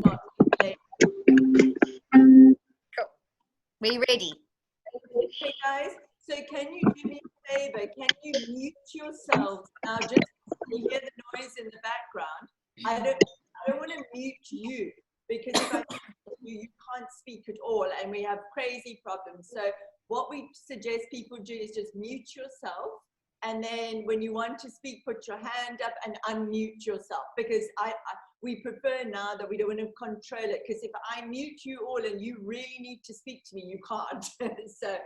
Cool. We ready? Okay, guys. So can you do me a favor? Can you mute yourselves now, just so you hear the noise in the background? I don't want to mute you, because if I mute you, you can't speak at all, and we have crazy problems. So what we suggest people do is just mute yourself, and then when you want to speak, put your hand up and unmute yourself, because we prefer now that we don't want to control it, because if I mute you all and you really need to speak to me, you can't. So,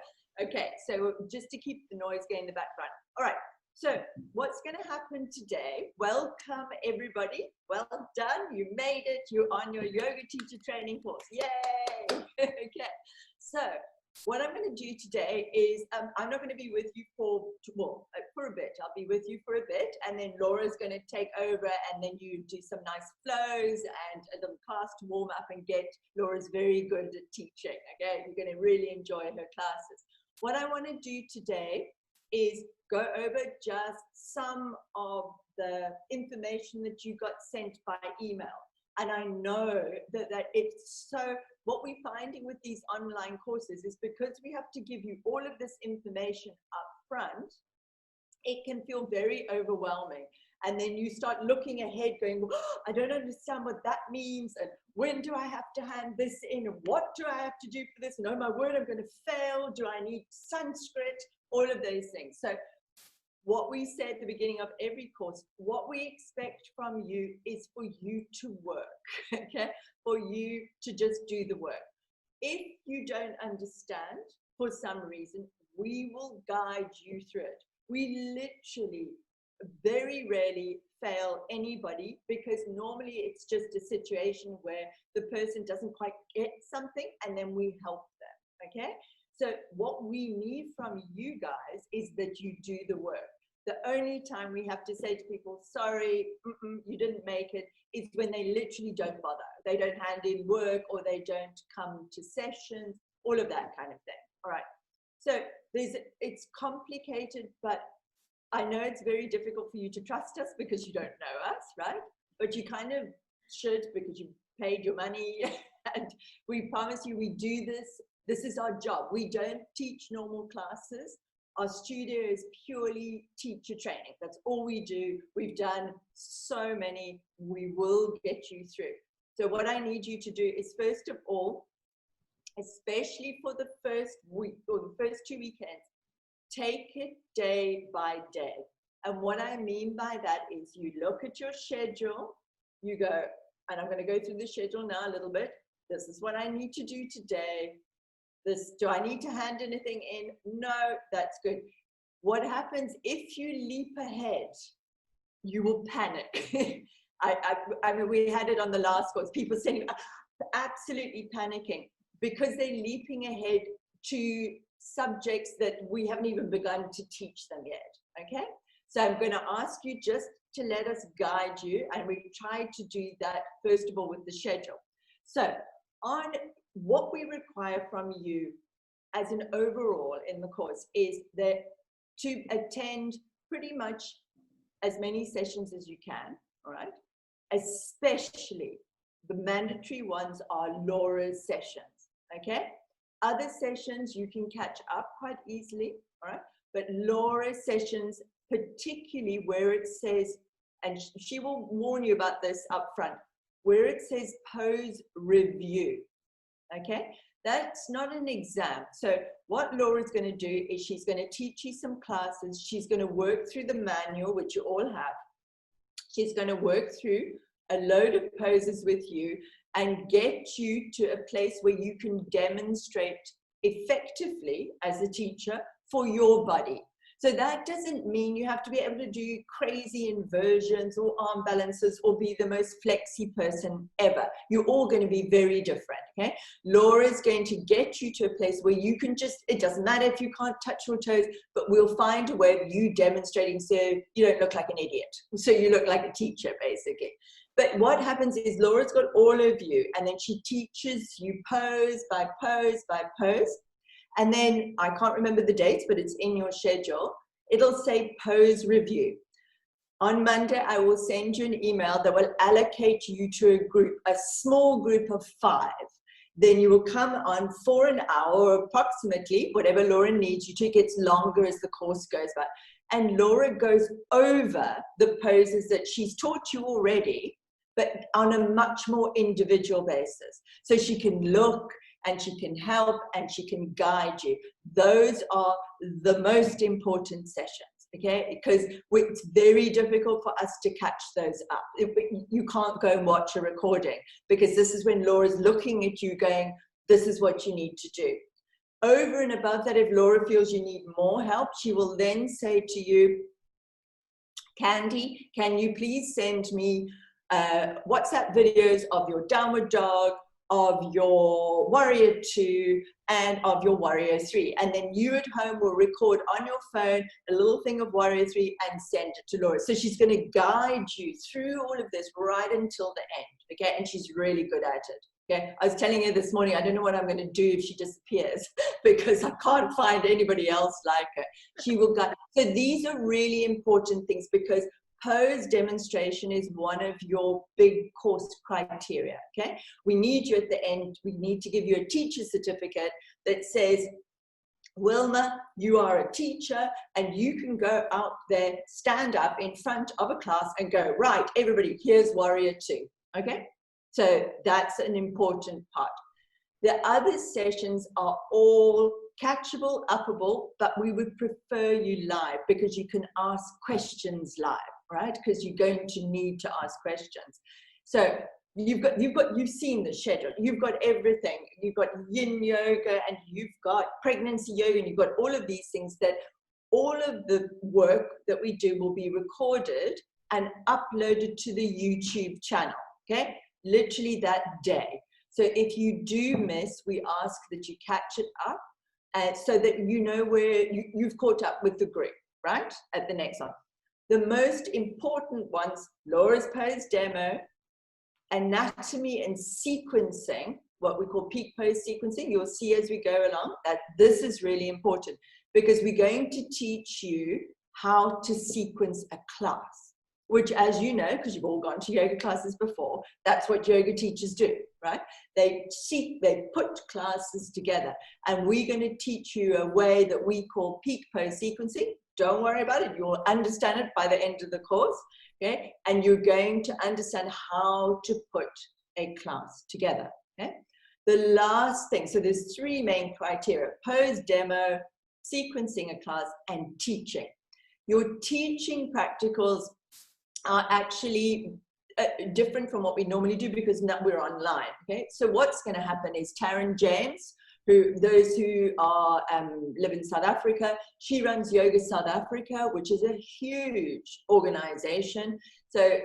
okay, so just to keep the noise going in the background. All right, so what's going to happen today? Welcome, everybody. Well done. You made it. You're on your yoga teacher training course. Yay! Okay, so what I'm going to do today is I'm not going to be with you for a bit. I'll be with you for a bit, and then Laura's going to take over, and then you do some nice flows and a little class to warm up and get. Laura's very good at teaching, okay? You're going to really enjoy her classes. What I want to do today is go over just some of the information that you got sent by email. And I know that it's so, what we're finding with these online courses is because we have to give you all of this information up front, it can feel very overwhelming. And then you start looking ahead going, oh, I don't understand what that means. And when do I have to hand this in? And what do I have to do for this? And oh my word, I'm going to fail. Do I need Sanskrit? All of those things. So what we say at the beginning of every course, what we expect from you is for you to work, okay? For you to just do the work. If you don't understand for some reason, we will guide you through it. We literally very rarely fail anybody, because normally it's just a situation where the person doesn't quite get something and then we help them, okay? So what we need from you guys is that you do the work. The only time we have to say to people, sorry, you didn't make it, is when they literally don't bother. They don't hand in work, or they don't come to sessions, all of that kind of thing. All right. So it's complicated, but I know it's very difficult for you to trust us because you don't know us, right? But you kind of should, because you paid your money and we promise you we do this. This is our job. We don't teach normal classes. Our studio is purely teacher training. That's all we do. We've done so many. We will get you through. So what I need you to do is, first of all, especially for the first week or the first 2 weekends, take it day by day. And what I mean by that is you look at your schedule, you go, and I'm going to go through the schedule now a little bit. This is what I need to do today. Do I need to hand anything in? No, that's good. What happens if you leap ahead? You will panic. I mean, we had it on the last course, people saying absolutely panicking because they're leaping ahead to subjects that we haven't even begun to teach them yet, okay? So I'm going to ask you just to let us guide you, and we try to do that, first of all, with the schedule. So on what we require from you as an overall in the course is that to attend pretty much as many sessions as you can, all right? Especially the mandatory ones are Laura's sessions, okay? Other sessions you can catch up quite easily, all right? But Laura's sessions, particularly where it says, and she will warn you about this up front, where it says pose review, okay? That's not an exam. So what Laura's going to do is she's going to teach you some classes. She's going to work through the manual, which you all have. She's going to work through a load of poses with you and get you to a place where you can demonstrate effectively as a teacher for your body. So that doesn't mean you have to be able to do crazy inversions or arm balances or be the most flexy person ever. You're all going to be very different, okay? Laura's going to get you to a place where you can just, it doesn't matter if you can't touch your toes, but we'll find a way of you demonstrating so you don't look like an idiot. So you look like a teacher, basically. But what happens is Laura's got all of you, and then she teaches you pose by pose by pose. And then I can't remember the dates, but it's in your schedule. It'll say pose review. On Monday, I will send you an email that will allocate you to a group, a small group of 5. Then you will come on for an hour, approximately, whatever Laura needs you to. It gets longer as the course goes by. And Laura goes over the poses that she's taught you already, but on a much more individual basis. So she can look and she can help and she can guide you. Those are the most important sessions. Okay, because it's very difficult for us to catch those up. You can't go and watch a recording because this is when Laura's looking at you going, this is what you need to do. Over and above that, if Laura feels you need more help, she will then say to you, Candy, can you please send me WhatsApp videos of your downward dog, of your warrior 2 and of your warrior 3, and then you at home will record on your phone a little thing of warrior 3 and send it to Laura. So she's going to guide you through all of this right until the end, okay? And she's really good at it, okay? I was telling her this morning, I don't know what I'm going to do if she disappears because I can't find anybody else like her. She will guide. So these are really important things because pose demonstration is one of your big course criteria, okay? We need you at the end, we need to give you a teacher certificate that says, Wilma, you are a teacher and you can go out there, stand up in front of a class and go, right, everybody, here's warrior 2, okay? So that's an important part. The other sessions are all catchable, uppable, but we would prefer you live because you can ask questions live, right? Because you're going to need to ask questions. So you've seen the schedule. You've got everything. You've got yin yoga and you've got pregnancy yoga and you've got all of these things that all of the work that we do will be recorded and uploaded to the YouTube channel, okay? Literally that day. So if you do miss, we ask that you catch it up so that you know where you've caught up with the group, right? At the next one. The most important ones, Laura's pose demo, anatomy and sequencing, what we call peak pose sequencing. You'll see as we go along that this is really important because we're going to teach you how to sequence a class, which, as you know, because you've all gone to yoga classes before, that's what yoga teachers do, right? They put classes together, and we're going to teach you a way that we call peak pose sequencing. Don't worry about it. You'll understand it by the end of the course, okay? And you're going to understand how to put a class together, okay? The last thing, so there's 3 main criteria: pose demo, sequencing a class, and teaching. Your teaching practicals are actually different from what we normally do because now we're online, okay? So what's going to happen is Taryn James, those who are live in South Africa, she runs Yoga South Africa, which is a huge organization. So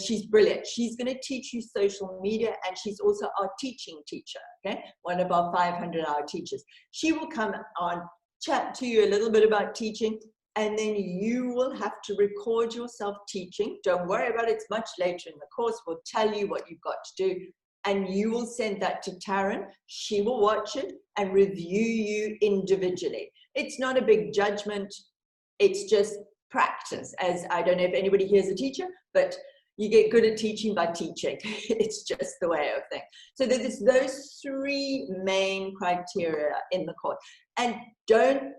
she's brilliant. She's going to teach you social media, and she's also our teaching teacher, okay? One of our 500-hour teachers. She will come on, chat to you a little bit about teaching, and then you will have to record yourself teaching. Don't worry about it, it's much later in the course. We'll tell you what you've got to do, and you will send that to Taryn. She will watch it and review you individually. It's not a big judgment, it's just practice. As I don't know if anybody here is a teacher, but you get good at teaching by teaching. It's just the way of things. So there's those 3 main criteria in the course. And don't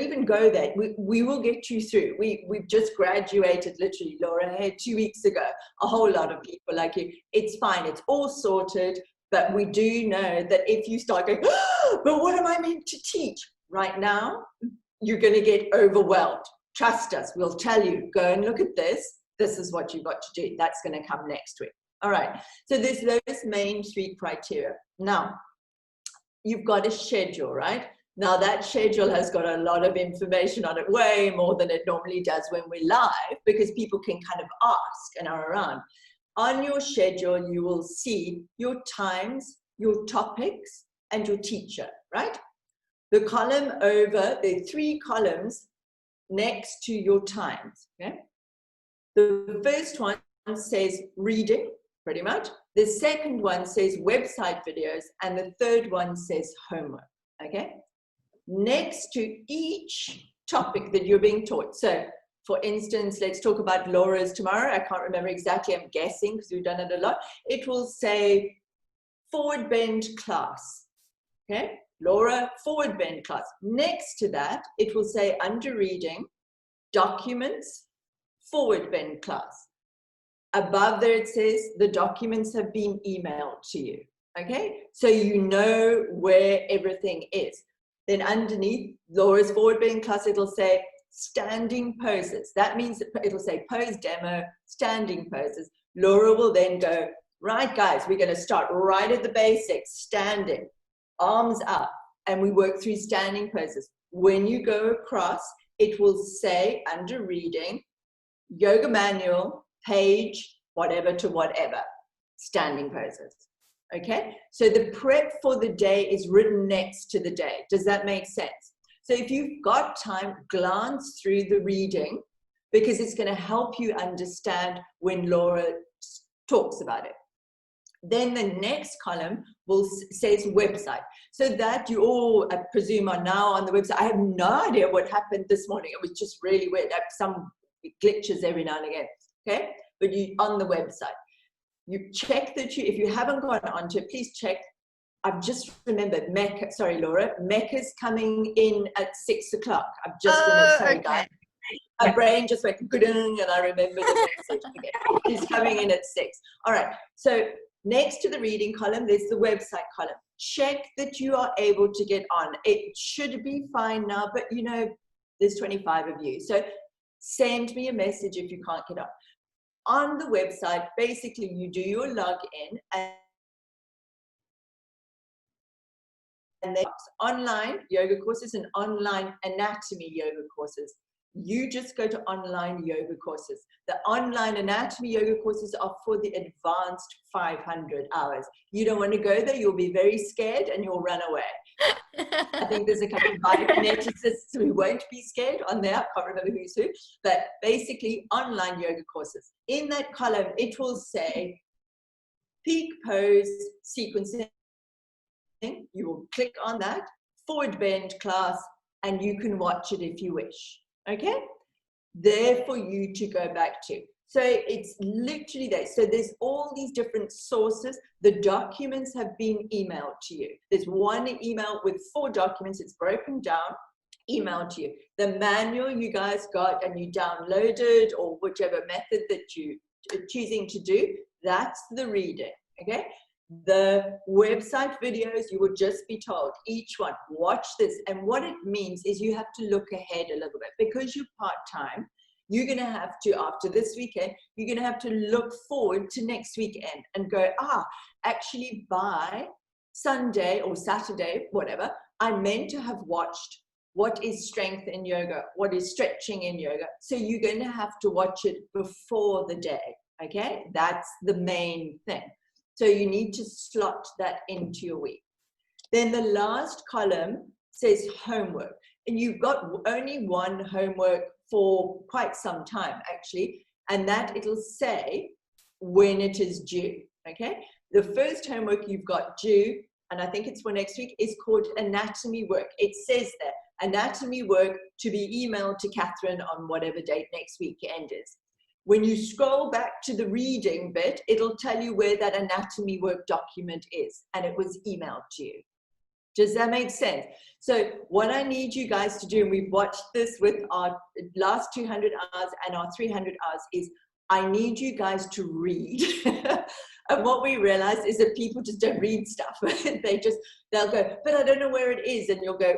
even go there. We will get you through. We've just graduated, literally, Laura had 2 weeks ago, a whole lot of people like you. It's fine, it's all sorted, but we do know that if you start going, oh, but what am I meant to teach? Right now, you're gonna get overwhelmed. Trust us, we'll tell you, go and look at this. This is what you've got to do. That's gonna come next week. All right, so there's those main 3 criteria. Now, you've got a schedule, right? Now that schedule has got a lot of information on it, way more than it normally does when we're live, because people can kind of ask and are around. On your schedule, you will see your times, your topics, and your teacher, right? The column over, the 3 columns next to your times, okay? The first one says reading, pretty much. The second one says website videos, and the third one says homework, okay? Next to each topic that you're being taught. So for instance, let's talk about Laura's tomorrow. I can't remember exactly, I'm guessing because we've done it a lot. It will say forward bend class, okay? Laura, forward bend class. Next to that, it will say under reading, documents, forward bend class. Above there it says the documents have been emailed to you, okay? So you know where everything is. Then underneath Laura's forward bend class, it'll say standing poses. That means it'll say pose demo, standing poses. Laura will then go, right guys, we're gonna start right at the basics, standing, arms up, and we work through standing poses. When you go across, it will say under reading, yoga manual, page, whatever to whatever, standing poses. Okay, so the prep for the day is written next to the day. Does that make sense? So if you've got time, glance through the reading because it's going to help you understand when Laura talks about it. Then the next column says website. So that you all, I presume, are now on the website. I have no idea what happened this morning. It was just really weird. I have some glitches every now and again. Okay, but you on the website. You check that if you haven't gone onto it, please check. I've just remembered Mecca, sorry, Laura, Mecca's coming in at 6 o'clock. I've just remembered, sorry, guys. My brain just went good-ing, and I remember the message again. She's coming in at 6. All right, so next to the reading column, there's the website column. Check that you are able to get on. It should be fine now, but you know, there's 25 of you. So send me a message if you can't get on. On the website, basically you do your login and there's online yoga courses and online anatomy yoga courses. You just go to online yoga courses. The online anatomy yoga courses are for the advanced 500 hours. You don't want to go there, you'll be very scared and you'll run away. I think there's a couple of biokineticists who won't be scared on there. I can't remember who's who, but basically online yoga courses. In that column, it will say peak pose sequencing. You will click on that, forward bend class, and you can watch it if you wish. Okay? There for you to go back to. So it's literally there. So there's all these different sources. The documents have been emailed to you. There's one email with 4 documents. It's broken down, emailed to you. The manual you guys got and you downloaded, or whichever method that you are choosing to do, that's the reading. Okay? The website videos, you would just be told, each one, watch this. And what it means is you have to look ahead a little bit. Because you're part-time, you're going to have to, after this weekend, you're going to have to look forward to next weekend and go, actually by Sunday or Saturday, whatever, I'm meant to have watched what is strength in yoga, what is stretching in yoga. So you're going to have to watch it before the day, okay? That's the main thing. So you need to slot that into your week. Then the last column says homework. And you've got only one homework for quite some time, actually. And that it'll say when it is due, okay? The first homework you've got due, and I think it's for next week, is called anatomy work. It says there, anatomy work to be emailed to Catherine on whatever date next weekend is. When you scroll back to the reading bit, it'll tell you where that anatomy work document is, and it was emailed to you. Does that make sense? So what I need you guys to do, and we've watched this with our last 200 hours and our 300 hours, is I need you guys to read. And what we realize is that people just don't read stuff. They'll go, but I don't know where it is. And you'll go,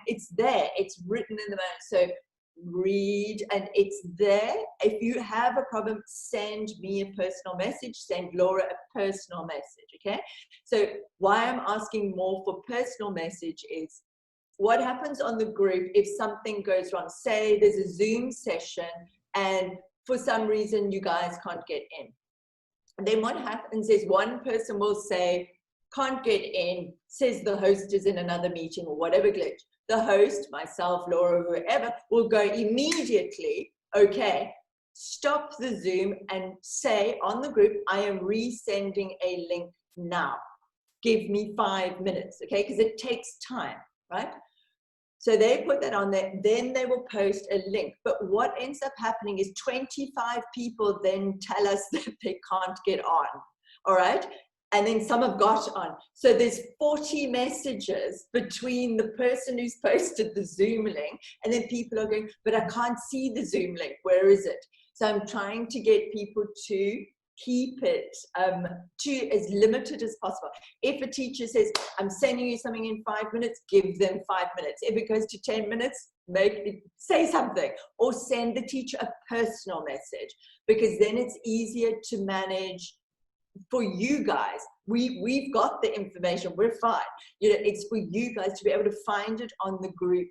it's there, it's written in the manual. So read, and it's there. If you have a problem, send me a personal message, send Laura a personal message, okay? So why I'm asking more for personal message is what happens on the group if something goes wrong. Say there's a Zoom session and for some reason you guys can't get in. And then what happens is one person will say, can't get in, says the host is in another meeting or whatever glitch. The host, myself, Laura, whoever, will go immediately, okay, stop the Zoom and say on the group, I am resending a link now. Give me 5 minutes, okay? Because it takes time, right? So they put that on there, then they will post a link. But what ends up happening is 25 people then tell us that they can't get on, all right? And then some have got on. So there's 40 messages between the person who's posted the Zoom link, and then people are going, but I can't see the Zoom link, where is it? So I'm trying to get people to keep it to as limited as possible. If a teacher says, I'm sending you something in 5 minutes, give them 5 minutes. If it goes to 10 minutes, say something, or send the teacher a personal message, because then it's easier to manage for you guys. We've got the information, we're fine. You know, it's for you guys to be able to find it on the group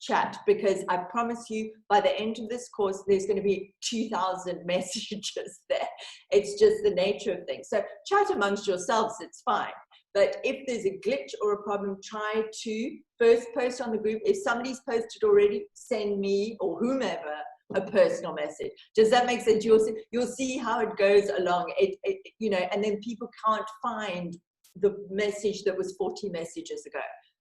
chat, because I promise you by the end of this course there's going to be 2,000 messages there. It's just the nature of things. So chat amongst yourselves, it's fine, but if there's a glitch or a problem, try to first post on the group. If somebody's posted already, send me or whomever a personal message. Does that make sense? You'll see how it goes along. You know, and then people can't find the message that was 40 messages ago,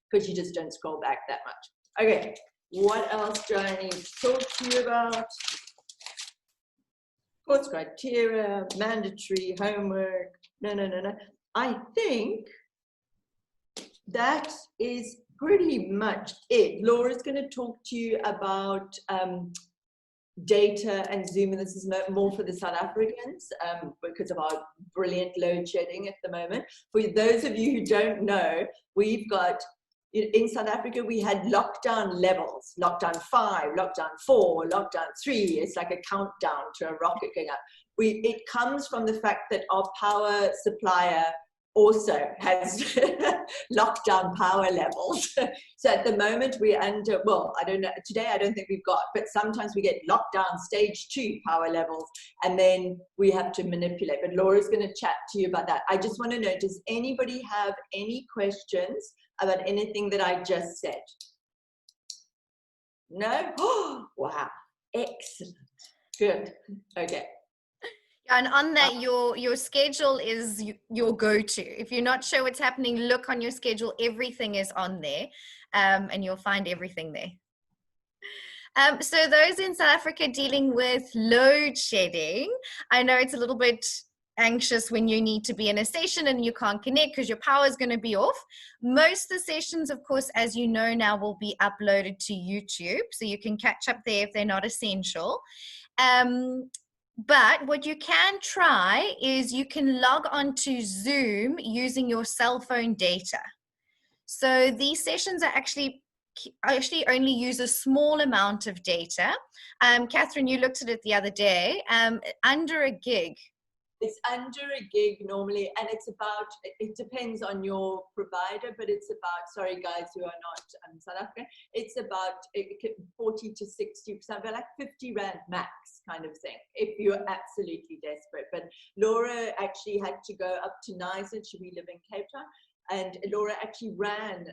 because you just don't scroll back that much. Okay, what else do I need to talk to you about? Course criteria, mandatory homework. No. I think that is pretty much it. Laura's going to talk to you about data and Zoom, and this is more for the South Africans because of our brilliant load shedding at the moment. For those of you who don't know, we've got, in South Africa, we had lockdown levels, lockdown 5, lockdown 4, lockdown 3. It's like a countdown to a rocket going up. It comes from the fact that our power supplier also has lockdown power levels. So at the moment we're under, well, I don't know, today I don't think we've got, but sometimes we get lockdown stage 2 power levels, and then we have to manipulate. But Laura's going to chat to you about that. I just want to know, does anybody have any questions about anything that I just said? No? Oh, wow, excellent, good, okay. And on that, your schedule is your go-to. If you're not sure what's happening, look on your schedule. Everything is on there, and you'll find everything there. So those in South Africa dealing with load shedding, I know it's a little bit anxious when you need to be in a station and you can't connect because your power is going to be off. Most of the sessions, of course, as you know now, will be uploaded to YouTube, so you can catch up there if they're not essential. But what you can try is you can log on to Zoom using your cell phone data. So these sessions are actually only use a small amount of data. Catherine, you looked at it the other day, under a gig. It's under a gig normally, and it's about, it depends on your provider, but it's about, sorry guys who are not South African, it's about 40 to 60%, but like 50 Rand max kind of thing, if you're absolutely desperate. But Laura actually had to go up to Nizen, we live in Cape Town, and Laura actually ran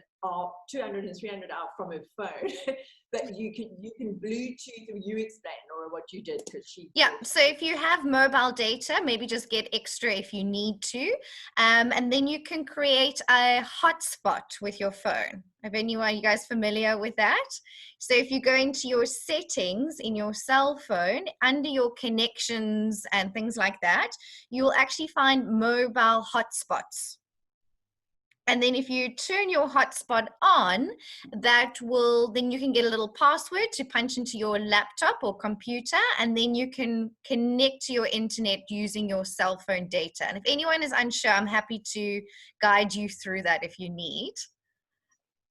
200 and 300 out from her phone. But you can Bluetooth, you explain, Laura, what you did, because she... Yeah, so if you have mobile data, maybe just get extra if you need to. And then you can create a hotspot with your phone. Are you guys familiar with that? So if you go into your settings in your cell phone, under your connections and things like that, you will actually find mobile hotspots. And then if you turn your hotspot on, then you can get a little password to punch into your laptop or computer, and then you can connect to your internet using your cell phone data. And if anyone is unsure, I'm happy to guide you through that if you need.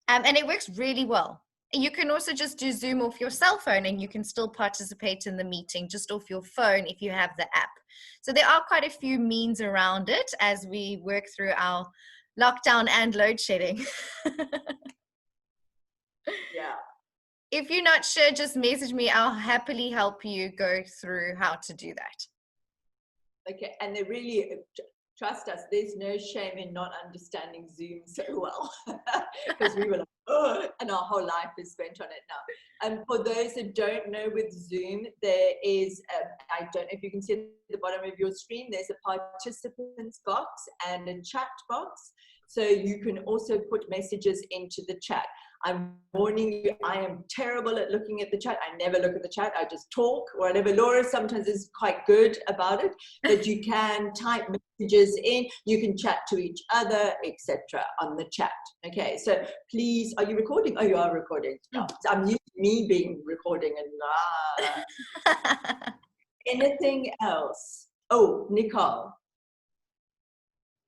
And it works really well. You can also just do Zoom off your cell phone, and you can still participate in the meeting just off your phone if you have the app. So there are quite a few means around it as we work through our lockdown and load shedding. Yeah. If you're not sure, just message me. I'll happily help you go through how to do that. Okay, and they really, trust us, there's no shame in not understanding Zoom so well, because we were like, oh, and our whole life is spent on it now. And for those that don't know, with Zoom, there is, I don't know if you can see at the bottom of your screen, there's a participants box and a chat box. So you can also put messages into the chat. I'm warning you, I am terrible at looking at the chat. I never look at the chat. I just talk or whatever. Laura sometimes is quite good about it, but you can type messages in, you can chat to each other, etc. on the chat. Okay, so please, are you recording? Oh, you are recording. No, I'm used to me being recording and anything else? Oh, Nicole.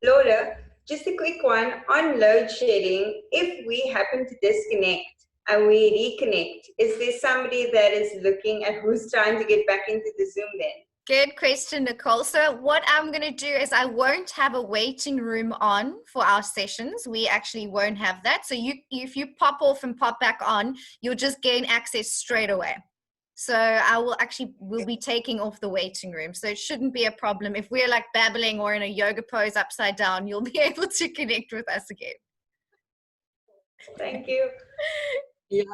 Laura, just a quick one on load shedding. If we happen to disconnect and we reconnect, is there somebody that is looking at who's trying to get back into the Zoom then? Good question, Nicole. So what I'm going to do is I won't have a waiting room on for our sessions. We actually won't have that. So if you pop off and pop back on, you'll just gain access straight away. So we'll be taking off the waiting room. So it shouldn't be a problem. If we're like babbling or in a yoga pose upside down, you'll be able to connect with us again. Thank you. Yeah,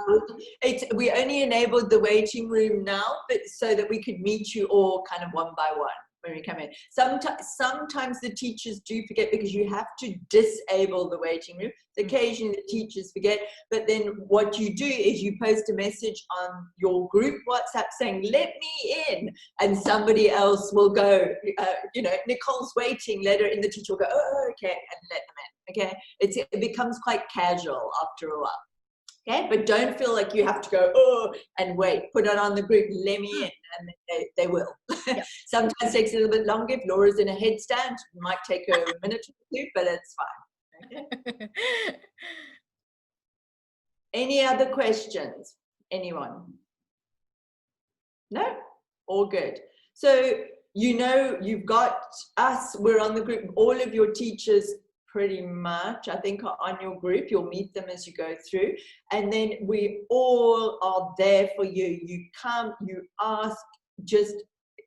we only enabled the waiting room now, but so that we could meet you all kind of one by one when we come in. Sometimes the teachers do forget because you have to disable the waiting room. Occasionally the teachers forget, but then what you do is you post a message on your group WhatsApp saying, let me in, and somebody else will go, Nicole's waiting, let her in, the teacher will go, oh, okay, and let them in, okay? It becomes quite casual after a while. Okay, but don't feel like you have to go, oh, and wait, put it on the group, let me in, and they will. Yep. Sometimes it takes a little bit longer. If Laura's in a headstand, it might take her a minute or two, but it's fine. Okay. Any other questions? Anyone? No? All good. So, you've got us, we're on the group, all of your teachers pretty much, I think, are on your group. You'll meet them as you go through. And then we all are there for you. You come, you ask,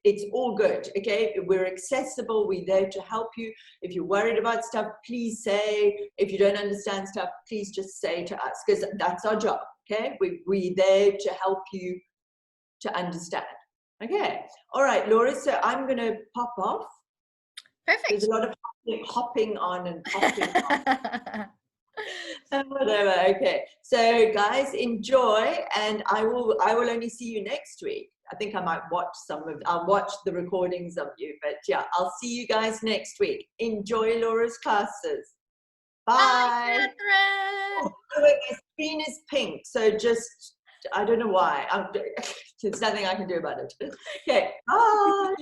it's all good, okay? We're accessible. We're there to help you. If you're worried about stuff, please say. If you don't understand stuff, please just say to us, because that's our job, okay? We're there to help you to understand. Okay. All right, Laura, so I'm going to pop off. Perfect. There's a lot of hopping on and popping on. Whatever. Okay. So guys, enjoy, and I will only see you next week. I think I might watch I'll watch the recordings of you, but yeah, I'll see you guys next week. Enjoy Laura's classes. Bye. Bye, Catherine. Oh, by the way, my screen is pink, so just, I don't know why. There's nothing I can do about it. Okay. Bye.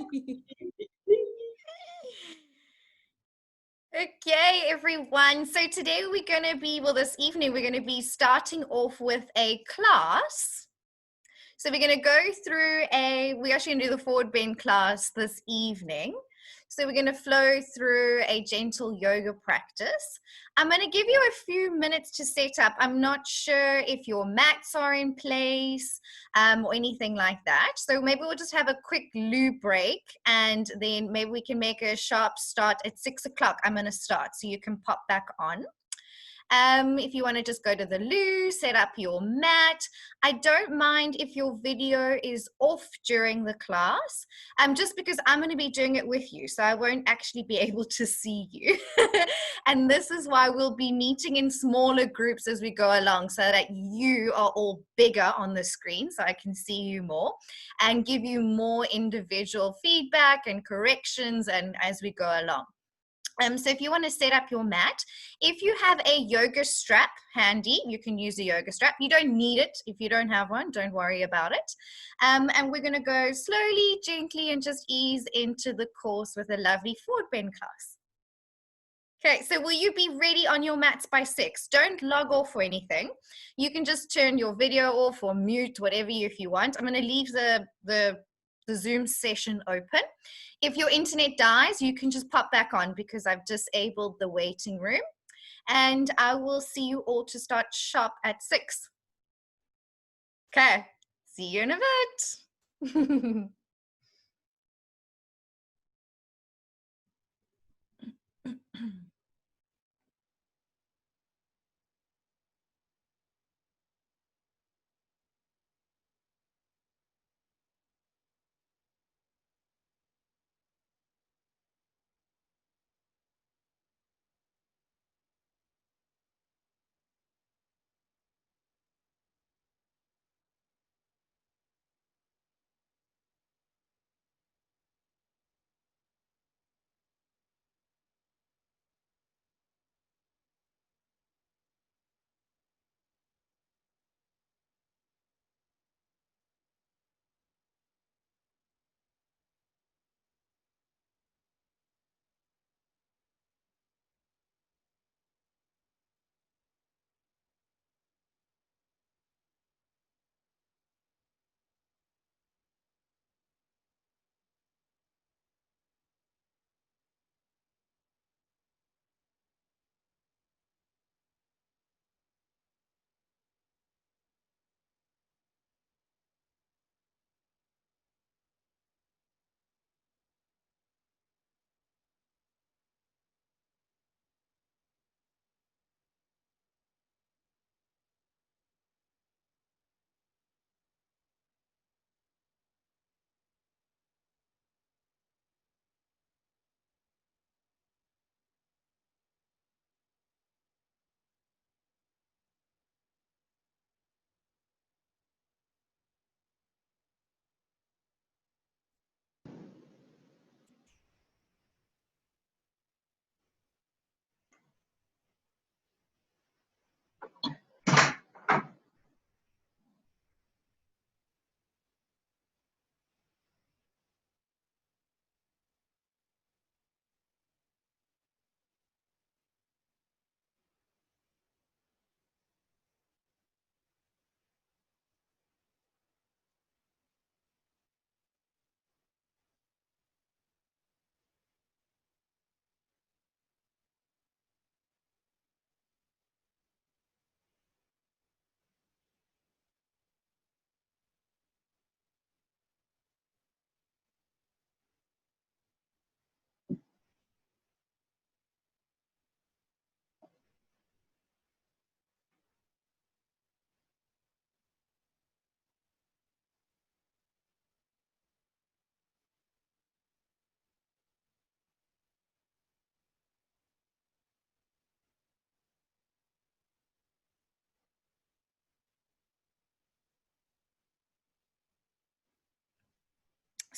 Okay, everyone. So today this evening, we're going to be starting off with a class. So we're going to go through we're actually going to do the forward bend class this evening. So we're going to flow through a gentle yoga practice. I'm going to give you a few minutes to set up. I'm not sure if your mats are in place or anything like that. So maybe we'll just have a quick loo break, and then maybe we can make a sharp start at 6 o'clock. I'm going to start so you can pop back on. If you want to just go to the loo, set up your mat. I don't mind if your video is off during the class, just because I'm going to be doing it with you, so I won't actually be able to see you. And this is why we'll be meeting in smaller groups as we go along, so that you are all bigger on the screen, so I can see you more and give you more individual feedback and corrections and as we go along. So if you want to set up your mat, if you have a yoga strap handy, you can use a yoga strap. You don't need it. If you don't have one, don't worry about it. And we're going to go slowly, gently, and just ease into the course with a lovely forward bend class. Okay, so will you be ready on your mats by 6? Don't log off or anything. You can just turn your video off or mute, whatever if you want. I'm going to leave the Zoom session open. If your internet dies, you can just pop back on because I've disabled the waiting room. And I will see you all to start sharp at 6. Okay, see you in a bit.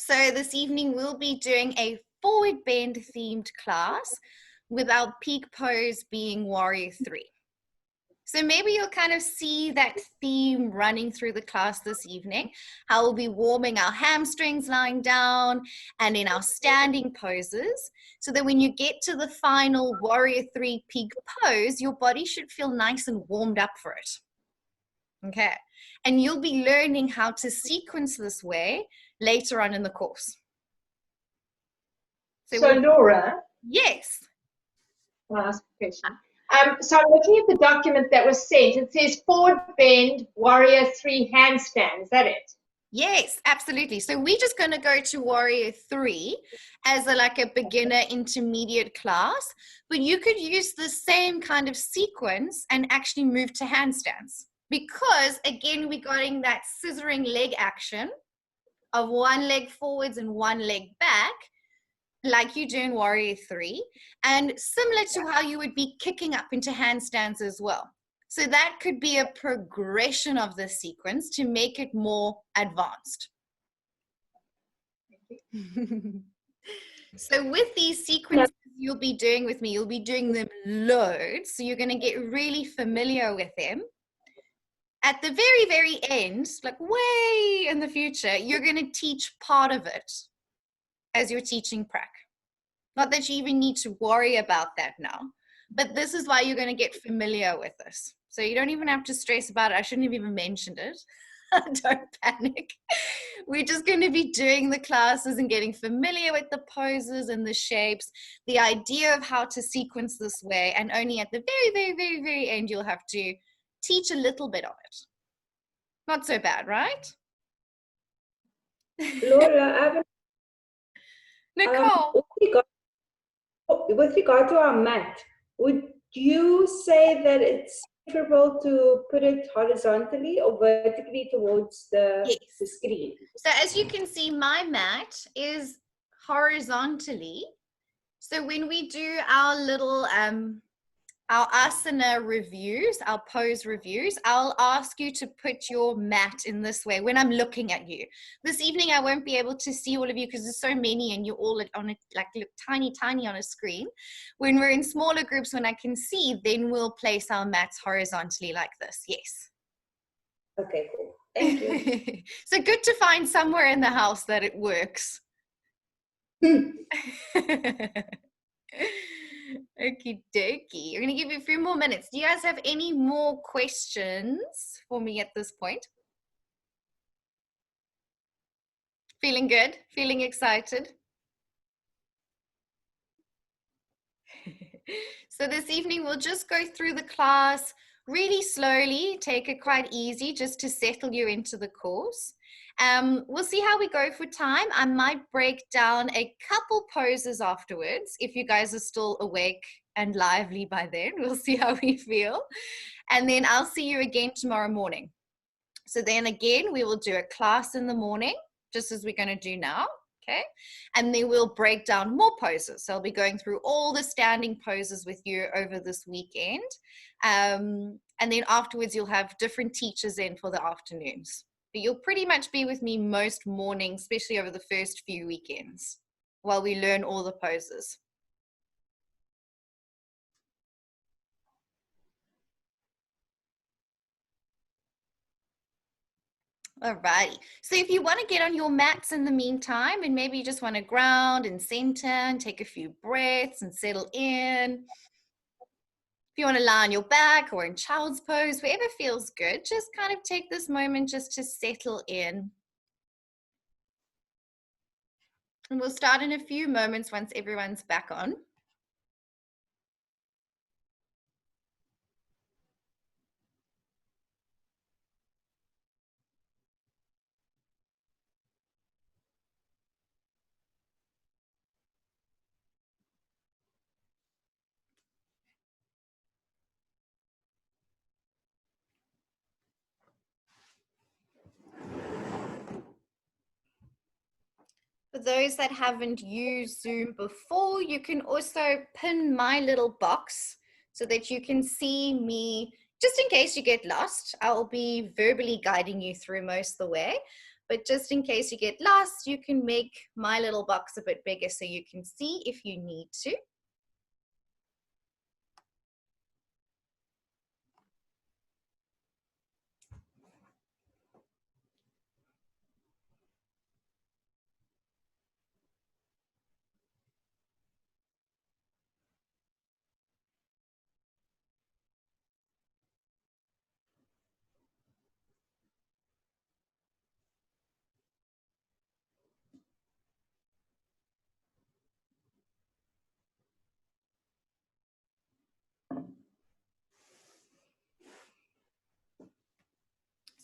So this evening we'll be doing a forward bend themed class with our peak pose being Warrior 3. So maybe you'll kind of see that theme running through the class this evening, how we'll be warming our hamstrings lying down and in our standing poses, so that when you get to the final Warrior 3 peak pose, your body should feel nice and warmed up for it. Okay, and you'll be learning how to sequence this way later on in the course. So Laura? Yes. I'll ask a question. So I'm looking at the document that was sent. It says forward bend, Warrior 3 handstand. Is that it? Yes, absolutely. So we're just going to go to Warrior 3 as like a beginner intermediate class, but you could use the same kind of sequence and actually move to handstands, because again, we're getting that scissoring leg action of one leg forwards and one leg back, like you do in Warrior 3, and similar to how you would be kicking up into handstands as well. So that could be a progression of the sequence to make it more advanced. So with these sequences you'll be doing with me, you'll be doing them loads, so you're going to get really familiar with them. At the very, very end, like way in the future, you're going to teach part of it as you're teaching prac. Not that you even need to worry about that now, but this is why you're going to get familiar with this. So you don't even have to stress about it. I shouldn't have even mentioned it. Don't panic. We're just going to be doing the classes and getting familiar with the poses and the shapes, the idea of how to sequence this way, and only at the very, very, very, very end, you'll have to teach a little bit of it. Not so bad, right? Laura, I have a Nicole. with regard to our mat, would you say that it's preferable to put it horizontally or vertically towards the screen? So as you can see, my mat is horizontally. So when we do our little our asana reviews, our pose reviews, I'll ask you to put your mat in this way when I'm looking at you. This evening I won't be able to see all of you because there's so many and you're all on it, like look tiny on a screen. When we're in smaller groups, when I can see, then we'll place our mats horizontally like this. Yes. Okay, cool. Thank you. So good to find somewhere in the house that it works. Okie dokie. I'm going to give you a few more minutes. Do you guys have any more questions for me at this point? Feeling good? Feeling excited? So this evening we'll just go through the class really slowly, take it quite easy just to settle you into the course. We'll see how we go for time. I might break down a couple poses afterwards if you guys are still awake and lively by then. We'll see how we feel. And then I'll see you again tomorrow morning. So then again, we will do a class in the morning, just as we're going to do now. Okay, and then we'll break down more poses. So I'll be going through all the standing poses with you over this weekend. And then afterwards, you'll have different teachers in for the afternoons. But you'll pretty much be with me most mornings, especially over the first few weekends, while we learn all the poses. Alrighty, so if you want to get on your mats in the meantime, and maybe you just want to ground and center and take a few breaths and settle in. If you want to lie on your back or in child's pose, wherever feels good, just kind of take this moment just to settle in. And we'll start in a few moments once everyone's back on. For those that haven't used Zoom before, you can also pin my little box so that you can see me, just in case you get lost. I'll be verbally guiding you through most of the way, but just in case you get lost, you can make my little box a bit bigger so you can see if you need to.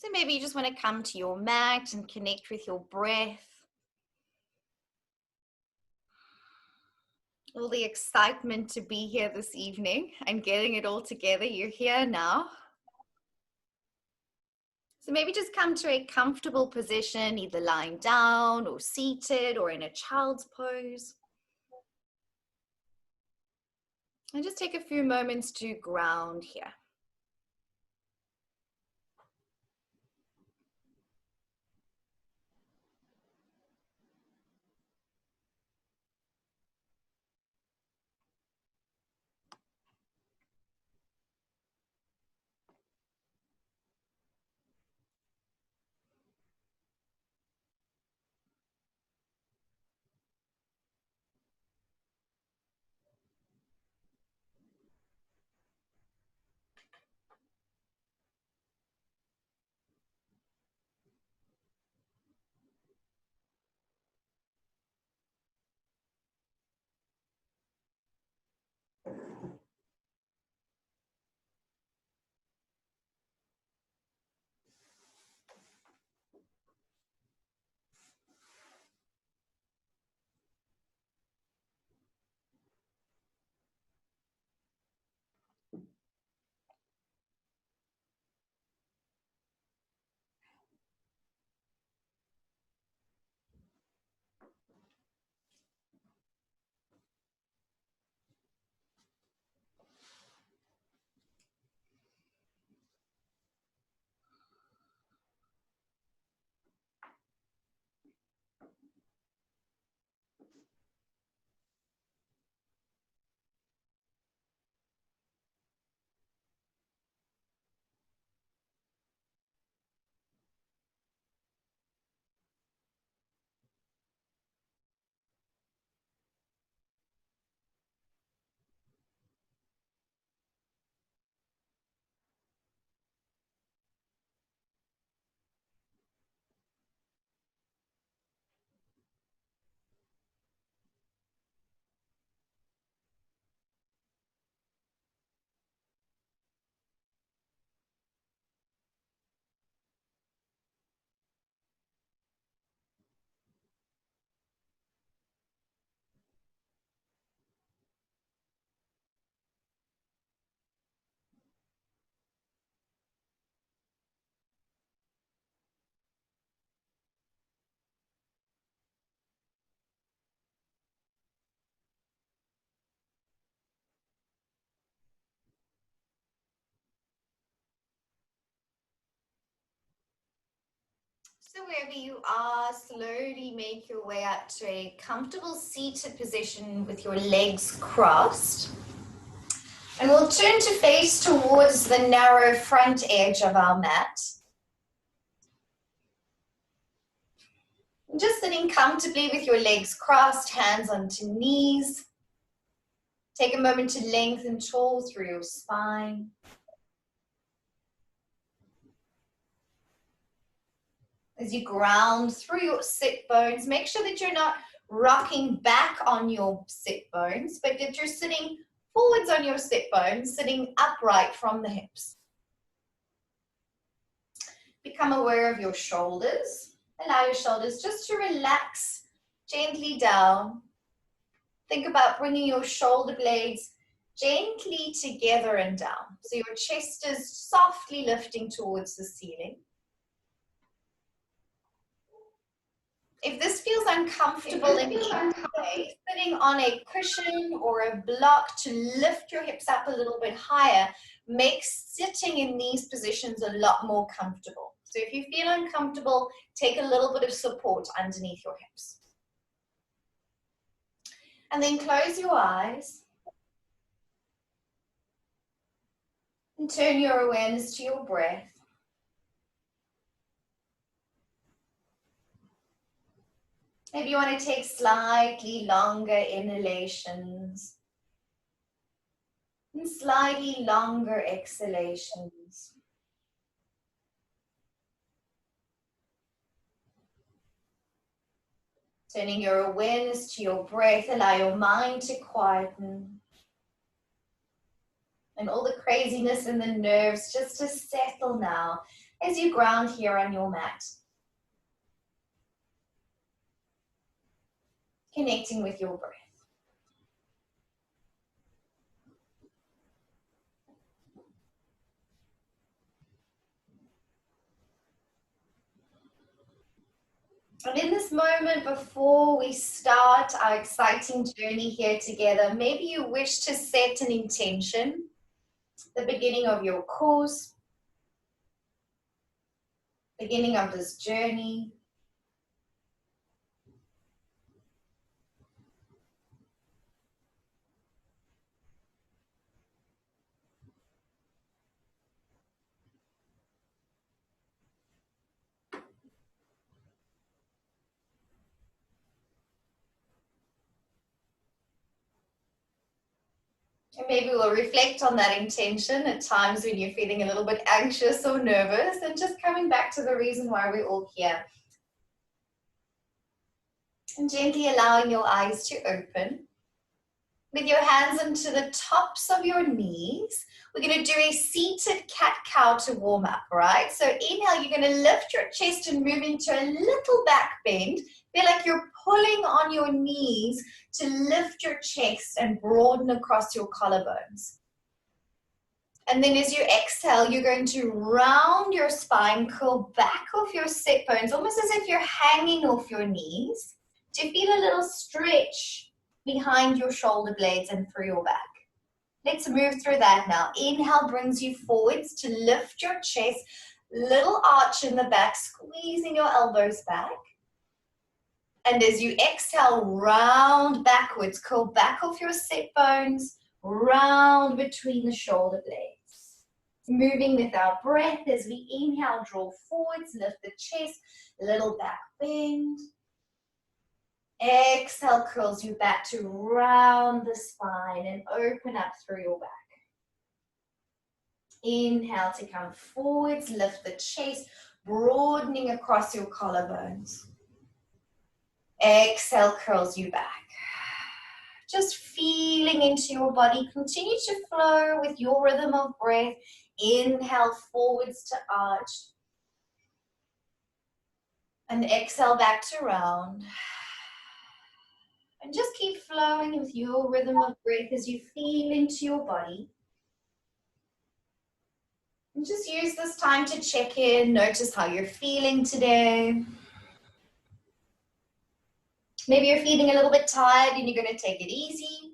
So maybe you just want to come to your mat and connect with your breath. All the excitement to be here this evening and getting it all together. You're here now. So maybe just come to a comfortable position, either lying down or seated or in a child's pose. And just take a few moments to ground here. So wherever you are, slowly make your way up to a comfortable seated position with your legs crossed. And we'll turn to face towards the narrow front edge of our mat. Just sitting comfortably with your legs crossed, hands onto knees. Take a moment to lengthen tall through your spine. As you ground through your sit bones, make sure that you're not rocking back on your sit bones, but that you're sitting forwards on your sit bones, sitting upright from the hips. Become aware of your shoulders. Allow your shoulders just to relax gently down. Think about bringing your shoulder blades gently together and down. So your chest is softly lifting towards the ceiling. If this feels uncomfortable in any way, sitting on a cushion or a block to lift your hips up a little bit higher makes sitting in these positions a lot more comfortable. So So if you feel uncomfortable, take a little bit of support underneath your hips. And then close your eyes. And turn your awareness to your breath. Maybe you want to take slightly longer inhalations and slightly longer exhalations. Turning your awareness to your breath, allow your mind to quieten. And all the craziness in the nerves just to settle now as you ground here on your mat. Connecting with your breath. And in this moment, before we start our exciting journey here together, maybe you wish to set an intention, the beginning of your course, beginning of this journey. And maybe we'll reflect on that intention at times when you're feeling a little bit anxious or nervous, and just coming back to the reason why we're all here. And gently allowing your eyes to open. With your hands into the tops of your knees, we're going to do a seated cat-cow to warm up, right? So inhale, you're going to lift your chest and move into a little back bend. Feel like you're pulling on your knees to lift your chest and broaden across your collarbones. And then as you exhale, you're going to round your spine, curl back off your sit bones, almost as if you're hanging off your knees, to feel a little stretch behind your shoulder blades and through your back. Let's move through that now. Inhale brings you forwards to lift your chest, little arch in the back, squeezing your elbows back. And as you exhale, round backwards, curl back off your sit bones, round between the shoulder blades. Moving with our breath as we inhale, draw forwards, lift the chest, little back bend. Exhale curls you back to round the spine and open up through your back. Inhale to come forwards, lift the chest, broadening across your collarbones. Exhale curls you back. Just feeling into your body. Continue to flow with your rhythm of breath. Inhale forwards to arch. And exhale back to round. And just keep flowing with your rhythm of breath as you feel into your body. And just use this time to check in, notice how you're feeling today. Maybe you're feeling a little bit tired and you're going to take it easy.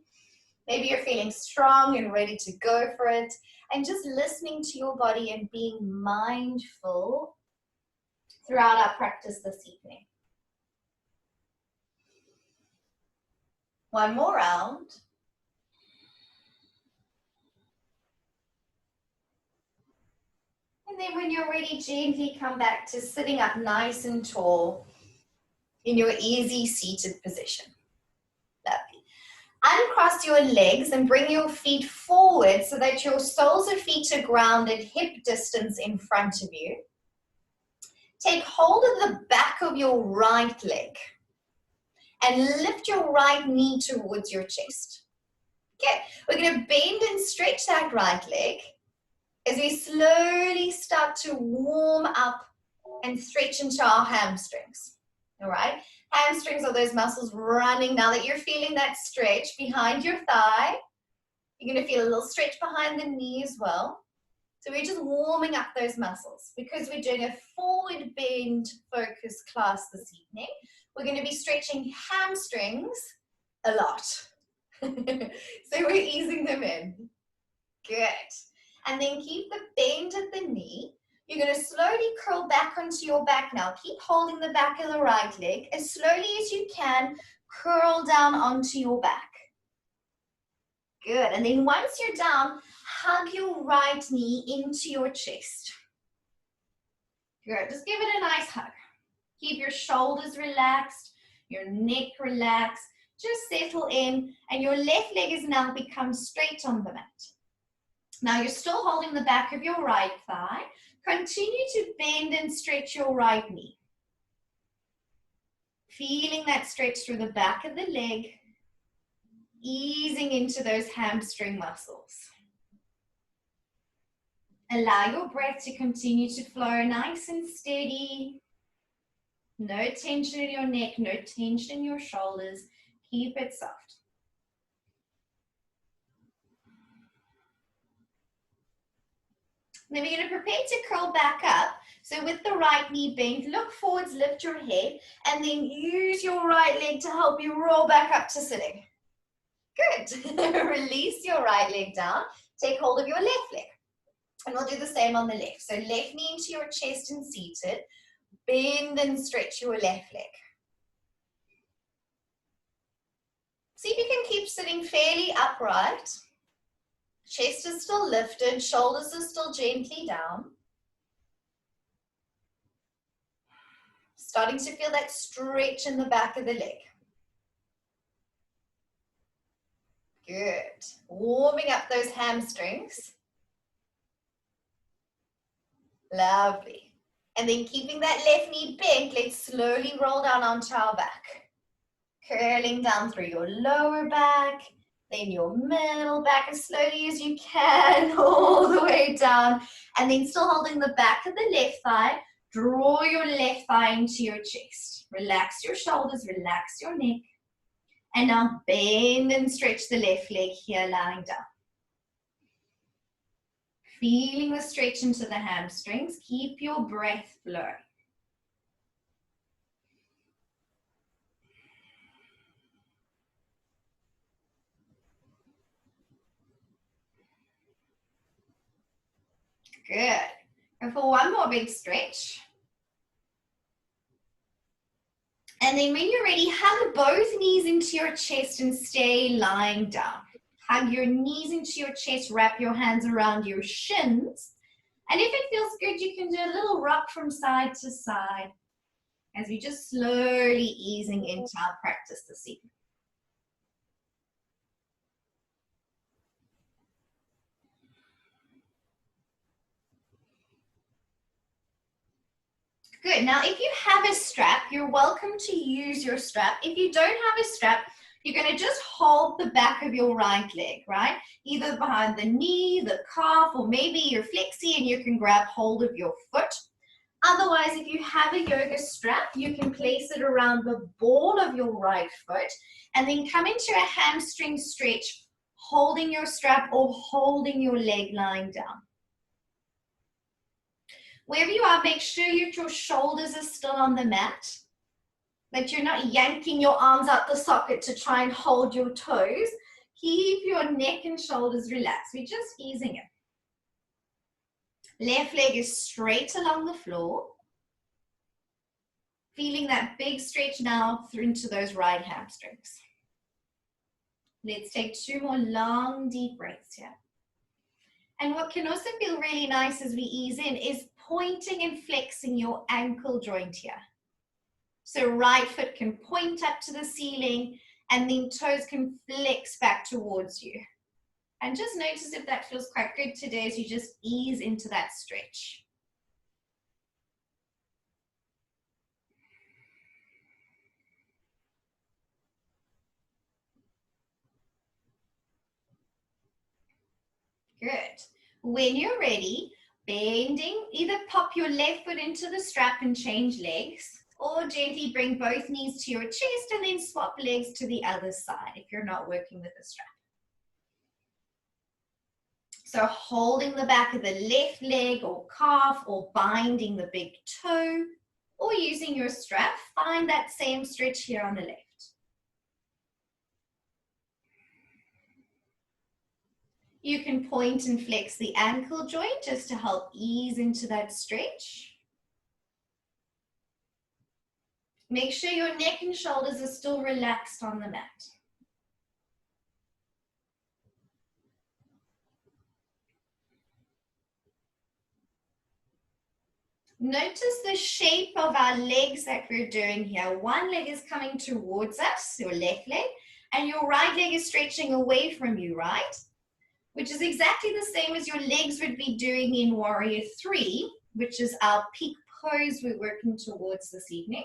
Maybe you're feeling strong and ready to go for it. And just listening to your body and being mindful throughout our practice this evening. One more round. And then when you're ready, gently come back to sitting up nice and tall in your easy seated position. Lovely. Uncross your legs and bring your feet forward so that your soles of feet are grounded hip distance in front of you. Take hold of the back of your right leg and lift your right knee towards your chest. Okay, we're going to bend and stretch that right leg as we slowly start to warm up and stretch into our hamstrings. All right, hamstrings are those muscles running. Now that you're feeling that stretch behind your thigh, you're going to feel a little stretch behind the knee as well. So we're just warming up those muscles because we're doing a forward bend focus class this evening. We're going to be stretching hamstrings a lot. So we're easing them in. Good. And then keep the bend at the knee. You're going to slowly curl back onto your back now. Keep holding the back of the right leg. As slowly as you can, curl down onto your back. Good. And then once you're down, hug your right knee into your chest. Good. Just give it a nice hug. Keep your shoulders relaxed, your neck relaxed. Just settle in, and your left leg has now become straight on the mat. Now you're still holding the back of your right thigh. Continue to bend and stretch your right knee. Feeling that stretch through the back of the leg, easing into those hamstring muscles. Allow your breath to continue to flow nice and steady. No tension in your neck, no tension in your shoulders. Keep it soft. Then we're going to prepare to curl back up. So with the right knee bent, look forwards, lift your head, and then use your right leg to help you roll back up to sitting. Good. Release your right leg down. Take hold of your left leg. And we'll do the same on the left. So left knee into your chest and seated. Bend and stretch your left leg. See if you can keep sitting fairly upright. Chest is still lifted, shoulders are still gently down. Starting to feel that stretch in the back of the leg. Good. Warming up those hamstrings. Lovely. And then keeping that left knee bent, let's slowly roll down onto our back. Curling down through your lower back, then your middle back as slowly as you can, all the way down. And then still holding the back of the left thigh, draw your left thigh into your chest. Relax your shoulders, relax your neck. And now bend and stretch the left leg here, lying down. Feeling the stretch into the hamstrings. Keep your breath flowing. Good. And for one more big stretch. And then when you're ready, hug both knees into your chest and stay lying down. Hug your knees into your chest, wrap your hands around your shins. And if it feels good, you can do a little rock from side to side as we just slowly easing into our practice this evening. Good. Now, if you have a strap, you're welcome to use your strap. If you don't have a strap, you're going to just hold the back of your right leg, right? Either behind the knee, the calf, or maybe you're flexi and you can grab hold of your foot. Otherwise, if you have a yoga strap, you can place it around the ball of your right foot and then come into a hamstring stretch, holding your strap or holding your leg lying down. Wherever you are, make sure your shoulders are still on the mat, that you're not yanking your arms out the socket to try and hold your toes. Keep your neck and shoulders relaxed. We're just easing it. Left leg is straight along the floor. Feeling that big stretch now through into those right hamstrings. Let's take 2 more long, deep breaths here. And what can also feel really nice as we ease in is pointing and flexing your ankle joint here. So right foot can point up to the ceiling and then toes can flex back towards you. And just notice if that feels quite good today as you just ease into that stretch. Good. When you're ready, bending, either pop your left foot into the strap and change legs, or gently bring both knees to your chest and then swap legs to the other side if you're not working with a strap. So holding the back of the left leg or calf or binding the big toe or using your strap, find that same stretch here on the left. You can point and flex the ankle joint just to help ease into that stretch. Make sure your neck and shoulders are still relaxed on the mat. Notice the shape of our legs that we're doing here. One leg is coming towards us, your left leg, and your right leg is stretching away from you, right? Which is exactly the same as your legs would be doing in Warrior 3, which is our peak pose we're working towards this evening.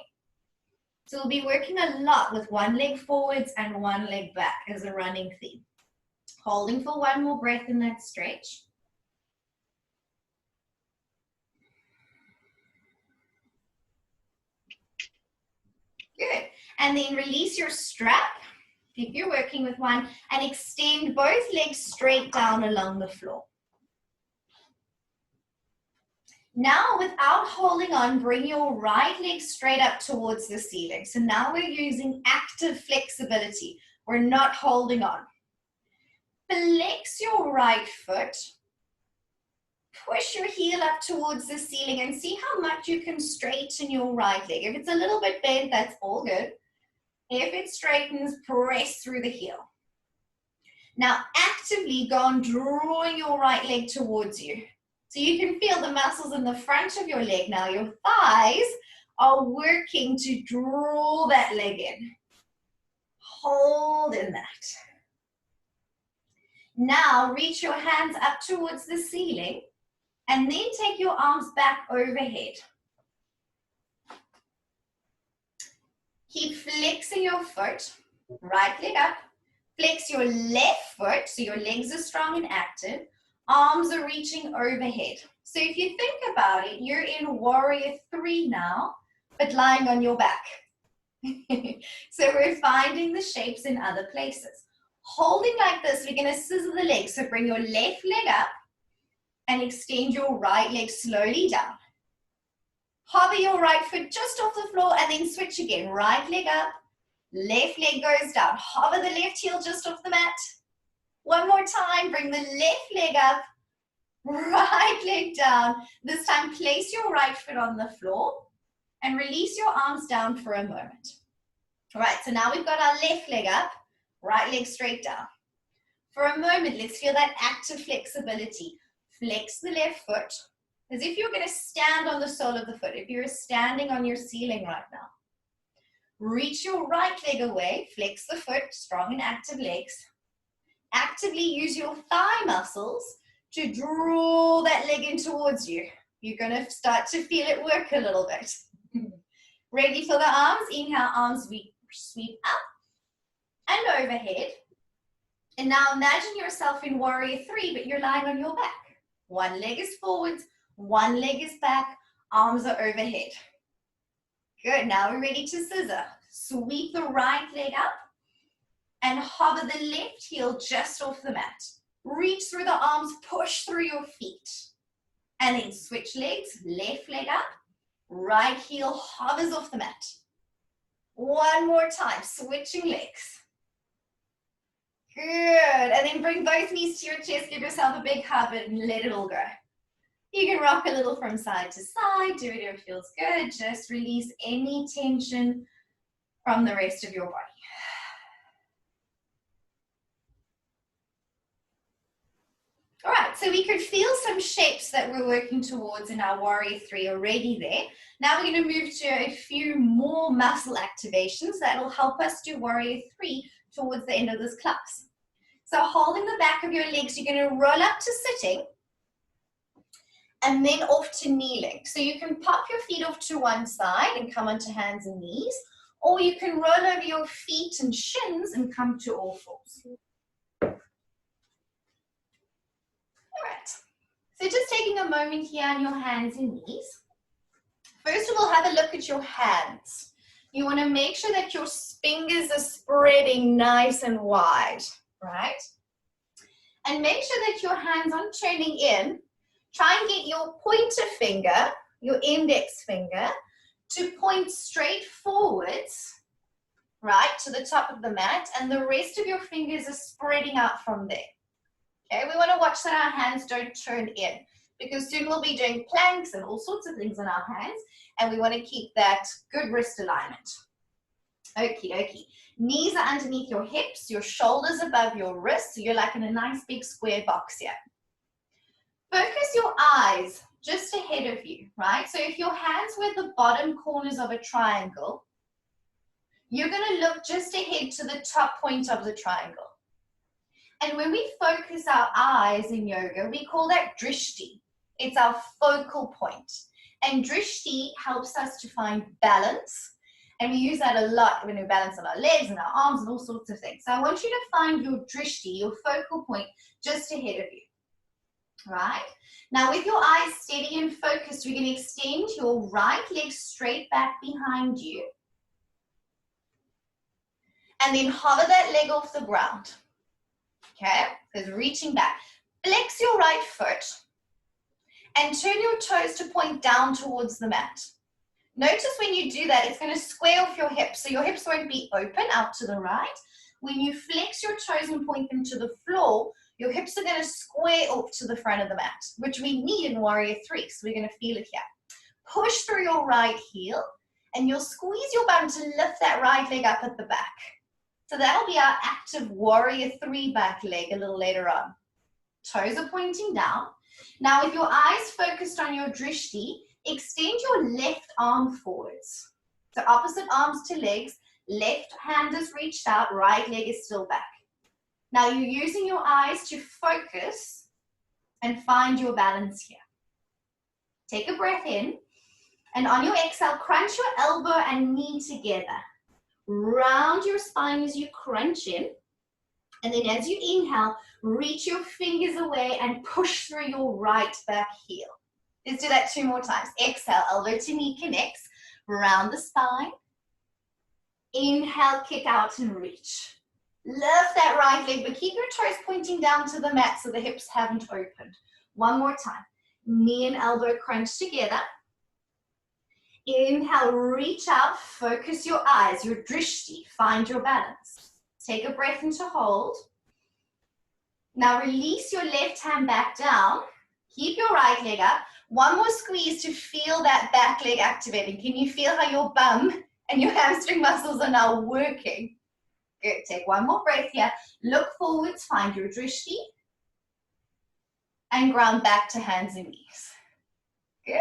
So we'll be working a lot with one leg forwards and one leg back as a running theme. Holding for one more breath in that stretch. Good. And then release your strap, if you're working with one, and extend both legs straight down along the floor. Now, without holding on, bring your right leg straight up towards the ceiling. So now we're using active flexibility. We're not holding on. Flex your right foot. Push your heel up towards the ceiling and see how much you can straighten your right leg. If it's a little bit bent, that's all good. If it straightens, press through the heel. Now, actively go on drawing your right leg towards you. So you can feel the muscles in the front of your leg now. Your thighs are working to draw that leg in. Hold in that. Now reach your hands up towards the ceiling and then take your arms back overhead. Keep flexing your foot, right leg up. Flex your left foot so your legs are strong and active. Arms are reaching overhead. So if you think about it, you're in Warrior 3 now, but lying on your back. So we're finding the shapes in other places. Holding like this, we're going to scissor the legs. So bring your left leg up and extend your right leg slowly down. Hover your right foot just off the floor and then switch again. Right leg up, left leg goes down. Hover the left heel just off the mat. One more time, bring the left leg up, right leg down. This time, place your right foot on the floor and release your arms down for a moment. All right, so now we've got our left leg up, right leg straight down. For a moment, let's feel that active flexibility. Flex the left foot as if you're going to stand on the sole of the foot, if you're standing on your ceiling right now. Reach your right leg away, flex the foot, strong and active legs. Actively use your thigh muscles to draw that leg in towards you. You're going to start to feel it work a little bit. Ready for the arms? Inhale, arms sweep up and overhead. And now imagine yourself in Warrior 3, but you're lying on your back. One leg is forwards, one leg is back, arms are overhead. Good, now we're ready to scissor. Sweep the right leg up and hover the left heel just off the mat. Reach through the arms, push through your feet. And then switch legs, left leg up, right heel hovers off the mat. One more time, switching legs. Good, and then bring both knees to your chest, give yourself a big hug and let it all go. You can rock a little from side to side, do whatever feels good. Just release any tension from the rest of your body. All right, so we could feel some shapes that we're working towards in our Warrior 3 already there. Now we're going to move to a few more muscle activations that will help us do Warrior 3 towards the end of this class. So holding the back of your legs, you're going to roll up to sitting and then off to kneeling. So you can pop your feet off to one side and come onto hands and knees, or you can roll over your feet and shins and come to all fours. All right, so just taking a moment here on your hands and knees. First of all, have a look at your hands. You want to make sure that your fingers are spreading nice and wide, right? And make sure that your hands aren't turning in. Try and get your pointer finger, your index finger, to point straight forwards, right, to the top of the mat, and the rest of your fingers are spreading out from there. Okay, we want to watch that our hands don't turn in, because soon we'll be doing planks and all sorts of things on our hands, and we want to keep that good wrist alignment. Okie dokie. Knees are underneath your hips, your shoulders above your wrists, so you're like in a nice big square box here. Focus your eyes just ahead of you, right? So if your hands were the bottom corners of a triangle, you're going to look just ahead to the top point of the triangle. And when we focus our eyes in yoga, we call that drishti. It's our focal point. And drishti helps us to find balance. And we use that a lot when we balance on our legs and our arms and all sorts of things. So I want you to find your drishti, your focal point, just ahead of you. Right? Now with your eyes steady and focused, we're going to extend your right leg straight back behind you. And then hover that leg off the ground. Okay? So reaching back. Flex your right foot and turn your toes to point down towards the mat. Notice when you do that, it's going to square off your hips. So your hips won't be open out to the right. When you flex your toes and point them to the floor, your hips are going to square off to the front of the mat, which we need in Warrior 3. So we're going to feel it here. Push through your right heel, and you'll squeeze your bum to lift that right leg up at the back. So that'll be our active Warrior 3 back leg a little later on. Toes are pointing down. Now with your eyes focused on your drishti, extend your left arm forwards. So opposite arms to legs, left hand is reached out, right leg is still back. Now you're using your eyes to focus and find your balance here. Take a breath in, and on your exhale, crunch your elbow and knee together. Round your spine as you crunch in, and then as you inhale, reach your fingers away and push through your right back heel. Let's do that 2 more times. Exhale, elbow to knee connects, round the spine. Inhale, kick out and reach. Lift that right leg, but keep your toes pointing down to the mat so the hips haven't opened. 1 more time. Knee and elbow crunch together. Inhale, reach out, focus your eyes, your drishti, find your balance. Take a breath into hold. Now release your left hand back down. Keep your right leg up. 1 more squeeze to feel that back leg activating. Can you feel how your bum and your hamstring muscles are now working? Good. Take 1 more breath here. Look forwards, find your drishti, and ground back to hands and knees. Good.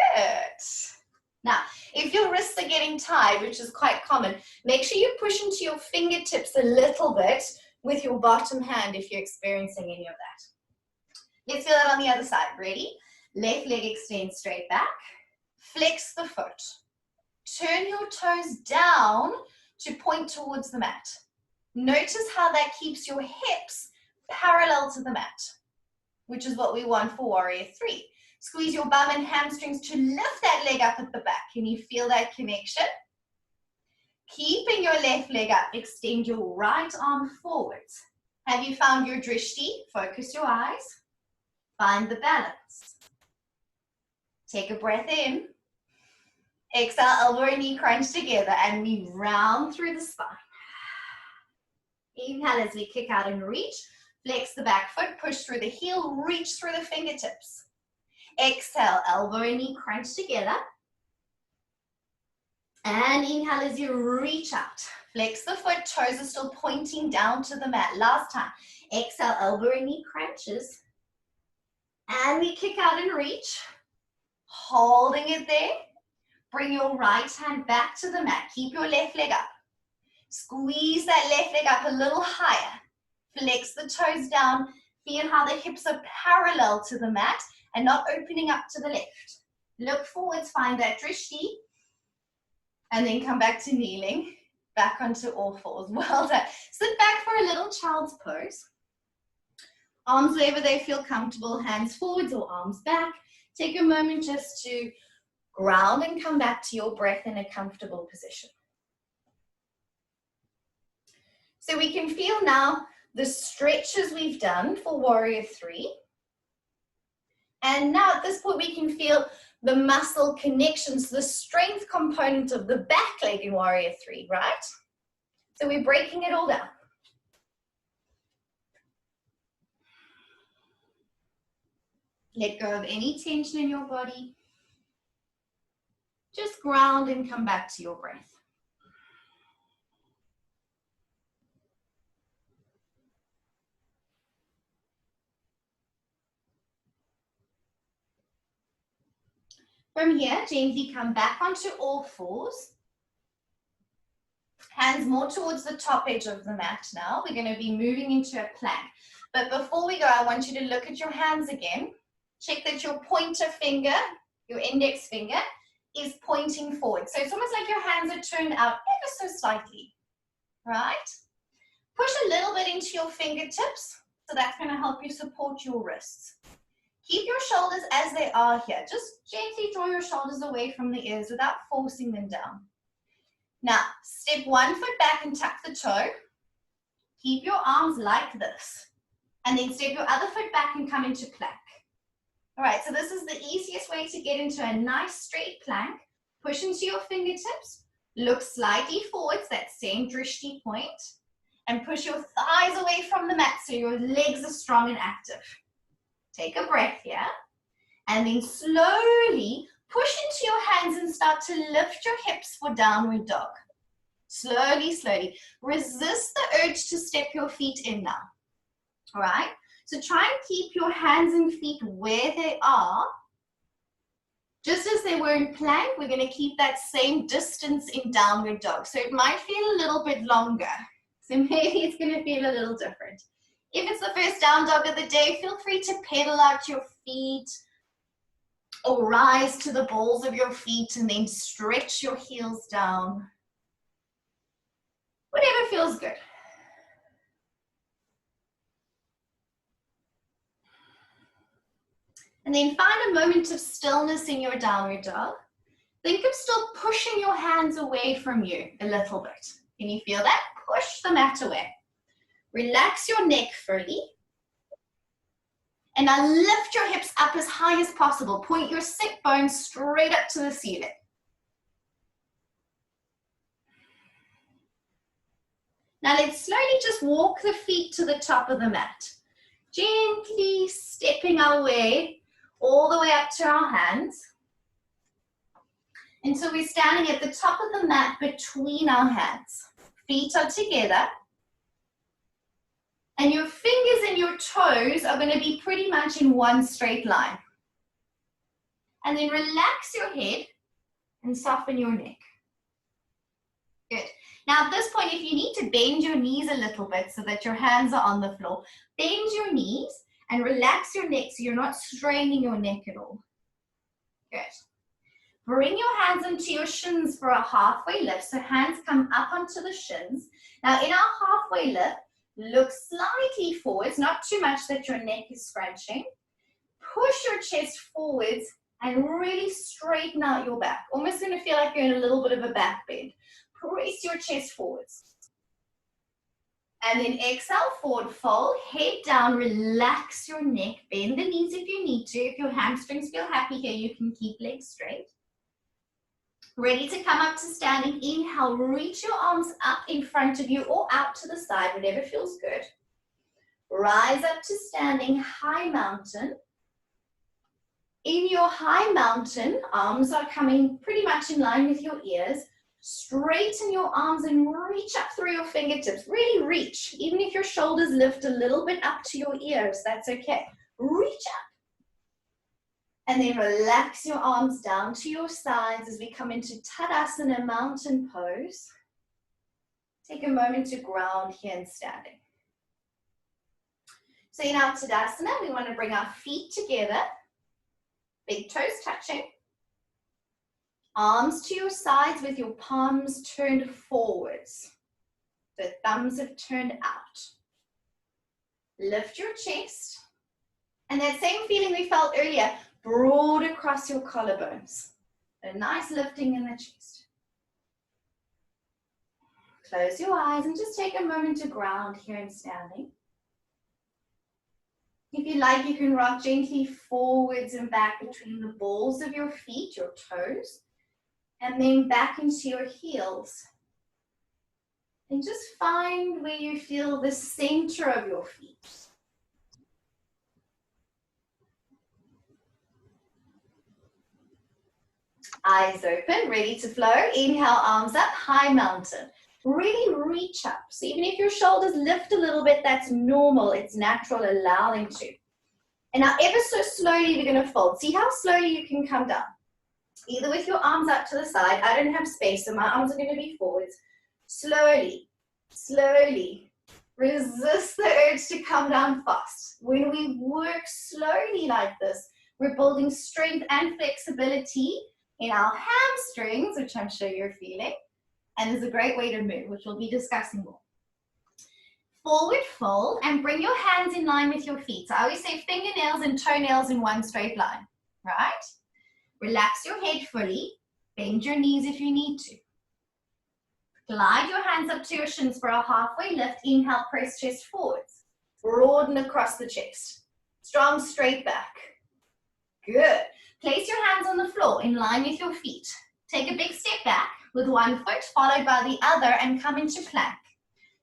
Now, if your wrists are getting tired, which is quite common, make sure you push into your fingertips a little bit with your bottom hand if you're experiencing any of that. Let's feel that on the other side. Ready? Left leg extends straight back. Flex the foot. Turn your toes down to point towards the mat. Notice how that keeps your hips parallel to the mat, which is what we want for Warrior 3. Squeeze your bum and hamstrings to lift that leg up at the back. Can you feel that connection? Keeping your left leg up, extend your right arm forwards. Have you found your drishti? Focus your eyes. Find the balance. Take a breath in. Exhale, elbow and knee crunch together, and we round through the spine. Inhale as we kick out and reach. Flex the back foot, push through the heel, reach through the fingertips. Exhale, elbow and knee crunch together. And inhale as you reach out. Flex the foot, toes are still pointing down to the mat. Last time. Exhale, elbow and knee crunches. And we kick out and reach. Holding it there. Bring your right hand back to the mat. Keep your left leg up. Squeeze that left leg up a little higher. Flex the toes down. Feel how the hips are parallel to the mat and not opening up to the left. Look forwards, find that drishti, and then come back to kneeling, back onto all fours. Well done. Sit back for a little child's pose. Arms wherever they feel comfortable, hands forwards or arms back. Take a moment just to ground and come back to your breath in a comfortable position. So we can feel now the stretches we've done for Warrior 3. And now at this point we can feel the muscle connections, the strength component of the back leg in Warrior 3, right? So we're breaking it all down. Let go of any tension in your body. Just ground and come back to your breath. From here, gently come back onto all fours. Hands more towards the top edge of the mat now. We're going to be moving into a plank. But before we go, I want you to look at your hands again. Check that your pointer finger, your index finger, is pointing forward. So it's almost like your hands are turned out ever so slightly, right? Push a little bit into your fingertips. So that's going to help you support your wrists. Keep your shoulders as they are here. Just gently draw your shoulders away from the ears without forcing them down. Now, step 1 foot back and tuck the toe. Keep your arms like this. And then step your other foot back and come into plank. All right, so this is the easiest way to get into a nice straight plank. Push into your fingertips. Look slightly forwards, that same drishti point. And push your thighs away from the mat so your legs are strong and active. Take a breath here. And then slowly push into your hands and start to lift your hips for downward dog. Slowly, slowly. Resist the urge to step your feet in now. All right? So try and keep your hands and feet where they are. Just as they were in plank, we're going to keep that same distance in downward dog. So it might feel a little bit longer. So maybe it's going to feel a little different. If it's the first down dog of the day, feel free to pedal out your feet or rise to the balls of your feet and then stretch your heels down. Whatever feels good. And then find a moment of stillness in your downward dog. Think of still pushing your hands away from you a little bit. Can you feel that? Push the mat away. Relax your neck fully. And now lift your hips up as high as possible. Point your sit bones straight up to the ceiling. Now let's slowly just walk the feet to the top of the mat. Gently stepping our way all the way up to our hands. And so we're standing at the top of the mat between our hands. Feet are together. And your fingers and your toes are going to be pretty much in one straight line. And then relax your head and soften your neck. Good. Now at this point, if you need to bend your knees a little bit so that your hands are on the floor, bend your knees and relax your neck so you're not straining your neck at all. Good. Bring your hands into your shins for a halfway lift. So hands come up onto the shins. Now in our halfway lift, look slightly forwards, not too much that your neck is scrunching. Push your chest forwards and really straighten out your back. Almost going to feel like you're in a little bit of a back bend. Press your chest forwards. And then exhale, forward fold, head down, relax your neck, bend the knees if you need to. If your hamstrings feel happy here, you can keep legs straight. Ready to come up to standing. Inhale, reach your arms up in front of you or out to the side, whatever feels good. Rise up to standing, high mountain. In your high mountain, arms are coming pretty much in line with your ears. Straighten your arms and reach up through your fingertips. Really reach. Even if your shoulders lift a little bit up to your ears, that's okay. Reach up. And then relax your arms down to your sides as we come into Tadasana, mountain pose. Take a moment to ground here and standing. So in our Tadasana, we want to bring our feet together, big toes touching. Arms to your sides with your palms turned forwards. The thumbs have turned out. Lift your chest. And that same feeling we felt earlier, broad across your collarbones. A nice lifting in the chest. Close your eyes and just take a moment to ground here and standing. If you like, you can rock gently forwards and back between the balls of your feet, your toes, and then back into your heels. And just find where you feel the center of your feet. Eyes open, ready to flow. Inhale, arms up, high mountain. Really reach up. So even if your shoulders lift a little bit, that's normal. It's natural, allow them to. And now ever so slowly, we're gonna fold. See how slowly you can come down. Either with your arms up to the side. I don't have space, so my arms are gonna be forwards. Slowly, slowly. Resist the urge to come down fast. When we work slowly like this, we're building strength and flexibility in our hamstrings, which I'm sure you're feeling. And there's a great way to move, which we'll be discussing more. Forward fold and bring your hands in line with your feet. So I always say fingernails and toenails in one straight line, right? Relax your head fully. Bend your knees if you need to. Glide your hands up to your shins for a halfway lift. Inhale, press chest forwards. Broaden across the chest. Strong straight back. Good. Place your hands on the floor in line with your feet. Take a big step back with one foot followed by the other and come into plank.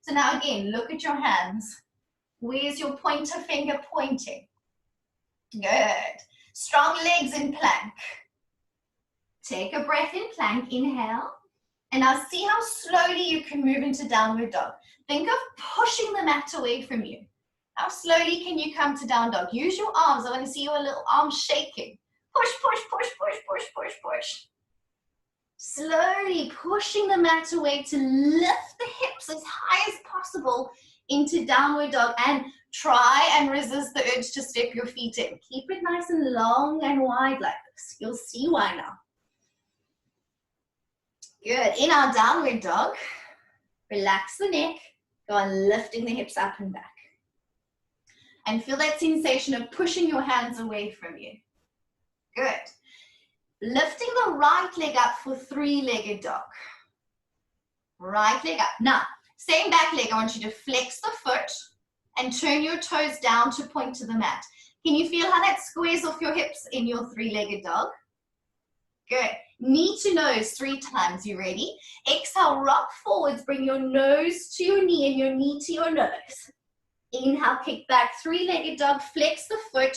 So now again, look at your hands. Where's your pointer finger pointing? Good. Strong legs in plank. Take a breath in plank, inhale. And now see how slowly you can move into downward dog. Think of pushing the mat away from you. How slowly can you come to down dog? Use your arms. I want to see your little arms shaking. Push, push, push, push, push, push, push. Slowly pushing the mat away to lift the hips as high as possible into downward dog, and try and resist the urge to step your feet in. Keep it nice and long and wide like this. You'll see why now. Good. In our downward dog, relax the neck, go on lifting the hips up and back. And feel that sensation of pushing your hands away from you. Good. Lifting the right leg up for three-legged dog. Right leg up. Now, same back leg, I want you to flex the foot and turn your toes down to point to the mat. Can you feel how that squares off your hips in your three-legged dog? Good. Knee to nose 3 times. You ready? Exhale, rock forwards. Bring your nose to your knee and your knee to your nose. Inhale, kick back, three-legged dog. Flex the foot,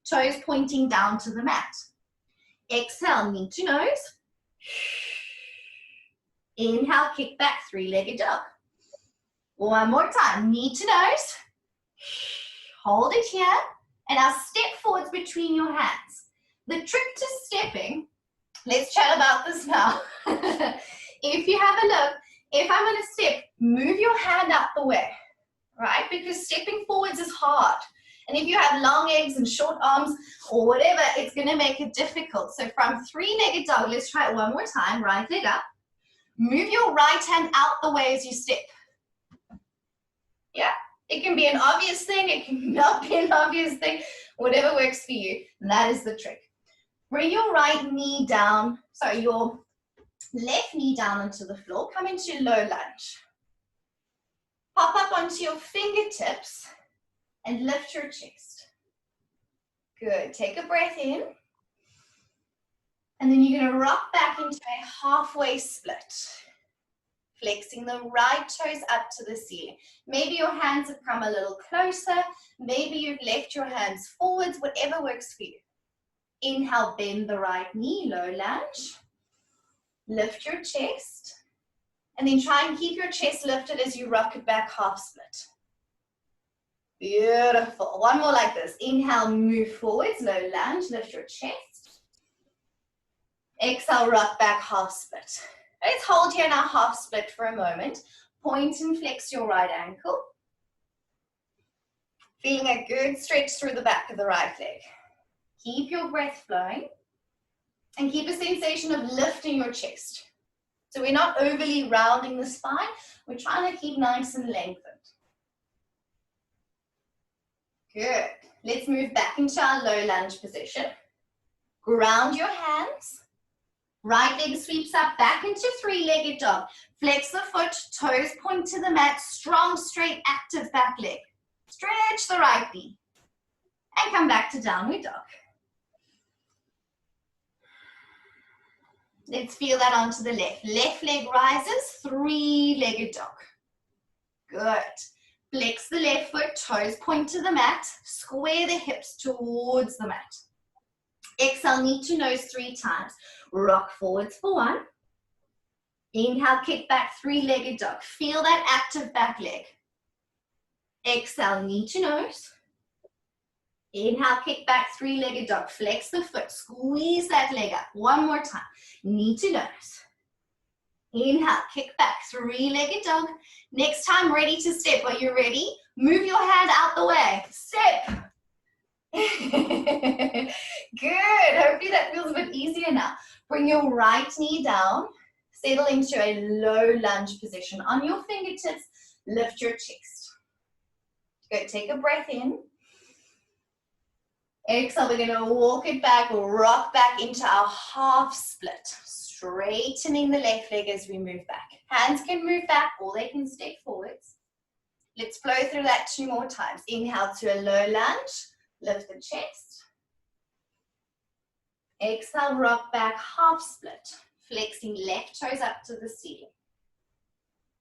toes pointing down to the mat. Exhale, knee to nose. Inhale, kick back, three-legged dog. One more time, knee to nose. Hold it here. And now step forwards between your hands. The trick to stepping, let's chat about this now. If you have a look, if I'm going to step, move your hand out the way, right? Because stepping forwards is hard. And if you have long legs and short arms or whatever, it's going to make it difficult. So from three-legged dog, let's try it one more time. Right leg up. Move your right hand out the way as you step. Yeah, it can be an obvious thing. It can not be an obvious thing. Whatever works for you. And that is the trick. Bring your right knee down, sorry, your left knee down onto the floor. Come into low lunge. Pop up onto your fingertips and lift your chest. Good. Take a breath in. And then you're going to rock back into a halfway split. Flexing the right toes up to the ceiling. Maybe your hands have come a little closer. Maybe you've left your hands forwards, whatever works for you. Inhale, bend the right knee, low lunge. Lift your chest. And then try and keep your chest lifted as you rock it back, half split. Beautiful. One more like this. Inhale, move forwards, low lunge, lift your chest. Exhale, rock back, half split. Let's hold here now, half split for a moment. Point and flex your right ankle. Feeling a good stretch through the back of the right leg. Keep your breath flowing and keep a sensation of lifting your chest. So we're not overly rounding the spine. We're trying to keep nice and lengthened. Good. Let's move back into our low lunge position. Ground your hands. Right leg sweeps up back into three-legged dog. Flex the foot, toes point to the mat. Strong, straight, active back leg. Stretch the right knee. And come back to downward dog. Let's feel that onto the left. Left leg rises, three-legged dog. Good. Flex the left foot, toes point to the mat. Square the hips towards the mat. Exhale, knee to nose 3 times. Rock forwards for 1. Inhale, kick back, 3-legged dog. Feel that active back leg. Exhale, knee to nose. Inhale, kick back, 3-legged dog. Flex the foot, squeeze that leg up. One more time, knee to nose. Inhale, kick back, 3-legged dog. Next time, ready to step. Are you ready? Move your hand out the way. Step. Good. Hopefully that feels a bit easier now. Bring your right knee down. Settle into a low lunge position. On your fingertips, lift your chest. Good. Take a breath in. Exhale, we're going to walk it back, rock back into our half split. Straightening the left leg as we move back. Hands can move back or they can step forwards. Let's flow through that 2 more times. Inhale to a low lunge. Lift the chest. Exhale, rock back, half split. Flexing left toes up to the ceiling.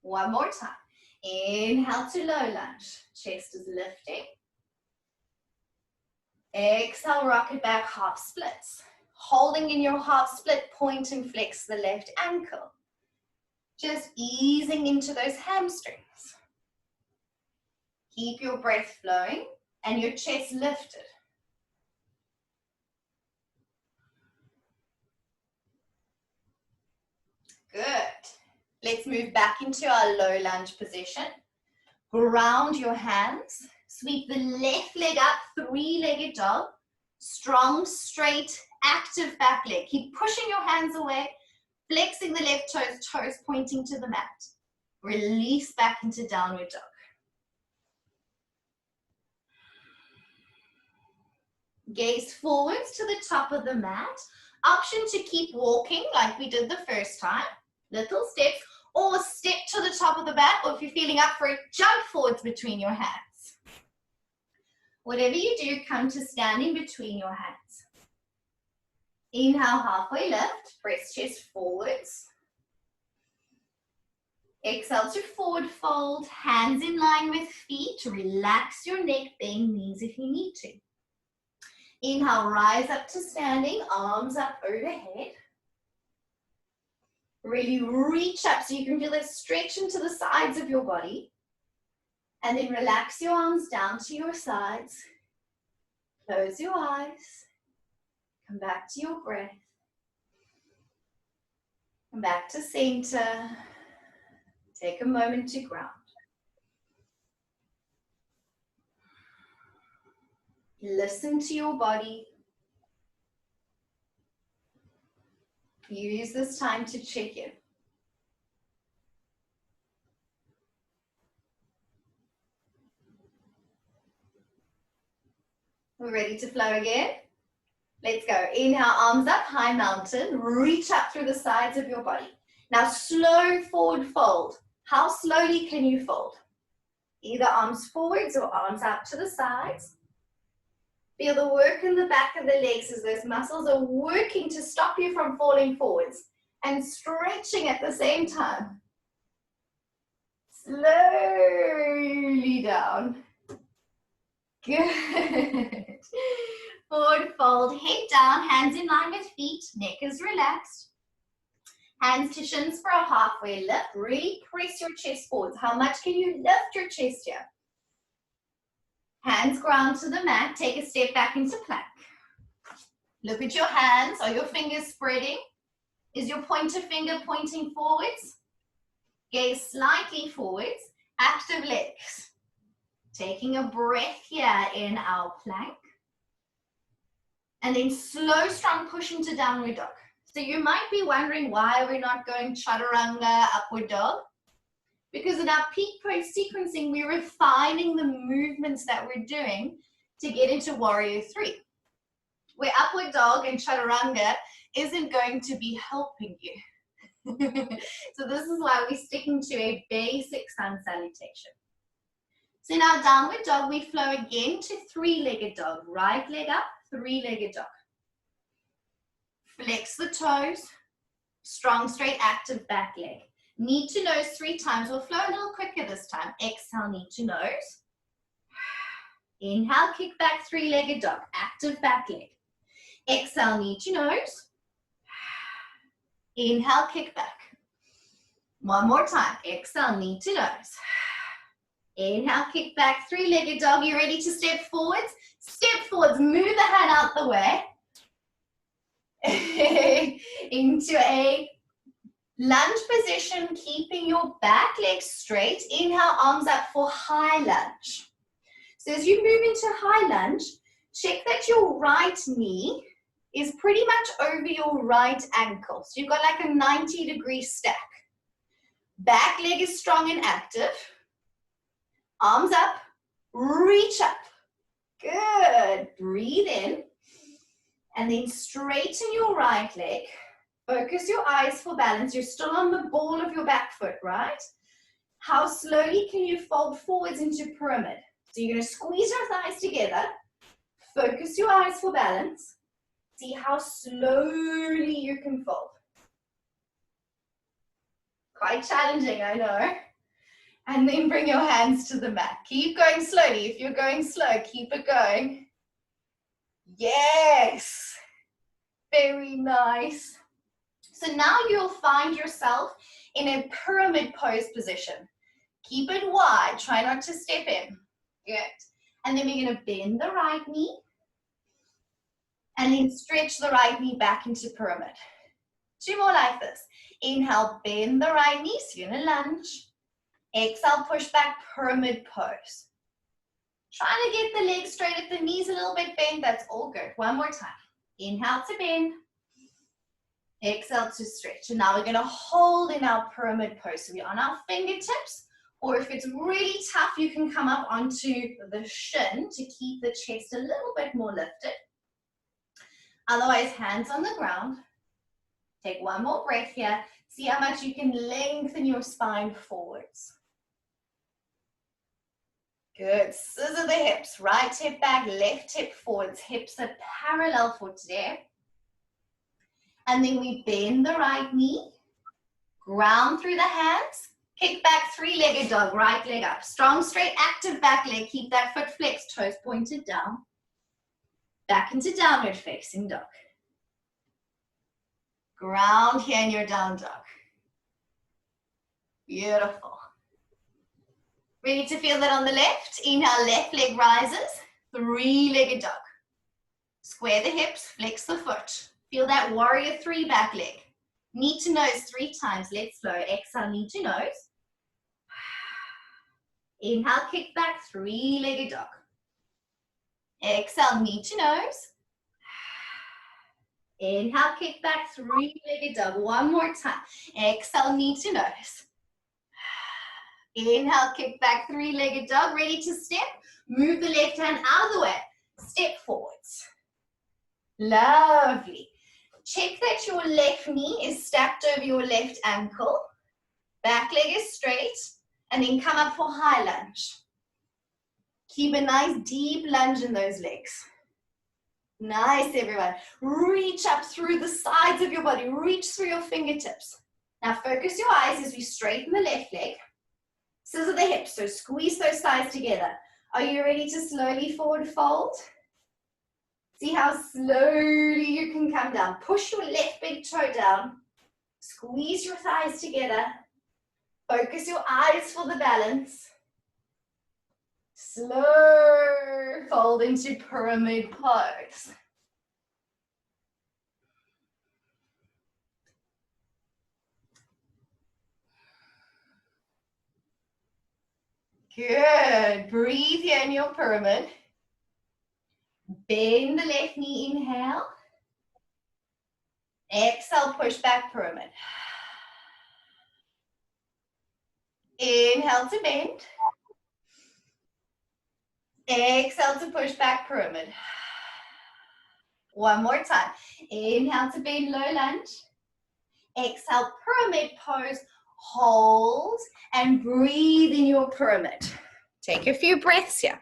One more time. Inhale to low lunge. Chest is lifting. Exhale, rock it back, half splits. Holding in your half split, point and flex the left ankle. Just easing into those hamstrings. Keep your breath flowing and your chest lifted. Good. Let's move back into our low lunge position. Ground your hands. Sweep the left leg up, 3-legged dog. Strong, straight, active back leg. Keep pushing your hands away, flexing the left toes pointing to the mat. Release back into downward dog. Gaze forwards to the top of the mat. Option to keep walking like we did the first time. Little steps, or step to the top of the mat, or if you're feeling up for it, jump forwards between your hands. Whatever you do, come to standing between your hands. Inhale, halfway lift, press chest forwards. Exhale to forward fold, hands in line with feet. Relax your neck, bend knees if you need to. Inhale, rise up to standing, arms up overhead. Really reach up so you can feel a stretch into the sides of your body. And then relax your arms down to your sides. Close your eyes. Come back to your breath. Come back to center. Take a moment to ground. Listen to your body. Use this time to check in. We're ready to flow again? Let's go. Inhale, arms up, high mountain. Reach up through the sides of your body. Now slow forward fold. How slowly can you fold? Either arms forwards or arms out to the sides. Feel the work in the back of the legs as those muscles are working to stop you from falling forwards and stretching at the same time. Slowly down. Good. Forward fold, head down, hands in line with feet, neck is relaxed. Hands to shins for a halfway lift. Really press your chest forwards. How much can you lift your chest here? Hands ground to the mat. Take a step back into plank. Look at your hands. Are your fingers spreading? Is your pointer finger pointing forwards? Gaze slightly forwards. Active legs. Taking a breath here in our plank. And then slow, strong push into downward dog. So you might be wondering why we're not going chaturanga, upward dog. Because in our peak pose sequencing, we're refining the movements that we're doing to get into warrior 3. Where upward dog and chaturanga isn't going to be helping you. So this is why we're sticking to a basic sun salutation. So in our downward dog, we flow again to 3-legged dog. Right leg up, 3-legged dog. Flex the toes. Strong, straight, active back leg. Knee to nose 3 times. We'll flow a little quicker this time. Exhale, knee to nose. Inhale, kick back, 3-legged dog. Active back leg. Exhale, knee to nose. Inhale, kick back. One more time. Exhale, knee to nose. Inhale, kick back, three-legged dog. You ready to step forwards? Step forwards, move the hand out the way. Into a lunge position, keeping your back leg straight. Inhale, arms up for high lunge. So as you move into high lunge, check that your right knee is pretty much over your right ankle. So you've got like a 90-degree stack. Back leg is strong and active. Arms up, reach up. Good. Breathe in. And then straighten your right leg. Focus your eyes for balance. You're still on the ball of your back foot, right? How slowly can you fold forwards into pyramid? So you're going to squeeze your thighs together. Focus your eyes for balance. See how slowly you can fold. Quite challenging, I know. And then bring your hands to the mat. Keep going slowly. If you're going slow, keep it going. Yes. Very nice. So now you'll find yourself in a pyramid pose position. Keep it wide. Try not to step in. Good. And then we're going to bend the right knee. And then stretch the right knee back into pyramid. Two more like this. Inhale, bend the right knee. So you're going to lunge. Exhale, push back, pyramid pose. Trying to get the legs straight if the knees a little bit bent. That's all good. One more time. Inhale to bend. Exhale to stretch. And now we're going to hold in our pyramid pose. So we're on our fingertips. Or if it's really tough, you can come up onto the shin to keep the chest a little bit more lifted. Otherwise, hands on the ground. Take one more breath here. See how much you can lengthen your spine forwards. Good. Scissor the hips. Right hip back, left hip forwards. Hips are parallel for today. And then we bend the right knee. Ground through the hands. Kick back, three-legged dog. Right leg up. Strong, straight, active back leg. Keep that foot flexed, toes pointed down. Back into downward facing dog. Ground here in your down dog. Beautiful. Ready to feel that on the left? Inhale, left leg rises. Three-legged dog. Square the hips, flex the foot. Feel that warrior three back leg. Knee to nose 3 times. Let's slow. Exhale, knee to nose. Inhale, kick back, three-legged dog. Exhale, knee to nose. Inhale, kick back, three-legged dog. One more time. Exhale, knee to nose. Inhale, kick back, three-legged dog. Ready to step? Move the left hand out of the way. Step forwards. Lovely. Check that your left knee is stacked over your left ankle. Back leg is straight. And then come up for high lunge. Keep a nice deep lunge in those legs. Nice, everyone. Reach up through the sides of your body. Reach through your fingertips. Now focus your eyes as we straighten the left leg. Scissor the hips, so squeeze those thighs together. Are you ready to slowly forward fold? See how slowly you can come down. Push your left big toe down. Squeeze your thighs together. Focus your eyes for the balance. Slow fold into pyramid pose. Good. Breathe here in your pyramid. Bend the left knee, inhale. Exhale, push back pyramid. Inhale to bend. Exhale to push back pyramid. One more time. Inhale to bend, low lunge. Exhale, pyramid pose. Hold and breathe in your pyramid. Take a few breaths here.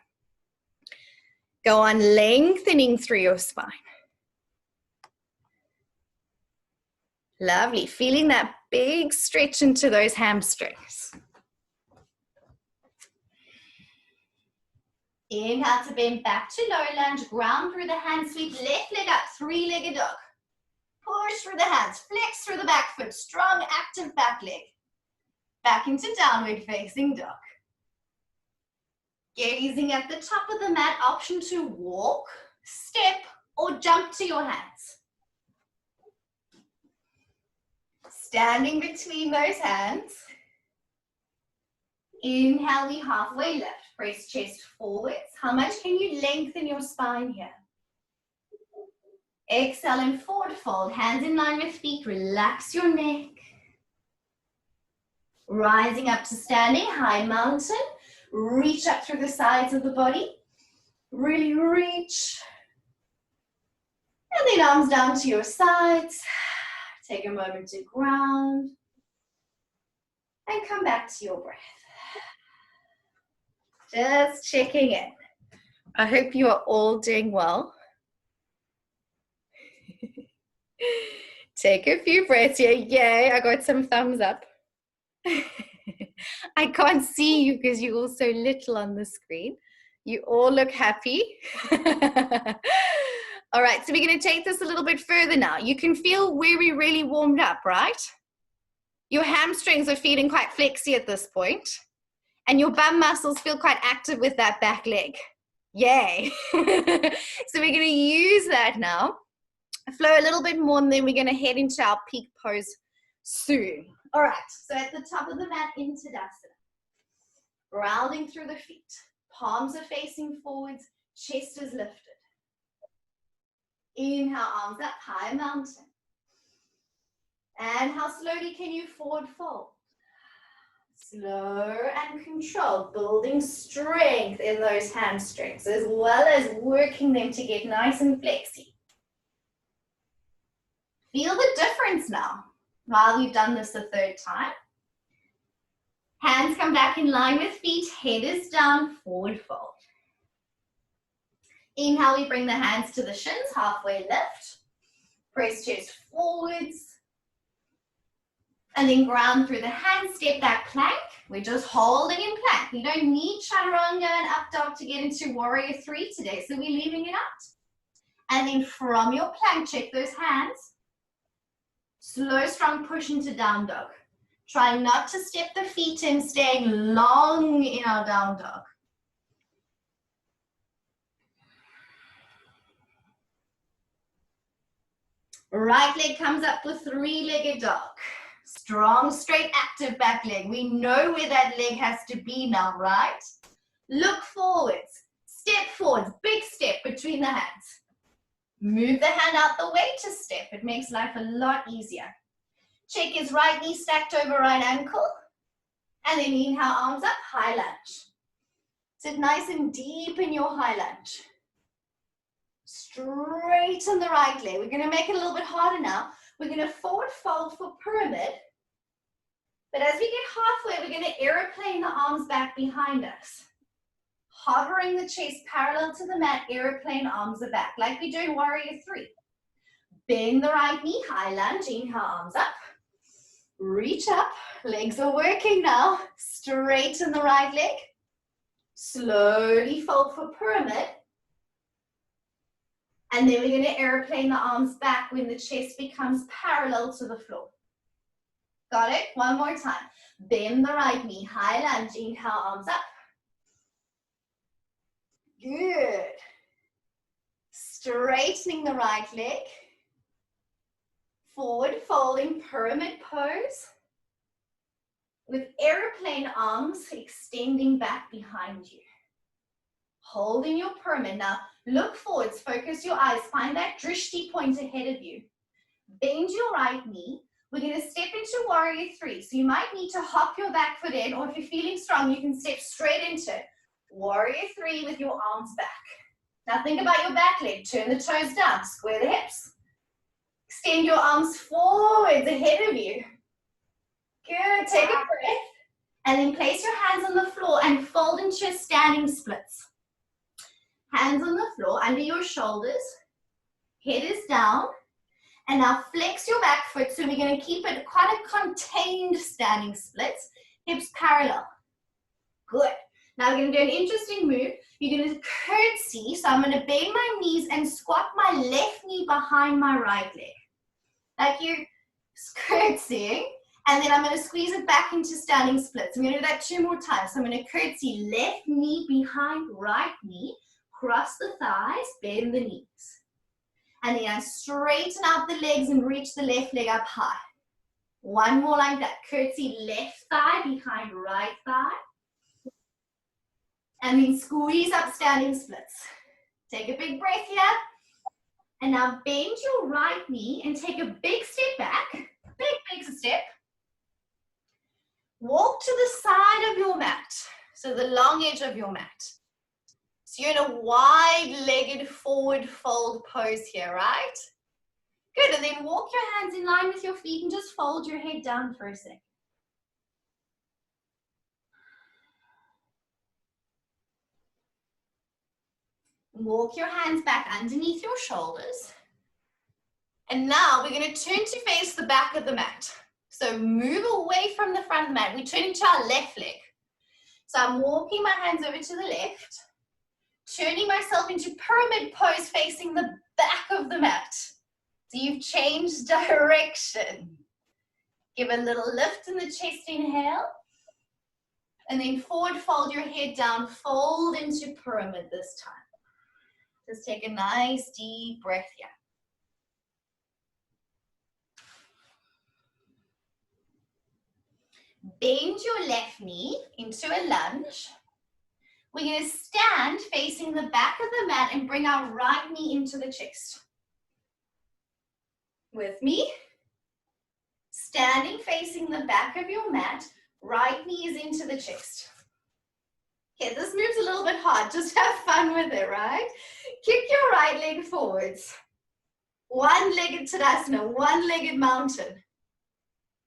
Go on lengthening through your spine. Lovely. Feeling that big stretch into those hamstrings. Inhale to bend back to low lunge, ground through the hand sweep, left leg up, three-legged dog. Push through the hands, flex through the back foot, strong active back leg. Back into downward facing dog. Gazing at the top of the mat, option to walk, step, or jump to your hands. Standing between those hands. Inhale, we halfway lift. Press chest forwards. How much can you lengthen your spine here? Exhale and forward fold. Hands in line with feet. Relax your neck. Rising up to standing, high mountain. Reach up through the sides of the body. Really reach. And then arms down to your sides. Take a moment to ground. And come back to your breath. Just checking in. I hope you are all doing well. Take a few breaths here. Yay, I got some thumbs up. I can't see you because you're all so little on the screen. You all look happy. All right, so we're going to take this a little bit further now. You can feel where we really warmed up, right? Your hamstrings are feeling quite flexy at this point. And your bum muscles feel quite active with that back leg. Yay. So we're going to use that now. Flow a little bit more, and then we're going to head into our peak pose soon. All right, so at the top of the mat in Tadasana. Grounding through the feet. Palms are facing forwards, chest is lifted. Inhale, arms up, high mountain. And how slowly can you forward fold? Slow and controlled, building strength in those hamstrings, as well as working them to get nice and flexy. Feel the difference now, while we've done this the third time. Hands come back in line with feet, head is down, forward fold. Inhale, we bring the hands to the shins, halfway lift. Press chest forwards. And then ground through the hands, step back plank. We're just holding in plank. We don't need chaturanga and up dog to get into warrior 3 today, so we're leaving it out. And then from your plank, check those hands. Slow, strong push into down dog. Trying not to step the feet in, staying long in our down dog. Right leg comes up with three-legged dog. Strong, straight, active back leg. We know where that leg has to be now, right? Look forwards. Step forwards. Big step between the hands. Move the hand out the way to step. It makes life a lot easier. Check his right knee stacked over right ankle. And then inhale, arms up, high lunge. Sit nice and deep in your high lunge. Straighten the right leg. We're going to make it a little bit harder now. We're going to forward fold for pyramid. But as we get halfway, we're going to aeroplane the arms back behind us. Hovering the chest parallel to the mat, aeroplane arms are back, like we do in warrior 3. Bend the right knee, high lunge, inhale, arms up. Reach up, legs are working now. Straighten the right leg. Slowly fold for pyramid. And then we're going to aeroplane the arms back when the chest becomes parallel to the floor. Got it? One more time. Bend the right knee, high lunge, inhale, arms up. Good. Straightening the right leg. Forward folding pyramid pose. With aeroplane arms extending back behind you. Holding your pyramid. Now look forwards, focus your eyes, find that drishti point ahead of you. Bend your right knee. We're going to step into warrior 3. So you might need to hop your back foot in, or if you're feeling strong, you can step straight into it. Warrior 3 with your arms back. Now think about your back leg. Turn the toes down, square the hips. Extend your arms forwards ahead of you. Good, take a breath. And then place your hands on the floor and fold into standing splits. Hands on the floor, under your shoulders. Head is down. And now flex your back foot. So we're going to keep it quite a contained standing splits. Hips parallel. Good. Now we're going to do an interesting move. You're going to curtsy. So I'm going to bend my knees and squat my left knee behind my right leg. Like you're curtsying. And then I'm going to squeeze it back into standing splits. I'm going to do that 2 more times. So I'm going to curtsy, left knee behind right knee, cross the thighs, bend the knees. And then I straighten out the legs and reach the left leg up high. 1 more like that. Curtsy, left thigh behind right thigh. And then squeeze up standing splits. Take a big breath here. And now bend your right knee and take a big step back. Big step. Walk to the side of your mat. So the long edge of your mat. So you're in a wide-legged forward fold pose here, right? Good, and then walk your hands in line with your feet and just fold your head down for a second. Walk your hands back underneath your shoulders. And now we're going to turn to face the back of the mat. So move away from the front of the mat. We turn into our left leg. So I'm walking my hands over to the left, turning myself into pyramid pose facing the back of the mat. So you've changed direction. Give a little lift in the chest, inhale. And then forward fold your head down, fold into pyramid this time. Just take a nice deep breath here. Bend your left knee into a lunge. We're going to stand facing the back of the mat and bring our right knee into the chest. With me. Standing facing the back of your mat, right knee is into the chest. Okay, this move's a little bit hard. Just have fun with it, right? Kick your right leg forwards. One-legged Tadasana, one-legged mountain.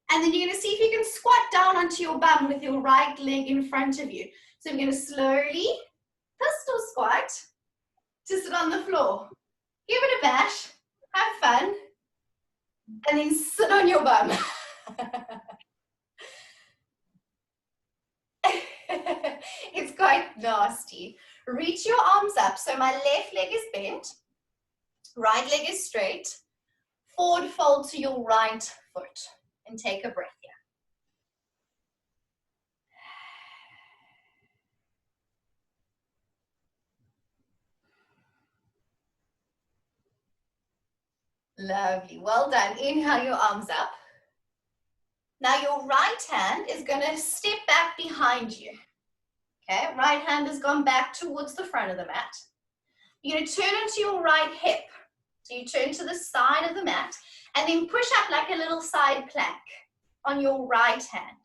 And then you're going to see if you can squat down onto your bum with your right leg in front of you. So we're going to slowly pistol squat to sit on the floor. Give it a bash. Have fun. And then sit on your bum. It's quite nasty. Reach your arms up. So my left leg is bent. Right leg is straight. Forward fold to your right foot. And take a breath here. Lovely. Well done. Inhale your arms up. Now your right hand is going to step back behind you. Okay, right hand has gone back towards the front of the mat. You're going to turn onto your right hip. So you turn to the side of the mat and then push up like a little side plank on your right hand.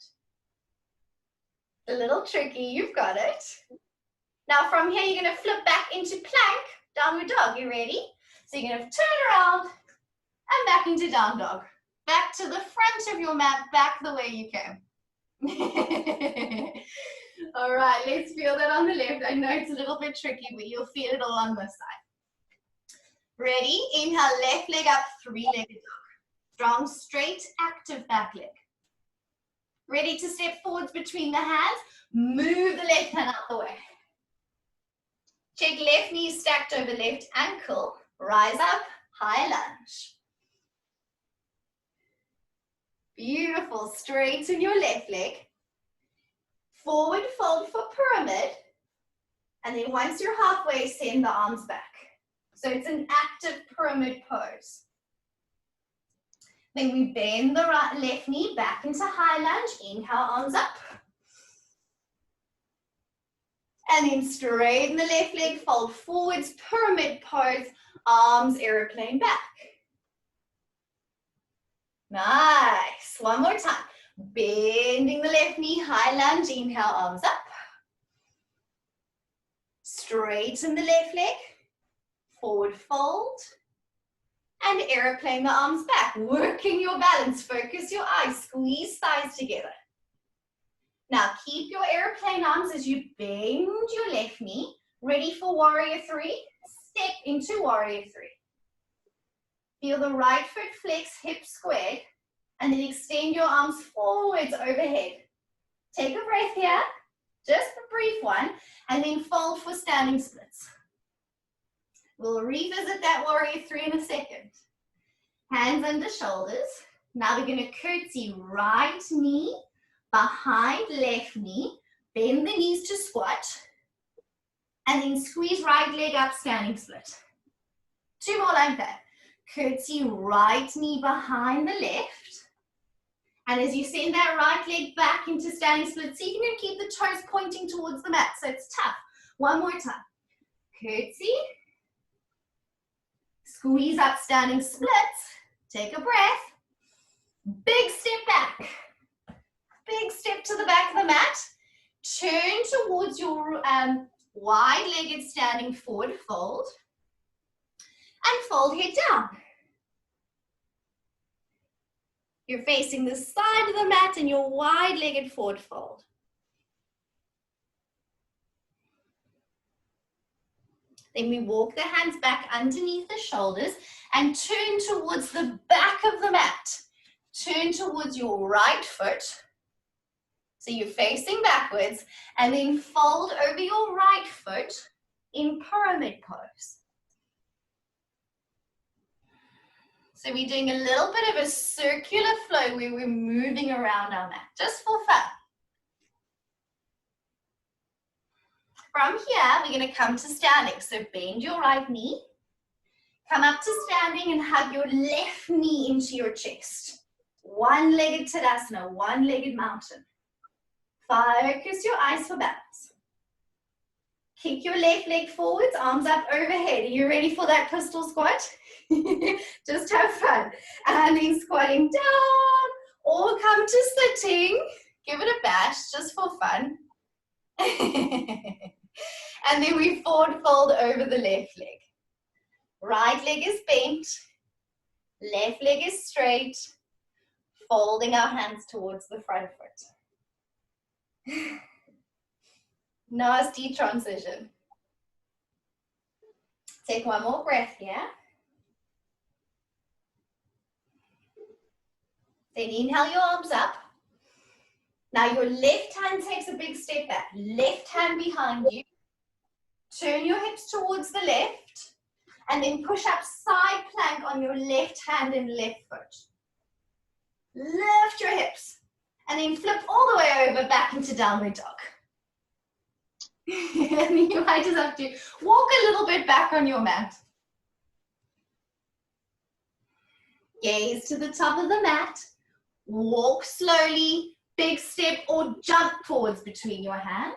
A little tricky, you've got it. Now from here, you're going to flip back into plank, downward dog. You ready? So you're going to turn around and back into down dog. Back to the front of your mat, back the way you came. All right, let's feel that on the left. I know it's a little bit tricky, but you'll feel it all on this side. Ready? Inhale, left leg up, three-legged dog. Strong, straight, active back leg. Ready to step forwards between the hands. Move the left hand out the way. Check left knee stacked over left ankle. Rise up, high lunge. Beautiful. Straighten your left leg. Forward fold for pyramid. And then once you're halfway, send the arms back. So it's an active pyramid pose. Then we bend the left knee back into high lunge. Inhale, arms up. And then straighten the left leg, fold forwards, pyramid pose, arms airplane back. Nice. One more time. Bending the left knee, high lunge. Inhale, arms up. Straighten the left leg, forward fold. And airplane the arms back, working your balance, focus your eyes, squeeze thighs together. Now keep your airplane arms as you bend your left knee, ready for warrior three, step into warrior three. Feel the right foot flex, hip squared, and then extend your arms forwards overhead. Take a breath here. Just a brief one, and then fold for standing splits. We'll revisit that warrior three in a second. Hands under shoulders. Now we're going to curtsy right knee behind left knee. Bend the knees to squat. And then squeeze right leg up, standing split. Two more like that. Curtsy right knee behind the left. And as you send that right leg back into standing split, see if you can keep the toes pointing towards the mat, so it's tough. One more time. Curtsy. Squeeze up, standing split. Take a breath. Big step back. Big step to the back of the mat. Turn towards your wide-legged standing forward fold. And fold head down. You're facing the side of the mat in your wide-legged forward fold. Then we walk the hands back underneath the shoulders and turn towards the back of the mat. Turn towards your right foot. So you're facing backwards and then fold over your right foot in pyramid pose. So we're doing a little bit of a circular flow where we're moving around our mat, just for fun. From here, we're going to come to standing. So bend your right knee. Come up to standing and hug your left knee into your chest. One-legged Tadasana, one-legged mountain. Focus your eyes for balance. Kick your left leg forwards, arms up overhead. Are you ready for that pistol squat? Just have fun. And then squatting down, or come to sitting. Give it a bash, just for fun. And then we forward fold over the left leg. Right leg is bent. Left leg is straight. Folding our hands towards the front foot. Nasty transition. Take one more breath here. Then inhale your arms up. Now your left hand takes a big step back. Left hand behind you. Turn your hips towards the left. And then push up side plank on your left hand and left foot. Lift your hips. And then flip all the way over back into downward dog. And you might just have to walk a little bit back on your mat. Gaze to the top of the mat. Walk slowly, big step or jump forwards between your hands.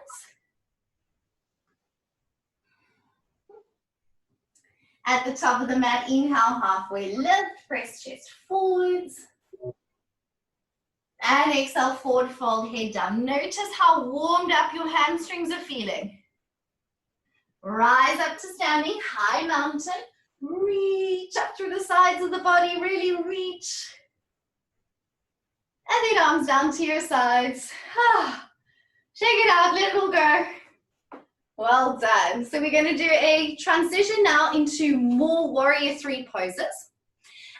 At the top of the mat, inhale, halfway lift, press chest forwards. And exhale, forward fold, head down. Notice how warmed up your hamstrings are feeling. Rise up to standing, high mountain. Reach up through the sides of the body, really reach. And then arms down to your sides. Shake it out, let it all go. Well done. So we're going to do a transition now into more warrior three poses.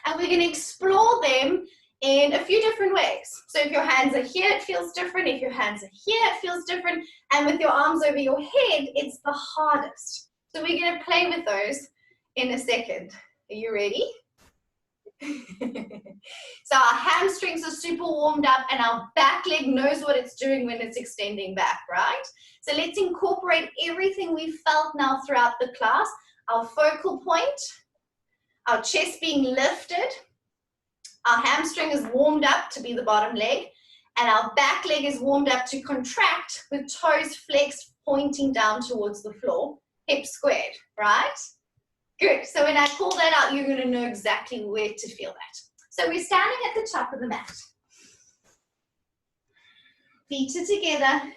And we're going to explore them in a few different ways. So if your hands are here, it feels different. If your hands are here, it feels different. And with your arms over your head, it's the hardest. So we're going to play with those in a second. Are you ready? So our hamstrings are super warmed up and our back leg knows what it's doing when it's extending back, right? So let's incorporate everything we've felt now throughout the class. Our focal point, our chest being lifted, our hamstring is warmed up to be the bottom leg, and our back leg is warmed up to contract with toes flexed, pointing down towards the floor, hips squared, right? Good. So when I call that out, you're going to know exactly where to feel that. So we're standing at the top of the mat. Feet are together,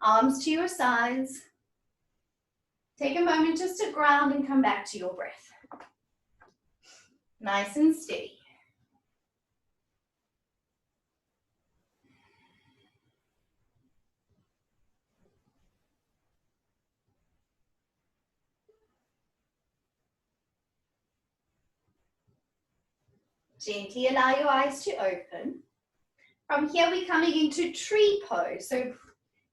arms to your sides. Take a moment just to ground and come back to your breath. Nice and steady. Gently allow your eyes to open. From here, we're coming into tree pose. So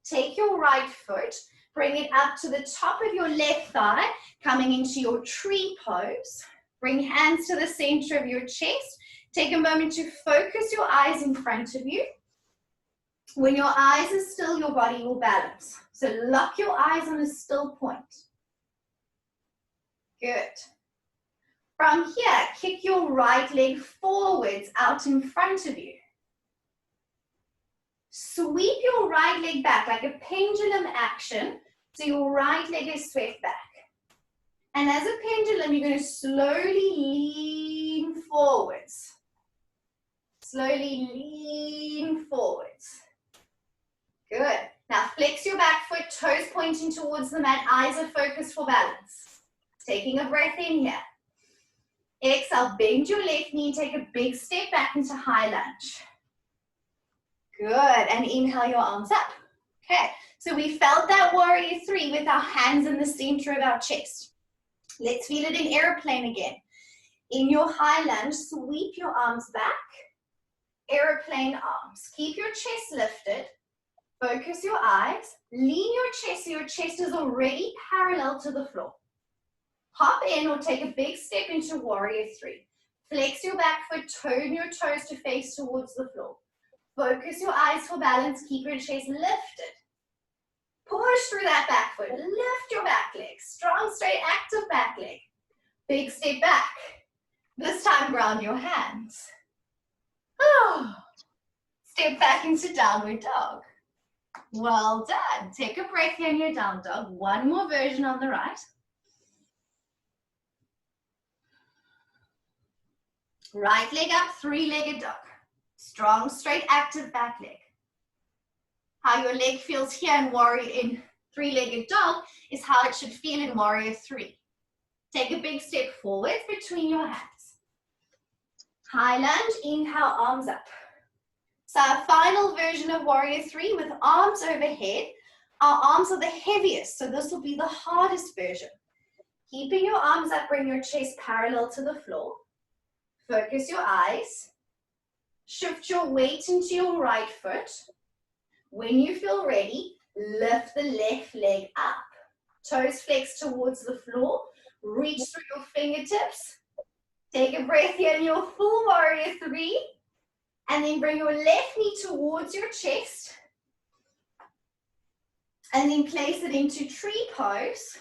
Take your right foot, bring it up to the top of your left thigh, coming into your tree pose. Bring hands to the center of your chest. Take a moment to focus your eyes in front of you. When your eyes are still, your body will balance. So lock your eyes on a still point. Good. From here, kick your right leg forwards out in front of you. Sweep your right leg back like a pendulum action, so your right leg is swept back. And as a pendulum, you're going to slowly lean forwards. Slowly lean forwards. Good. Now flex your back foot, toes pointing towards the mat, eyes are focused for balance. Taking a breath in here. Exhale, bend your left knee, take a big step back into high lunge. Good, and inhale your arms up. Okay, so we felt that warrior three with our hands in the center of our chest. Let's feel it in airplane again. In your high lunge, sweep your arms back. Airplane arms. Keep your chest lifted. Focus your eyes. Lean your chest so your chest is already parallel to the floor. Hop in or take a big step into warrior three. Flex your back foot, turn your toes to face towards the floor. Focus your eyes for balance, keep your chest lifted. Push through that back foot, lift your back leg. Strong, straight, active back leg. Big step back. This time ground your hands. Step back into downward dog. Well done. Take a breath here in your down dog. One more version on the right. Right leg up, three-legged dog. Strong, straight, active back leg. How your leg feels here in three-legged dog is how it should feel in warrior three. Take a big step forward between your hands. High lunge, inhale, arms up. So our final version of warrior three with arms overhead. Our arms are the heaviest, so this will be the hardest version. Keeping your arms up, bring your chest parallel to the floor. Focus your eyes. Shift your weight into your right foot. When you feel ready, lift the left leg up. Toes flex towards the floor. Reach through your fingertips. Take a breath here in your full warrior three. And then bring your left knee towards your chest. And then place it into tree pose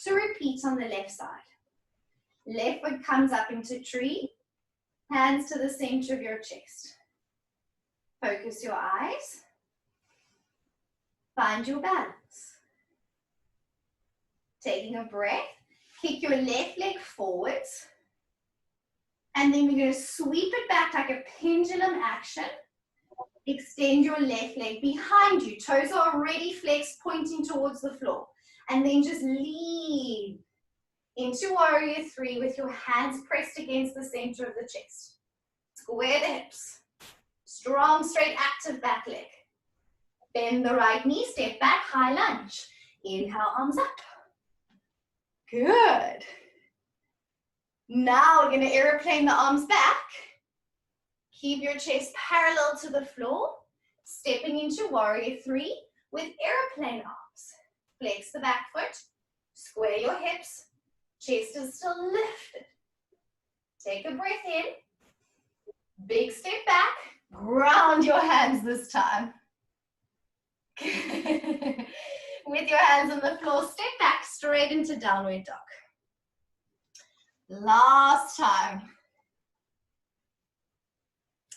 to repeat on the left side. Left foot comes up into tree. Hands to the center of your chest. Focus your eyes. Find your balance. Taking a breath, kick your left leg forwards. And then we're going to sweep it back like a pendulum action. Extend your left leg behind you. Toes are already flexed, pointing towards the floor. And then just lean into warrior three with your hands pressed against the center of the chest. Square the hips. Strong, straight, active back leg. Bend the right knee, step back, high lunge. Inhale, arms up. Good. Now we're going to airplane the arms back. Keep your chest parallel to the floor. Stepping into warrior three with airplane arms. Flex the back foot. Square your hips. Chest is still lifted. Take a breath in. Big step back. Ground your hands this time. With your hands on the floor, step back straight into downward dog. Last time.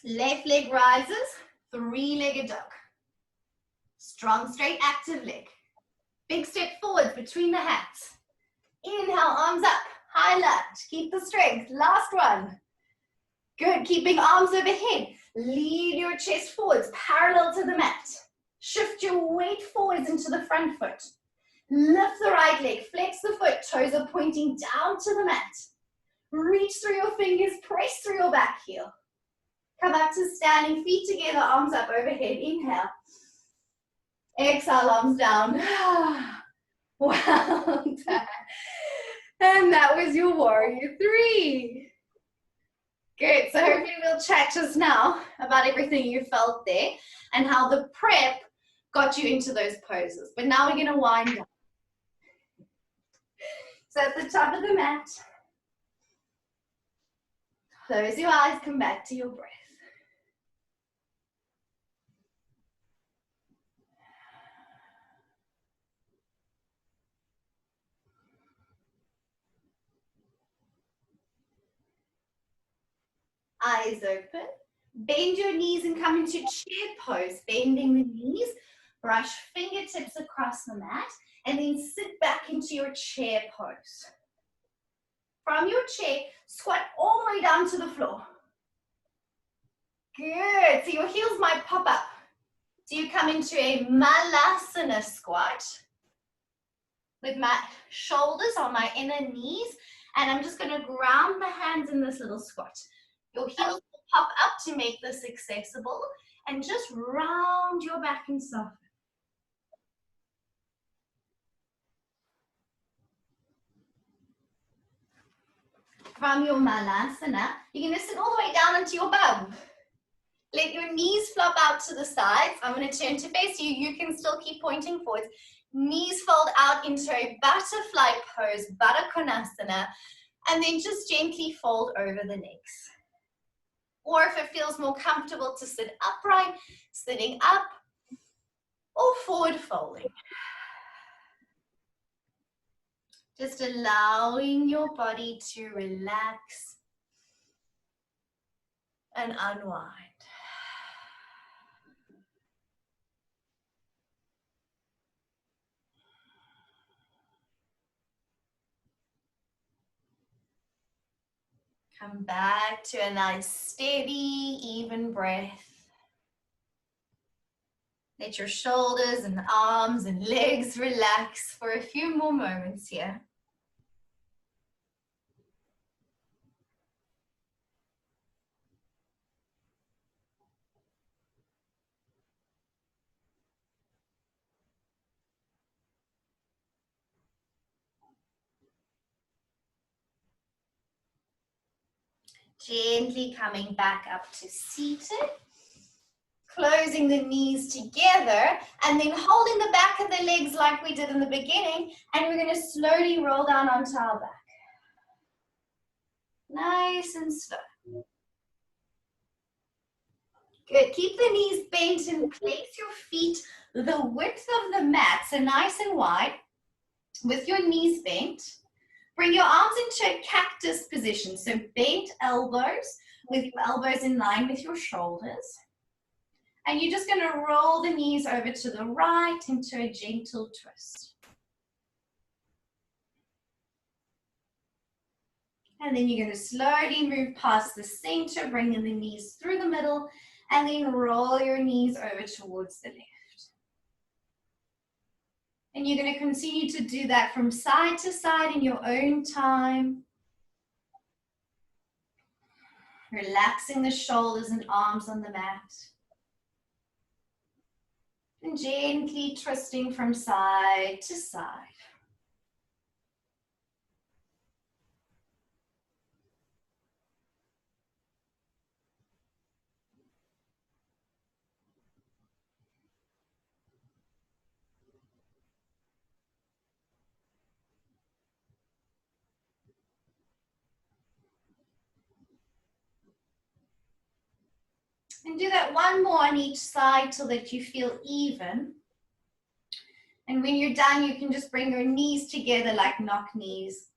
Left leg rises, three-legged dog. Strong, straight, active leg. Big step forward between the hands. Inhale, arms up, high lunge. Keep the strength. Last one. Good, keeping arms overhead. Lean your chest forwards, parallel to the mat. Shift your weight forwards into the front foot. Lift the right leg, flex the foot, toes are pointing down to the mat. Reach through your fingers, press through your back heel. Come up to standing, feet together, arms up overhead. Inhale. Exhale, arms down. Well done. And that was your warrior three. Good, so hopefully we'll chat just now about everything you felt there and how the prep got you into those poses. But now we're gonna wind down. So at the top of the mat, close your eyes, come back to your breath. Eyes open. Bend your knees and come into chair pose. Bending the knees, brush fingertips across the mat, and then sit back into your chair pose. From your chair, squat all the way down to the floor. Good. So your heels might pop up. So you come into a Malasana squat with my shoulders on my inner knees, and I'm just going to ground the hands in this little squat. Your heels will pop up to make this accessible, and just round your back and soften. From your Malasana, you're going to sit all the way down into your bum. Let your knees flop out to the sides. I'm going to turn to face you. You can still keep pointing forwards. Knees fold out into a butterfly pose, Baddha Konasana, and then just gently fold over the legs. Or if it feels more comfortable to sit upright, sitting up, or forward folding. Just allowing your body to relax and unwind. Come back to a nice, steady, even breath. Let your shoulders and arms and legs relax for a few more moments here. Gently coming back up to seated. Closing the knees together and then holding the back of the legs like we did in the beginning, and we're going to slowly roll down onto our back. Nice and slow. Good. Keep the knees bent and place your feet the width of the mat, so nice and wide with your knees bent. Bring your arms into a cactus position, so bent elbows with your elbows in line with your shoulders. And you're just going to roll the knees over to the right into a gentle twist. And then you're going to slowly move past the center, bringing the knees through the middle, and then roll your knees over towards the left. And you're going to continue to do that from side to side in your own time. Relaxing the shoulders and arms on the mat. And gently twisting from side to side. And do that one more on each side so that you feel even. And when you're done, you can just bring your knees together like knock knees.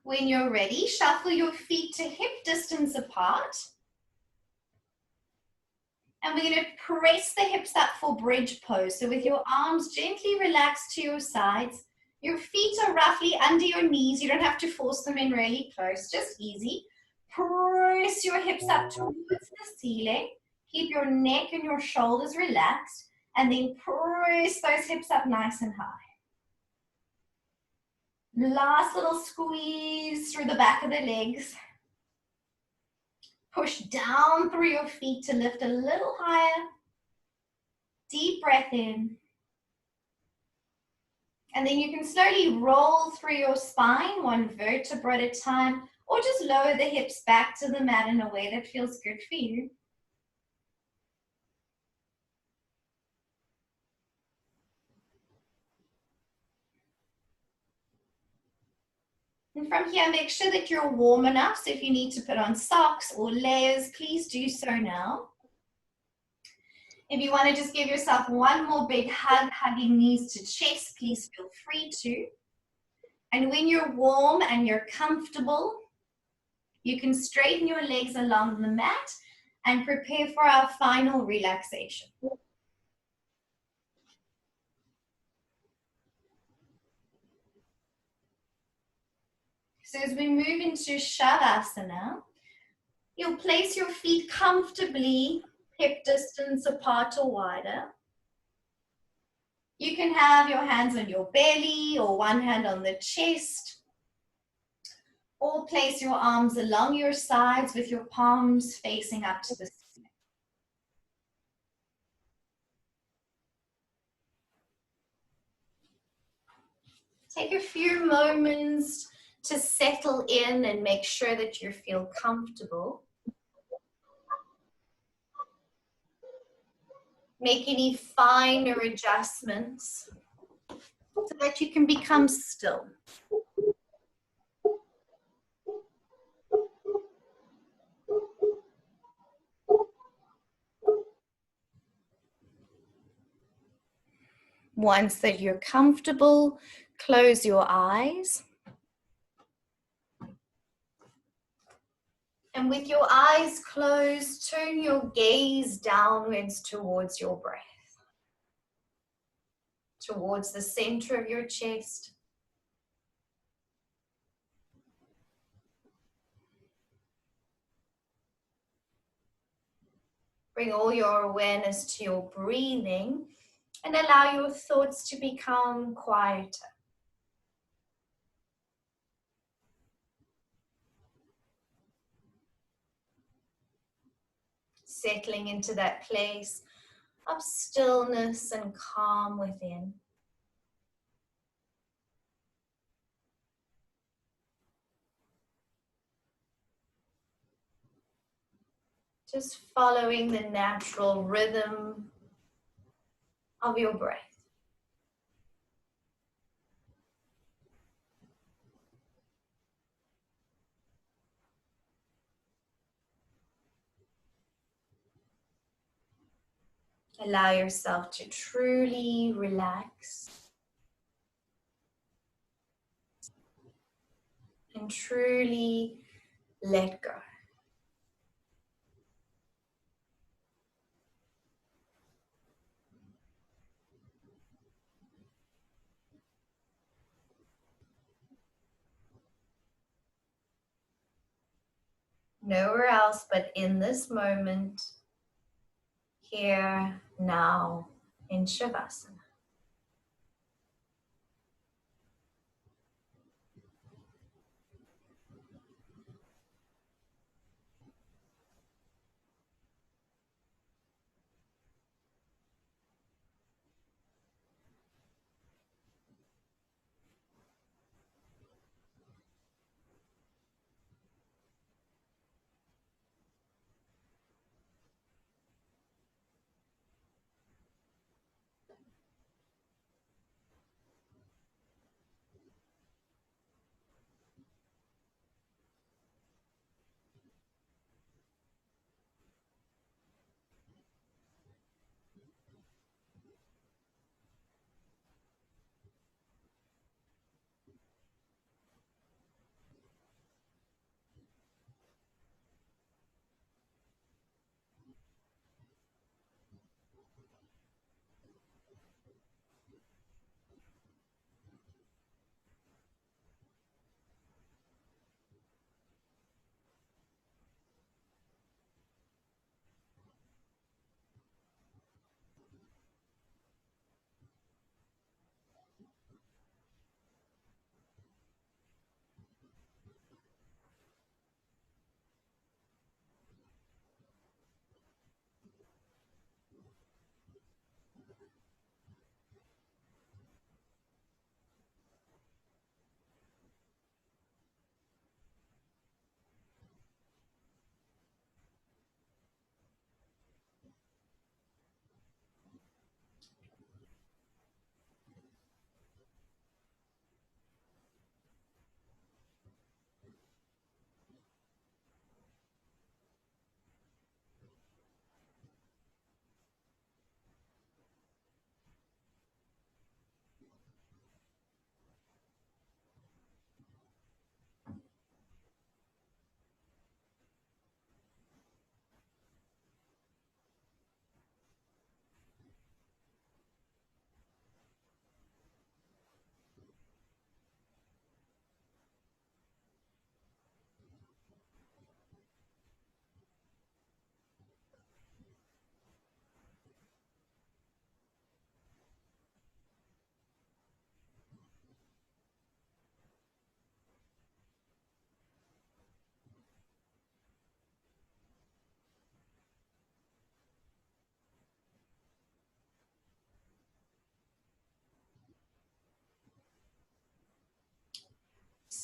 When you're ready, shuffle your feet to hip distance apart. And we're going to press the hips up for bridge pose. So with your arms gently relaxed to your sides, your feet are roughly under your knees. You don't have to force them in really close, just easy. Press your hips up towards the ceiling. Keep your neck and your shoulders relaxed. And then press those hips up nice and high. Last little squeeze through the back of the legs. Push down through your feet to lift a little higher. Deep breath in. And then you can slowly roll through your spine, one vertebra at a time, or just lower the hips back to the mat in a way that feels good for you. And from here, make sure that you're warm enough. So if you need to put on socks or layers, please do so now. If you want to just give yourself one more big hug, hugging knees to chest, please feel free to. And when you're warm and you're comfortable, you can straighten your legs along the mat and prepare for our final relaxation. So as we move into Shavasana, you'll place your feet comfortably hip distance apart or wider. You can have your hands on your belly or one hand on the chest, or place your arms along your sides with your palms facing up to the ceiling. Take a few moments to settle in and make sure that you feel comfortable. Make any finer adjustments so that you can become still. Once that you're comfortable, close your eyes. And with your eyes closed, turn your gaze downwards towards your breath, towards the center of your chest. Bring all your awareness to your breathing and allow your thoughts to become quieter. Settling into that place of stillness and calm within. Just following the natural rhythm of your breath. Allow yourself to truly relax and truly let go. Nowhere else but in this moment, here, now, in Shavasana.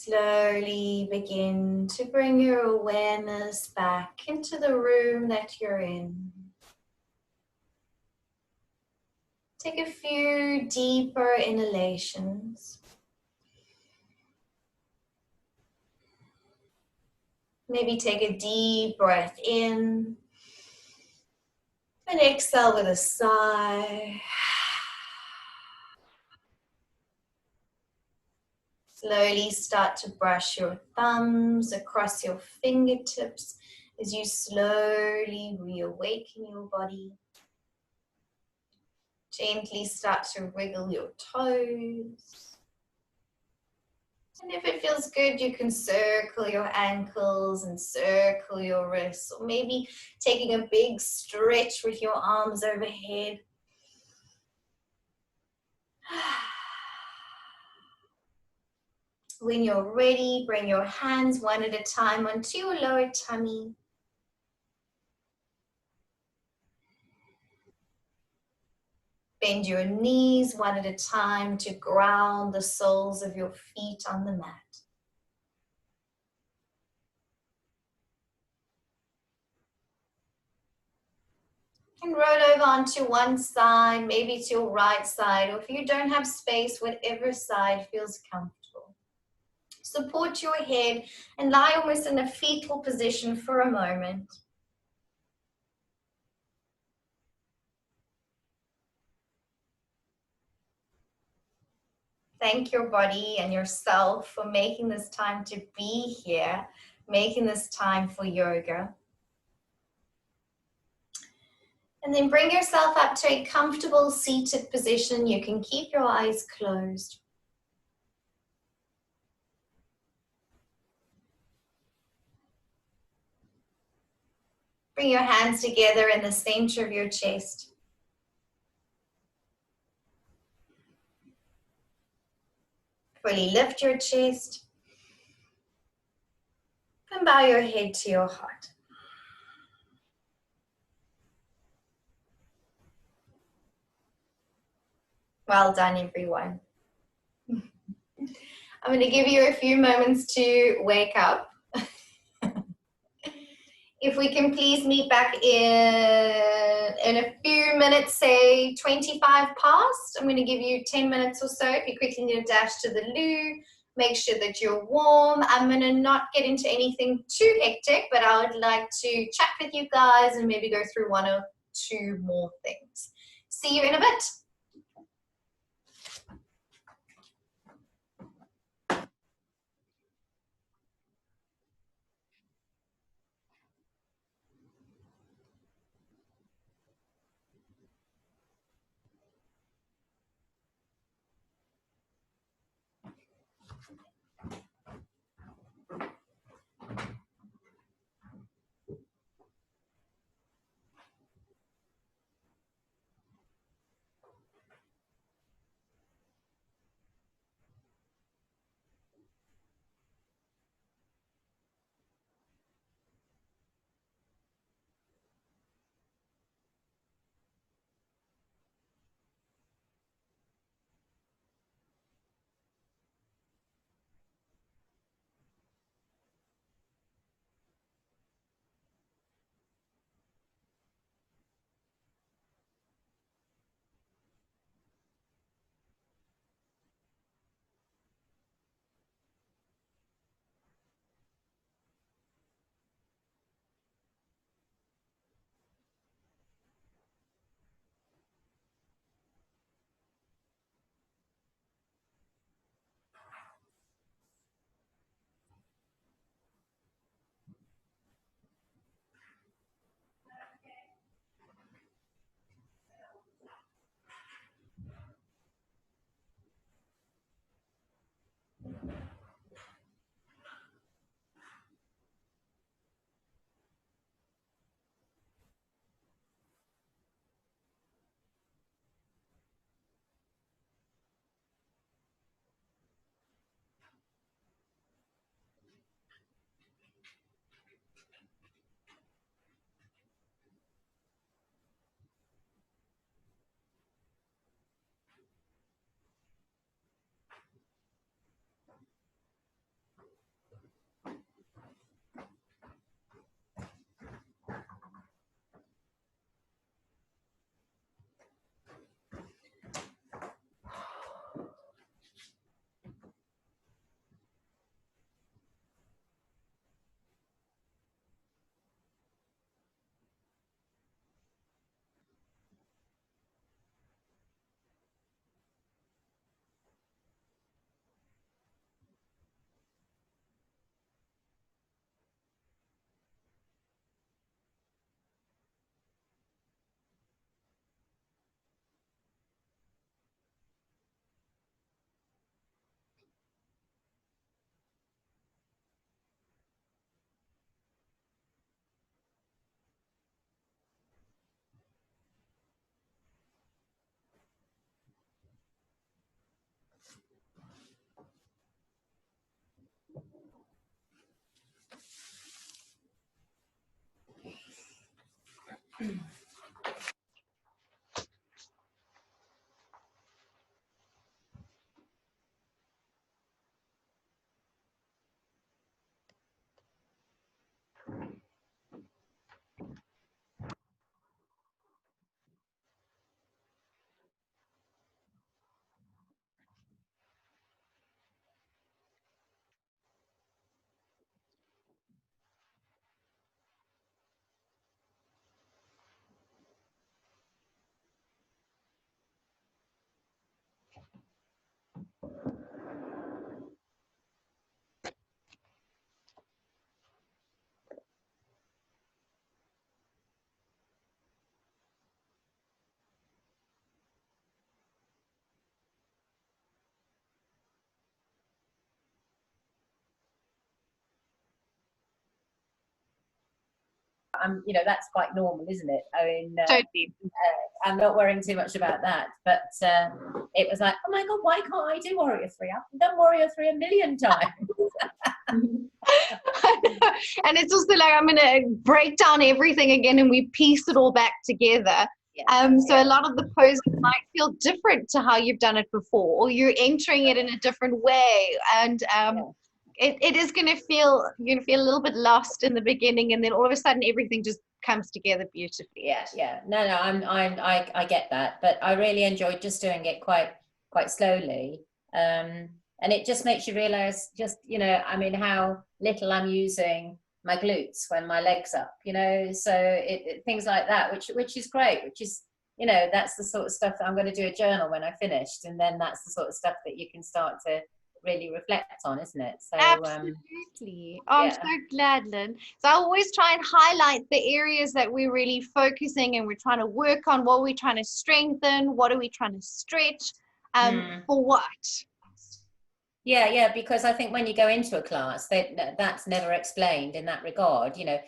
Slowly begin to bring your awareness back into the room that you're in. Take a few deeper inhalations. Maybe take a deep breath in and exhale with a sigh. Slowly start to brush your thumbs across your fingertips as you slowly reawaken your body. Gently start to wriggle your toes. And if it feels good, you can circle your ankles and circle your wrists, or maybe taking a big stretch with your arms overhead. When you're ready, bring your hands one at a time onto your lower tummy. Bend your knees one at a time to ground the soles of your feet on the mat. And roll over onto one side, maybe to your right side, or if you don't have space, whatever side feels comfortable. Support your head and lie almost in a fetal position for a moment. Thank your body and yourself for making this time to be here, making this time for yoga. And then bring yourself up to a comfortable seated position. You can keep your eyes closed. Bring your hands together in the center of your chest. Fully lift your chest and bow your head to your heart. Well done, everyone. I'm going to give you a few moments to wake up. If we can please meet back in a few minutes, say 25 past. I'm going to give you 10 minutes or so. If you quickly need to dash to the loo, make sure that you're warm. I'm going to not get into anything too hectic, but I would like to chat with you guys and maybe go through one or two more things. See you in a bit. that's quite normal, isn't it? I mean, Totally. I'm not worrying too much about that, but it was like, oh my God, why can't I do Warrior 3? I've done Warrior 3 a million times. And it's also like, I'm going to break down everything again and we piece it all back together. So a lot of the poses might feel different to how you've done it before, or you're entering it in a different way. And it is going to feel, you're going to feel a little bit lost in the beginning, and then all of a sudden everything just comes together beautifully. No, I get that, but I really enjoyed just doing it quite slowly, and it just makes you realize how little I'm using my glutes when my legs up, so things like that, which is great, which is that's the sort of stuff that I'm going to do a journal when I finished, and then that's the sort of stuff that you can start to really reflect on, isn't it? So absolutely. I'm so glad, Lynn. So I always try and highlight the areas that we're really focusing and we're trying to work on. What we're trying to strengthen, what are we trying to stretch, for what? Yeah, because I think when you go into a class, that's never explained in that regard. You're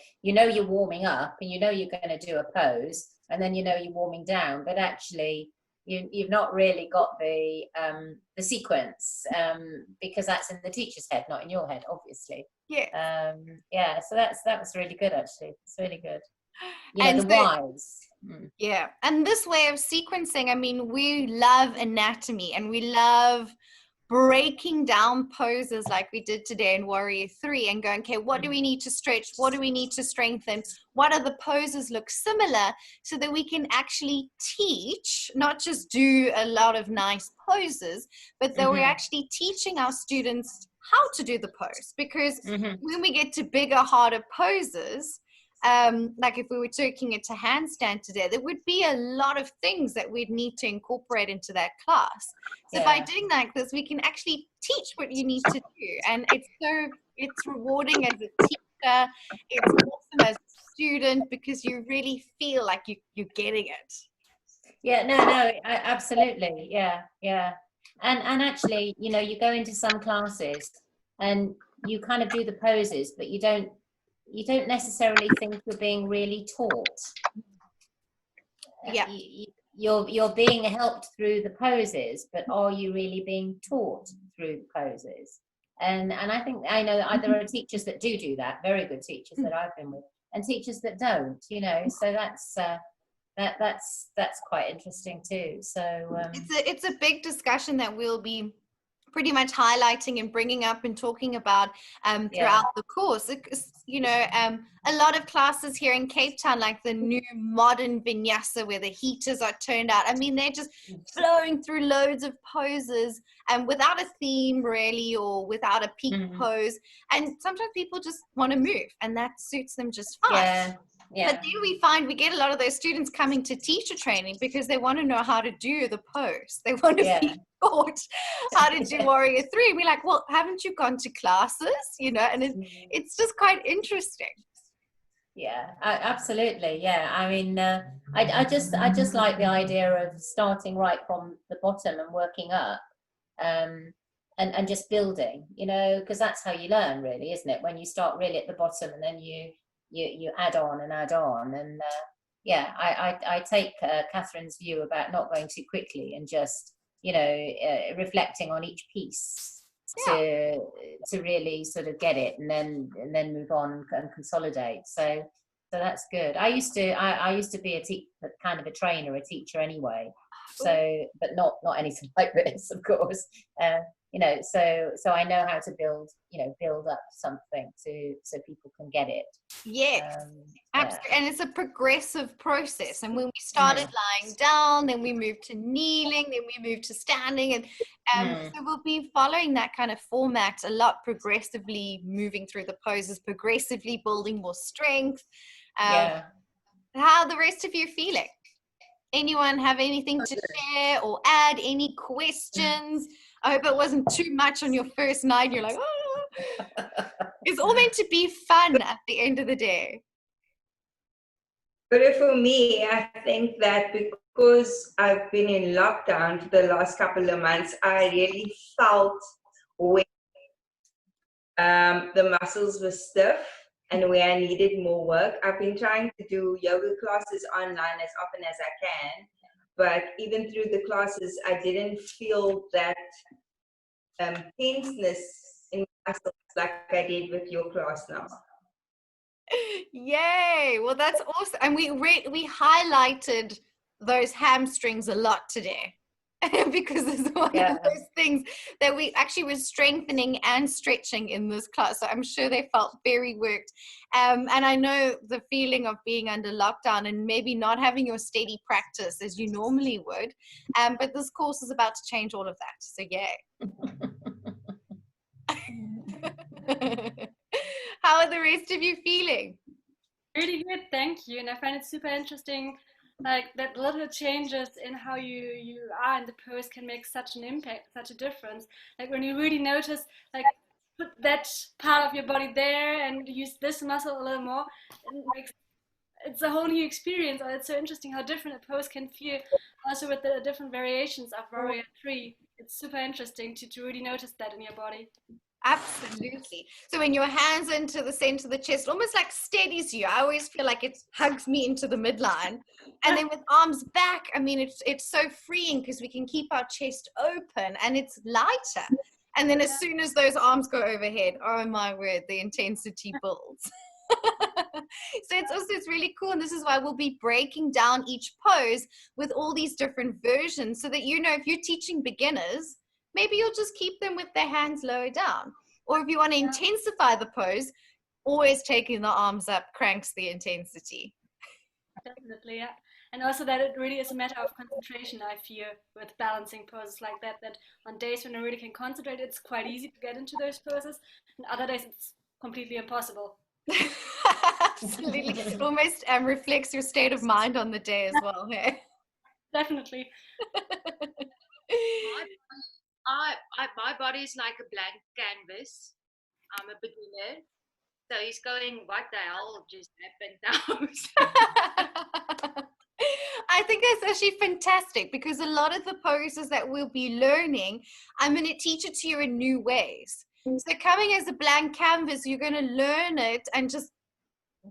warming up and you're going to do a pose, and then you're warming down, but actually you've not really got the sequence, because that's in the teacher's head, not in your head, obviously. So that was really good, actually. It's really good. The whys. Yeah, and this way of sequencing, I mean, we love anatomy and we love breaking down poses like we did today in Warrior 3 and going, okay, what do we need to stretch? What do we need to strengthen? What are the poses look similar, so that we can actually teach, not just do a lot of nice poses, but that we're actually teaching our students how to do the pose. Because when we get to bigger, harder poses, like if we were taking it to handstand today, there would be a lot of things that we'd need to incorporate into that class. So by doing like this, we can actually teach what you need to do, and it's rewarding as a teacher, it's awesome as a student, because you really feel like you're getting it. Absolutely, and actually, you go into some classes and you kind of do the poses, but you don't necessarily think you're being really taught. You're being helped through the poses, but are you really being taught through the poses? And I know there are teachers that do that, very good teachers that I've been with, and teachers that don't. So that's quite interesting too. So it's a big discussion that we'll be pretty much highlighting and bringing up and talking about throughout the course. A lot of classes here in Cape Town, like the new modern vinyasa where the heaters are turned out, I mean, they're just flowing through loads of poses and without a theme really, or without a peak pose, and sometimes people just want to move and that suits them just fine. But then we find we get a lot of those students coming to teacher training because they want to know how to do the pose. They want to be taught how to do Warrior 3. We're like, well, haven't you gone to classes? And it's just quite interesting. Yeah, absolutely. Yeah, I mean, I just like the idea of starting right from the bottom and working up, and just building. Because that's how you learn, really, isn't it? When you start really at the bottom and then you add on, and I take Catherine's view about not going too quickly and just reflecting on each piece to really sort of get it, and then move on and consolidate. So that's good. I used to be a kind of a trainer, a teacher anyway. So, but not anything like this, of course. So I know how to build up something so people can get it. Absolutely. And it's a progressive process. And when we started lying down, then we moved to kneeling, then we moved to standing, and so we'll be following that kind of format a lot, progressively moving through the poses, progressively building more strength. How are the rest of you feeling? Anyone have anything to share or add? Any questions? I hope it wasn't too much on your first night. You're like, oh. It's all meant to be fun at the end of the day. But for me, I think that because I've been in lockdown for the last couple of months, I really felt when the muscles were stiff. and where I needed more work. I've been trying to do yoga classes online as often as I can, but even through the classes, I didn't feel that tenseness in myself like I did with your class now. Yay! Well, that's awesome. And we highlighted those hamstrings a lot today. Because it's one of those things that we actually were strengthening and stretching in this class. So I'm sure they felt very worked. And I know the feeling of being under lockdown and maybe not having your steady practice as you normally would. But this course is about to change all of that. So yay. How are the rest of you feeling? Really good, thank you. And I find it super interesting, like that little changes in how you are in the pose can make such an impact, such a difference. Like when you really notice, like put that part of your body there and use this muscle a little more, it's a whole new experience. It's so interesting how different a pose can feel, also with the different variations of Warrior 3. It's super interesting to really notice that in your body. Absolutely. So when your hands into the center of the chest, almost like steadies you. I always feel like it hugs me into the midline. And then with arms back, I mean, it's so freeing because we can keep our chest open and it's lighter. And then as soon as those arms go overhead, oh my word, the intensity builds. So it's really cool. And this is why we'll be breaking down each pose with all these different versions so that, you know, if you're teaching beginners, maybe you'll just keep them with their hands lower down. Or if you want to intensify the pose, always taking the arms up cranks the intensity. Definitely, yeah. And also that it really is a matter of concentration, I feel, with balancing poses like that on days when I really can concentrate, it's quite easy to get into those poses. And other days, it's completely impossible. Absolutely. It almost reflects your state of mind on the day as well. Hey? Definitely. My body is like a blank canvas. I'm a beginner. So he's going, what the hell just happened now? I think that's actually fantastic because a lot of the poses that we'll be learning, I'm going to teach it to you in new ways. So coming as a blank canvas, you're going to learn it and just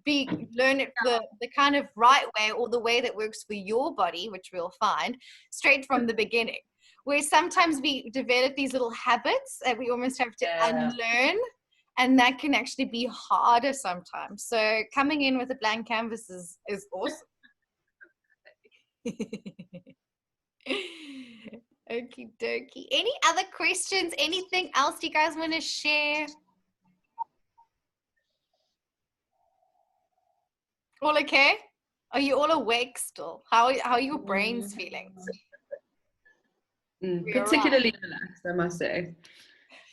learn it the kind of right way or the way that works for your body, which we'll find straight from the beginning. Where sometimes we develop these little habits that we almost have to unlearn, and that can actually be harder sometimes. So coming in with a blank canvas is awesome. Okie dokie. Any other questions? Anything else you guys want to share? All okay? Are you all awake still? How are your brains feeling? Particularly relaxed, I must say.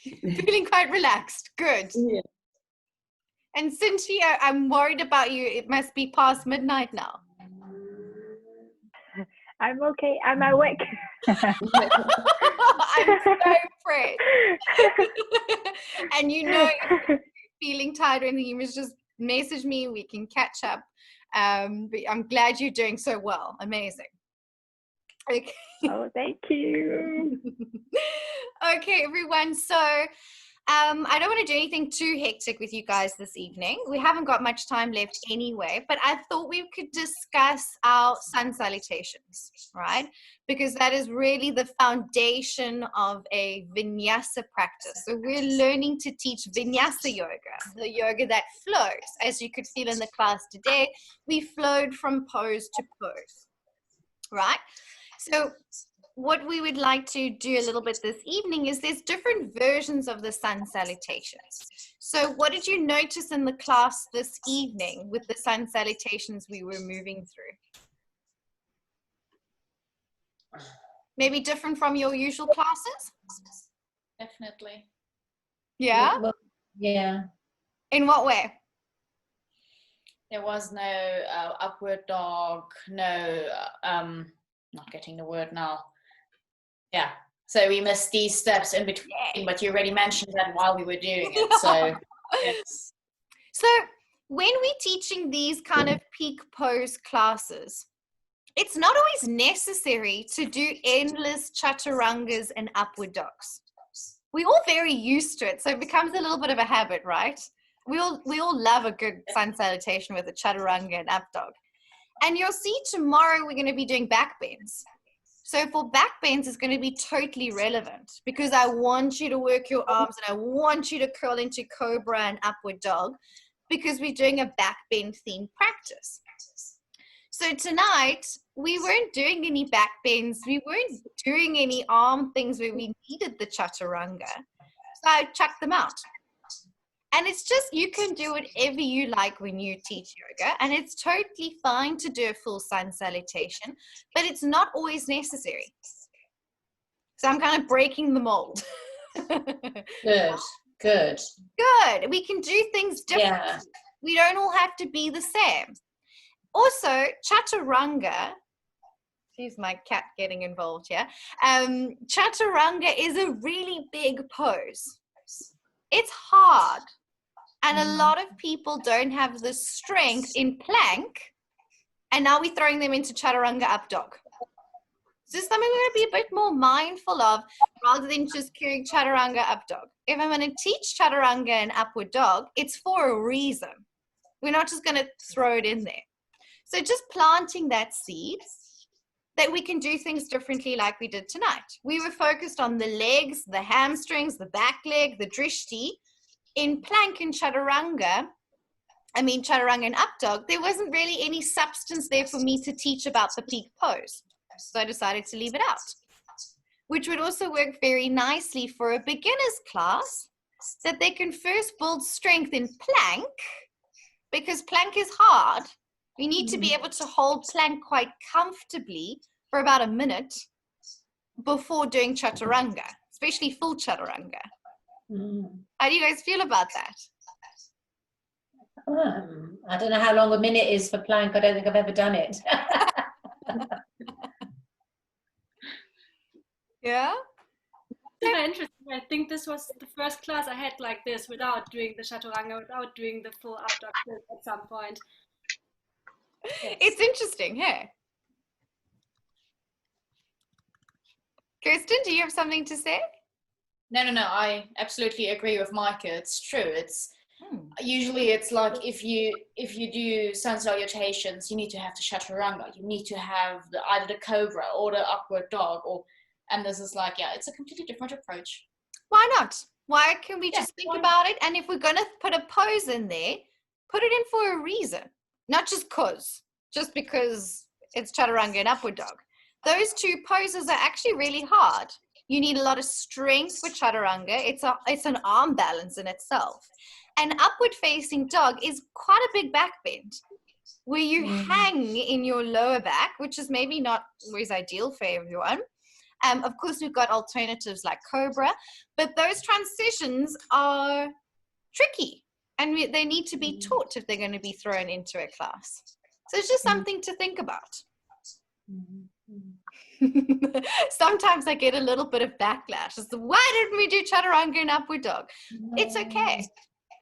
Feeling quite relaxed. Good. Yeah. And Cynthia, I'm worried about you. It must be past midnight now. I'm okay. I'm awake. I'm so afraid. And you know, if you're feeling tired or anything, you must just message me. We can catch up. But I'm glad you're doing so well. Amazing. Okay. Oh, thank you. Okay, everyone. So I don't want to do anything too hectic with you guys this evening. We haven't got much time left anyway, but I thought we could discuss our sun salutations, right? Because that is really the foundation of a vinyasa practice. So we're learning to teach vinyasa yoga, the yoga that flows. As you could feel in the class today, we flowed from pose to pose, right? So what we would like to do a little bit this evening is there's different versions of the sun salutations. So what did you notice in the class this evening with the sun salutations we were moving through? Maybe different from your usual classes? Definitely. Yeah? Well, yeah. In what way? There was no upward dog, no, not getting the word now. Yeah, so we missed these steps in between, but you already mentioned that while we were doing it, so yes. So when we're teaching these kind of peak pose classes, it's not always necessary to do endless chaturangas and upward dogs. We're all very used to it, so it becomes a little bit of a habit, right? We all love a good sun salutation with a chaturanga and up dog. And you'll see tomorrow we're going to be doing back bends. So for back bends, it's going to be totally relevant because I want you to work your arms and I want you to curl into cobra and upward dog because we're doing a back bend themed practice. So tonight, we weren't doing any back bends. We weren't doing any arm things where we needed the chaturanga. So I chucked them out. And it's just, you can do whatever you like when you teach yoga. And it's totally fine to do a full sun salutation, but it's not always necessary. So I'm kind of breaking the mold. Good, good. Good. We can do things differently. Yeah. We don't all have to be the same. Also, chaturanga, excuse my cat getting involved here. Chaturanga is a really big pose. It's hard. And a lot of people don't have the strength in plank. And now we're throwing them into chaturanga up dog. So this is something we're going to be a bit more mindful of rather than just carrying chaturanga up dog. If I'm going to teach chaturanga and upward dog, it's for a reason. We're not just going to throw it in there. So just planting that seed that we can do things differently like we did tonight. We were focused on the legs, the hamstrings, the back leg, the drishti. In plank and chaturanga and up dog, there wasn't really any substance there for me to teach about the peak pose. So I decided to leave it out, which would also work very nicely for a beginner's class, that they can first build strength in plank, because plank is hard. You need to be able to hold plank quite comfortably for about a minute before doing chaturanga, especially full chaturanga. How do you guys feel about that? I don't know how long a minute is for plank. I don't think I've ever done it. Yeah? Super interesting. I think this was the first class I had like this without doing the chaturanga, without doing the full up dog at some point. Yes. It's interesting, hey? Kirsten, do you have something to say? No. I absolutely agree with Micah. It's true. It's usually it's like if you do sun salutations, you need to have the chaturanga. You need to have either the cobra or the upward dog. And this is like, yeah, it's a completely different approach. Why not? Why can we just think about it? And if we're going to put a pose in there, put it in for a reason, not just because it's chaturanga and upward dog. Those two poses are actually really hard. You need a lot of strength for chaturanga. It's an arm balance in itself. And upward facing dog is quite a big back bend where you hang in your lower back, which is maybe not always ideal for everyone. Of course, we've got alternatives like cobra, but those transitions are tricky and they need to be taught if they're going to be thrown into a class. So it's just something to think about. Sometimes I get a little bit of backlash. It's why didn't we do chaturanga and upward dog? It's okay.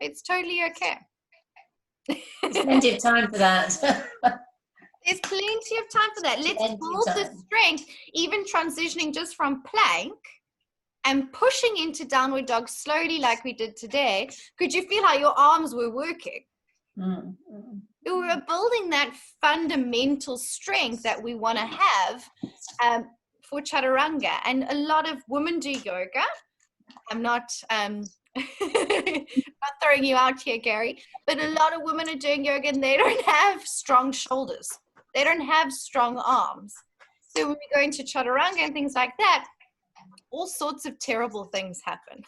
It's totally okay. There's plenty of time for that. There's plenty of time for that. Let's build the strength, even transitioning just from plank and pushing into downward dog slowly like we did today. Could you feel how your arms were working? We were building that fundamental strength that we want to have for chaturanga. And a lot of women do yoga. I'm not not throwing you out here, Gary, but a lot of women are doing yoga and they don't have strong shoulders. They don't have strong arms. So when we go into chaturanga and things like that, all sorts of terrible things happen.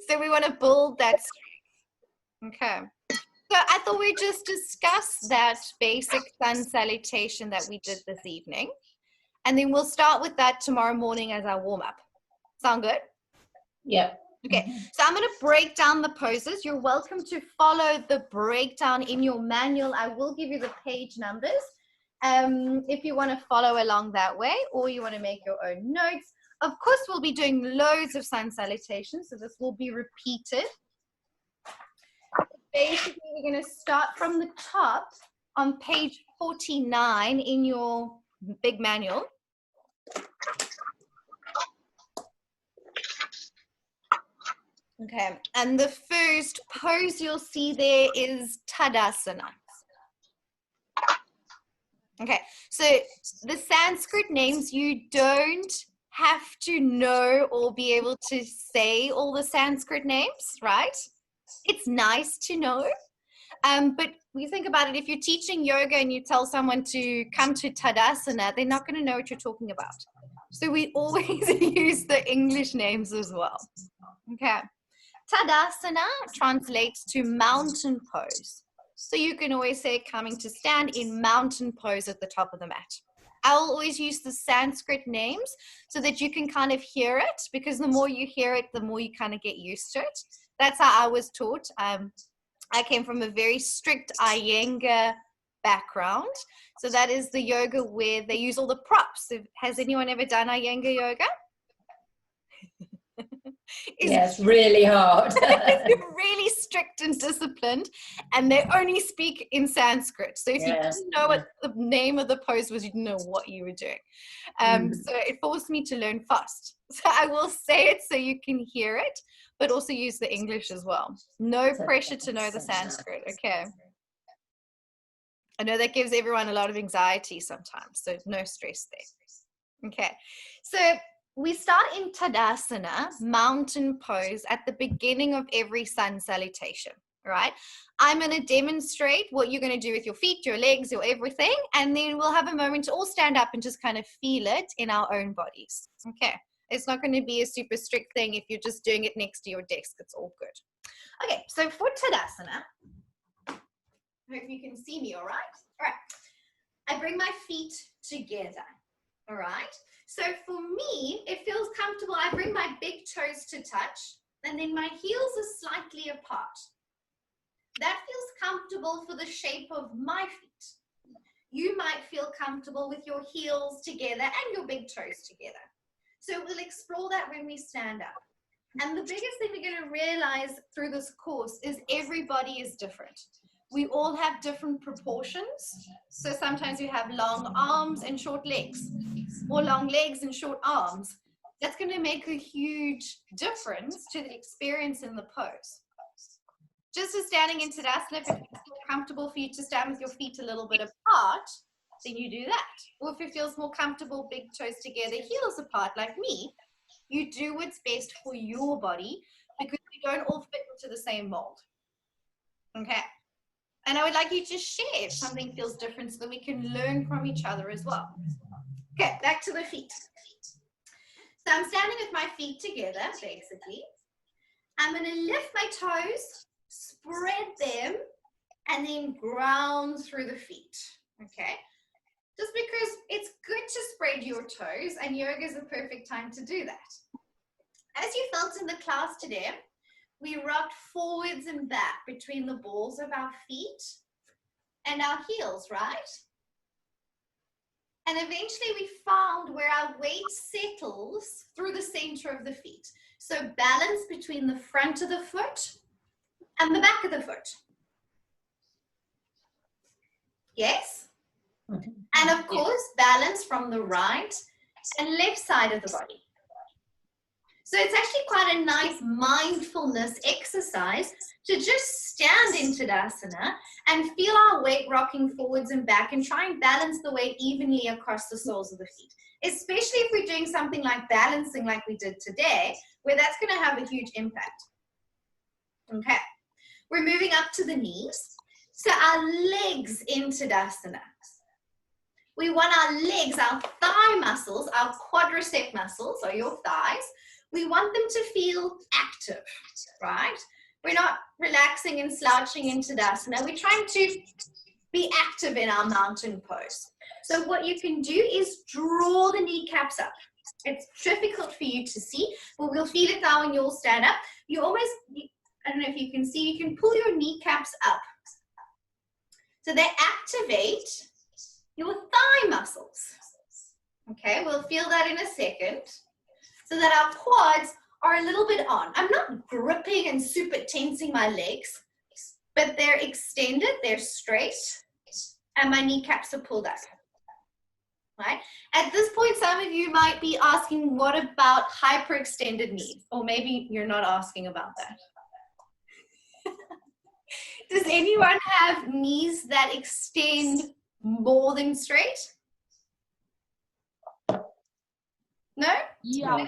So we want to build that strength. Okay. So I thought we'd just discuss that basic sun salutation that we did this evening. And then we'll start with that tomorrow morning as our warm-up. Sound good? Yeah. Okay, so I'm going to break down the poses. You're welcome to follow the breakdown in your manual. I will give you the page numbers if you want to follow along that way, or you want to make your own notes. Of course, we'll be doing loads of sun salutations, so this will be repeated. Basically, we're going to start from the top on page 49 in your big manual. Okay, and the first pose you'll see there is Tadasana. Okay, so the Sanskrit names, you don't have to know or be able to say all the Sanskrit names, right? It's nice to know. But when you think about it, if you're teaching yoga and you tell someone to come to Tadasana, they're not going to know what you're talking about. So we always use the English names as well. Okay. Tadasana translates to mountain pose. So you can always say coming to stand in mountain pose at the top of the mat. I'll always use the Sanskrit names so that you can kind of hear it, because the more you hear it, the more you kind of get used to it. That's how I was taught. I came from a very strict Iyengar background. So that is the yoga where they use all the props. Has anyone ever done Iyengar yoga? It's really hard. It's really strict and disciplined, and they only speak in Sanskrit. So if you didn't know what the name of the pose was, you didn't know what you were doing. So it forced me to learn fast. So I will say it so you can hear it, but also use the English as well. No pressure to know the Sanskrit, okay? I know that gives everyone a lot of anxiety sometimes, so no stress there. Okay, so we start in Tadasana, mountain pose, at the beginning of every sun salutation, right? I'm going to demonstrate what you're going to do with your feet, your legs, your everything, and then we'll have a moment to all stand up and just kind of feel it in our own bodies. Okay, it's not going to be a super strict thing if you're just doing it next to your desk. It's all good. Okay, so for Tadasana, I hope you can see me all right. All right, I bring my feet together, all right? So for me, it feels comfortable. I bring my big toes to touch, and then my heels are slightly apart. That feels comfortable for the shape of my feet. You might feel comfortable with your heels together and your big toes together. So we'll explore that when we stand up. And the biggest thing we're going to realize through this course is everybody is different. We all have different proportions. So sometimes you have long arms and short legs, or long legs and short arms. That's going to make a huge difference to the experience in the pose. Just as standing in Tadasana, if it's more comfortable for you to stand with your feet a little bit apart, then you do that. Or if it feels more comfortable, big toes together, heels apart, like me, you do what's best for your body, because we don't all fit into the same mold. Okay. And I would like you to share if something feels different so that we can learn from each other as well. Okay, back to the feet. So I'm standing with my feet together, basically. I'm going to lift my toes, spread them, and then ground through the feet. Okay? Just because it's good to spread your toes, and yoga is the perfect time to do that. As you felt in the class today, we rocked forwards and back between the balls of our feet and our heels, right? And eventually we found where our weight settles through the center of the feet. So balance between the front of the foot and the back of the foot. Yes? And of course, balance from the right and left side of the body. So it's actually quite a nice mindfulness exercise to just stand in Tadasana and feel our weight rocking forwards and back, and try and balance the weight evenly across the soles of the feet. Especially if we're doing something like balancing like we did today, where that's going to have a huge impact. Okay, we're moving up to the knees. So our legs in Tadasana. We want our legs, our thigh muscles, our quadricep muscles, or your thighs, we want them to feel active, right? We're not relaxing and slouching in Tadasana. We're trying to be active in our mountain pose. So what you can do is draw the kneecaps up. It's difficult for you to see, but we'll feel it now when you all stand up. You almost, I don't know if you can see, you can pull your kneecaps up. So they activate your thigh muscles. Okay, we'll feel that in a second. So that our quads are a little bit on. I'm not gripping and super tensing my legs, but they're extended, they're straight, and my kneecaps are pulled up. right? At this point, some of you might be asking, what about hyperextended knees? Or maybe you're not asking about that. Does anyone have knees that extend more than straight? No? Yeah,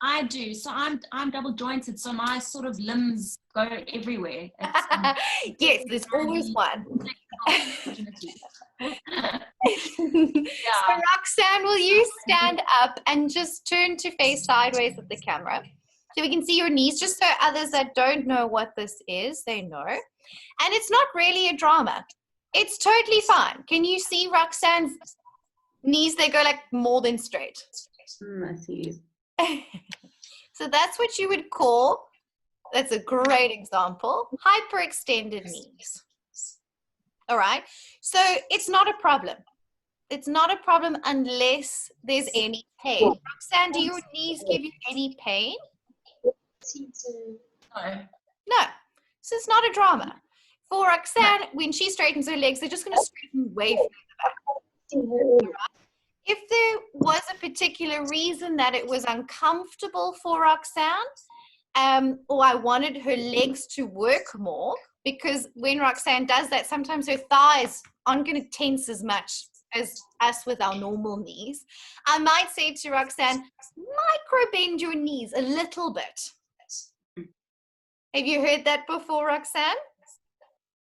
I do. So I'm double jointed, so my sort of limbs go everywhere. Yes, there's always one. So Roxanne, will you stand up and just turn to face sideways at the camera so we can see your knees, just so others that don't know what this is, they know. And it's not really a drama. It's totally fine. Can you see Roxanne's knees? They go like more than straight. I see. So that's what you would call, that's a great example, hyperextended knees. All right, so it's not a problem. It's not a problem unless there's any pain. Roxanne, do your knees give you any pain? No. So it's not a drama. For Roxanne, when she straightens her legs, they're just going to straighten way further back. If there was a particular reason that it was uncomfortable for Roxanne, or I wanted her legs to work more, because when Roxanne does that, sometimes her thighs aren't going to tense as much as us with our normal knees, I might say to Roxanne, micro bend your knees a little bit. Have you heard that before, Roxanne?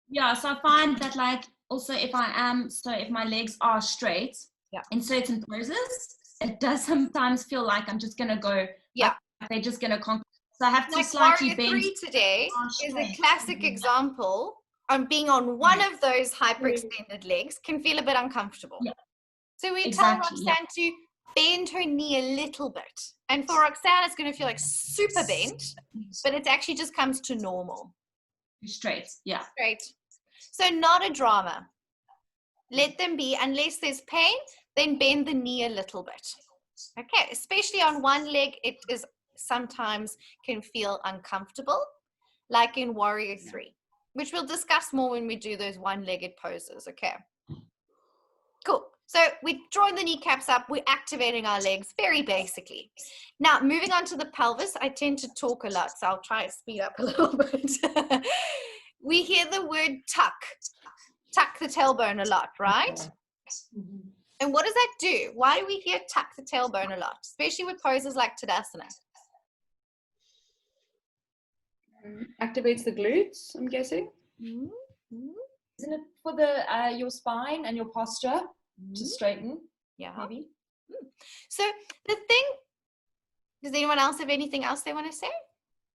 Yeah, so I find that like also if my legs are straight in certain poses, it does sometimes feel like I'm just going to go, like they're just going to conquer. So I have to slightly bend. Warrior 3 today is a classic example on being on one of those hyperextended legs can feel a bit uncomfortable. Yeah. So we tell Roxanne to bend her knee a little bit. And for Roxanne, it's going to feel like super bent, but it actually just comes to normal. Straight, yeah. Straight. So not a drama. Let them be. Unless there's pain, then bend the knee a little bit. Okay, especially on one leg, it is sometimes can feel uncomfortable, like in Warrior 3, which we'll discuss more when we do those one-legged poses. Okay, cool. So we're drawing the kneecaps up, we're activating our legs very basically. Now moving on to the pelvis, I tend to talk a lot, so I'll try to speed up a little bit. We hear the word tuck the tailbone a lot, right? And what does that do? Why do we hear tuck the tailbone a lot, especially with poses like Tadasana? Activates the glutes, I'm guessing. Isn't it for the your spine and your posture to straighten? Yeah. Maybe. So the thing, does anyone else have anything else they want to say?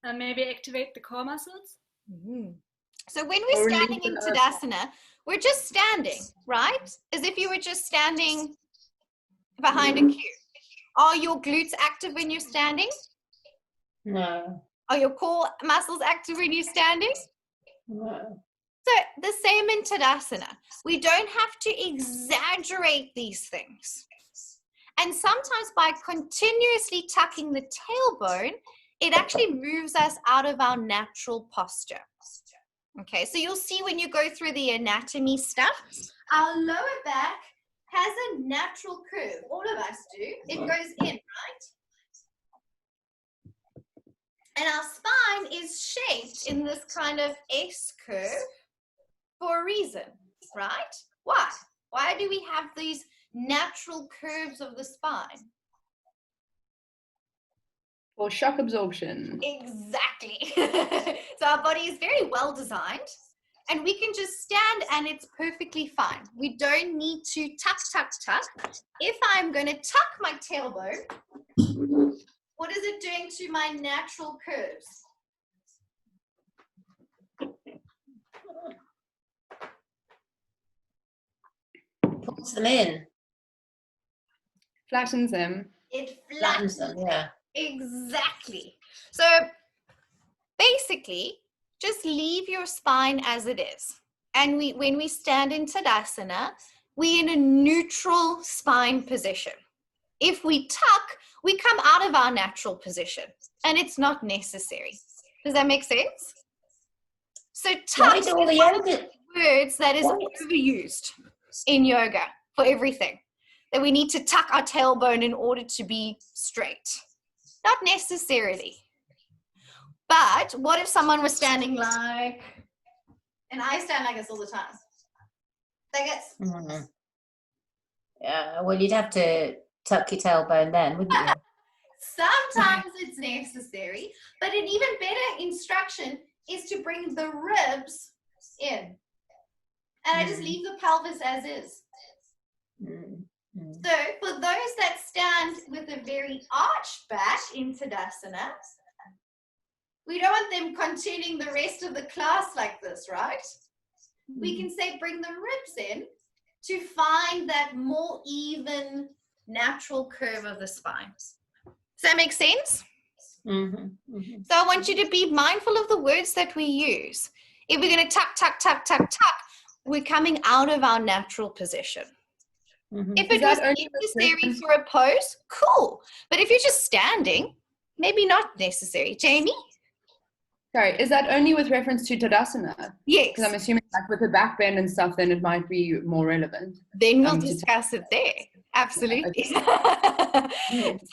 Maybe activate the core muscles. So when we're standing in Tadasana, we're just standing, right? As if you were just standing behind a cue. Are your glutes active when you're standing? No. Are your core muscles active when you're standing? No. So the same in Tadasana. We don't have to exaggerate these things. And sometimes by continuously tucking the tailbone, it actually moves us out of our natural posture. Okay, so you'll see when you go through the anatomy stuff, our lower back has a natural curve. All of us do. It goes in, right? And our spine is shaped in this kind of S curve for a reason, right? Why? Why do we have these natural curves of the spine? For shock absorption. Exactly. So our body is very well designed and we can just stand and it's perfectly fine. We don't need to tuck. If I'm going to tuck my tailbone, what is it doing to my natural curves? Pulls them in. Flattens them. It flattens them, yeah. Exactly. So basically, just leave your spine as it is. And when we stand in Tadasana, we're in a neutral spine position. If we tuck, we come out of our natural position and it's not necessary. Does that make sense? So tuck is one of the words that is overused in yoga for everything. that we need to tuck our tailbone in order to be straight. Not necessarily. But what if someone was standing like, and I stand like this all the time. Like this. Mm-hmm. Yeah, well, you'd have to tuck your tailbone then, wouldn't you? Sometimes it's necessary, but an even better instruction is to bring the ribs in. And I just leave the pelvis as is. So for those that stand with a very arched back in Tadasana, we don't want them continuing the rest of the class like this, right? We can say bring the ribs in to find that more even, natural curve of the spine. Does that make sense? So I want you to be mindful of the words that we use. If we're going to tuck, tuck, tuck, tuck, tuck, we're coming out of our natural position. If it was necessary for a pose, cool. But if you're just standing, maybe not necessary. Jamie? Sorry, is that only with reference to Tadasana? Yes. Because I'm assuming like with the back bend and stuff, then it might be more relevant. Then we'll discuss it there. Absolutely.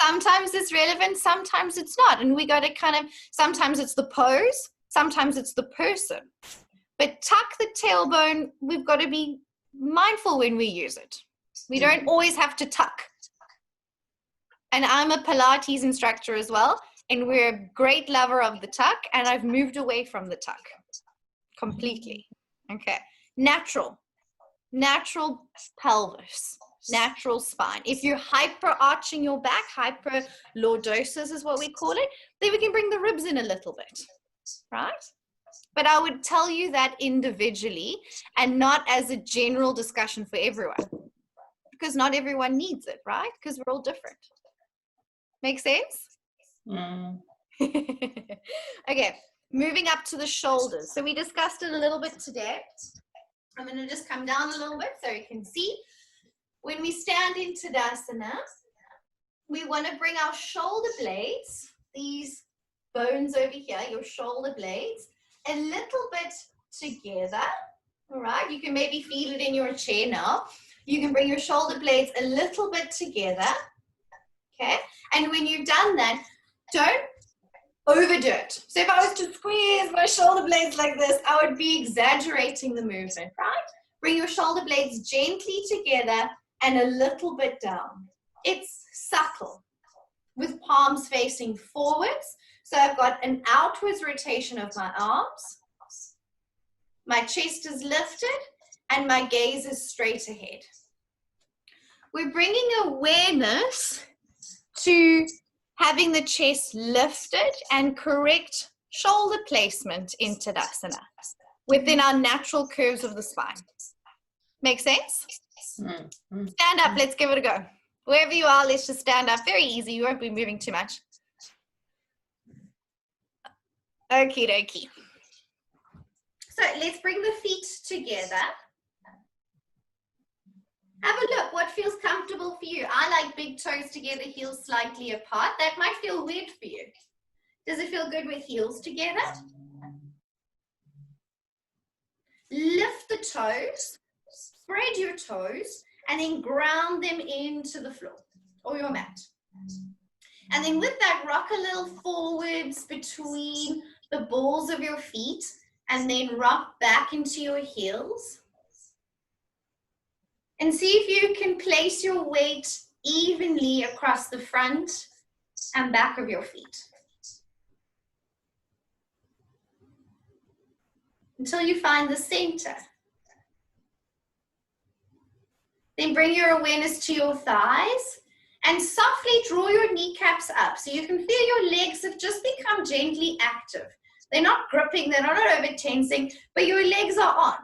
Sometimes it's relevant, sometimes it's not. And we got to kind of, sometimes it's the pose, sometimes it's the person. But tuck the tailbone, we've got to be mindful when we use it. We don't always have to tuck. And I'm a Pilates instructor as well. And we're a great lover of the tuck, and I've moved away from the tuck completely. Okay. Natural pelvis, natural spine. If you're hyper arching your back, hyperlordosis is what we call it, then we can bring the ribs in a little bit, right? But I would tell you that individually and not as a general discussion for everyone, because not everyone needs it, right? Because we're all different. Make sense? Okay, moving up to the shoulders. So we discussed it a little bit today. I'm going to just come down a little bit so you can see. When we stand in Tadasana, we want to bring our shoulder blades, these bones over here, your shoulder blades, a little bit together. All right, you can maybe feel it in your chair now. You can bring your shoulder blades a little bit together. Okay, and when you've done that, don't overdo it. So if I was to squeeze my shoulder blades like this, I would be exaggerating the movement, right? Bring your shoulder blades gently together and a little bit down. It's subtle with palms facing forwards. So I've got an outwards rotation of my arms. My chest is lifted and my gaze is straight ahead. We're bringing awareness to having the chest lifted and correct shoulder placement in Tadasana within our natural curves of the spine. Make sense? Stand up, let's give it a go. Wherever you are, let's just stand up. Very easy, you won't be moving too much. Okie dokie. So let's bring the feet together. Have a look, what feels comfortable for you? I like big toes together, heels slightly apart. That might feel weird for you. Does it feel good with heels together? Lift the toes, spread your toes, and then ground them into the floor or your mat. And then with that, rock a little forwards between the balls of your feet and then rock back into your heels. And see if you can place your weight evenly across the front and back of your feet. Until you find the center. Then bring your awareness to your thighs and softly draw your kneecaps up. So you can feel your legs have just become gently active. They're not gripping, they're not over tensing, but your legs are on.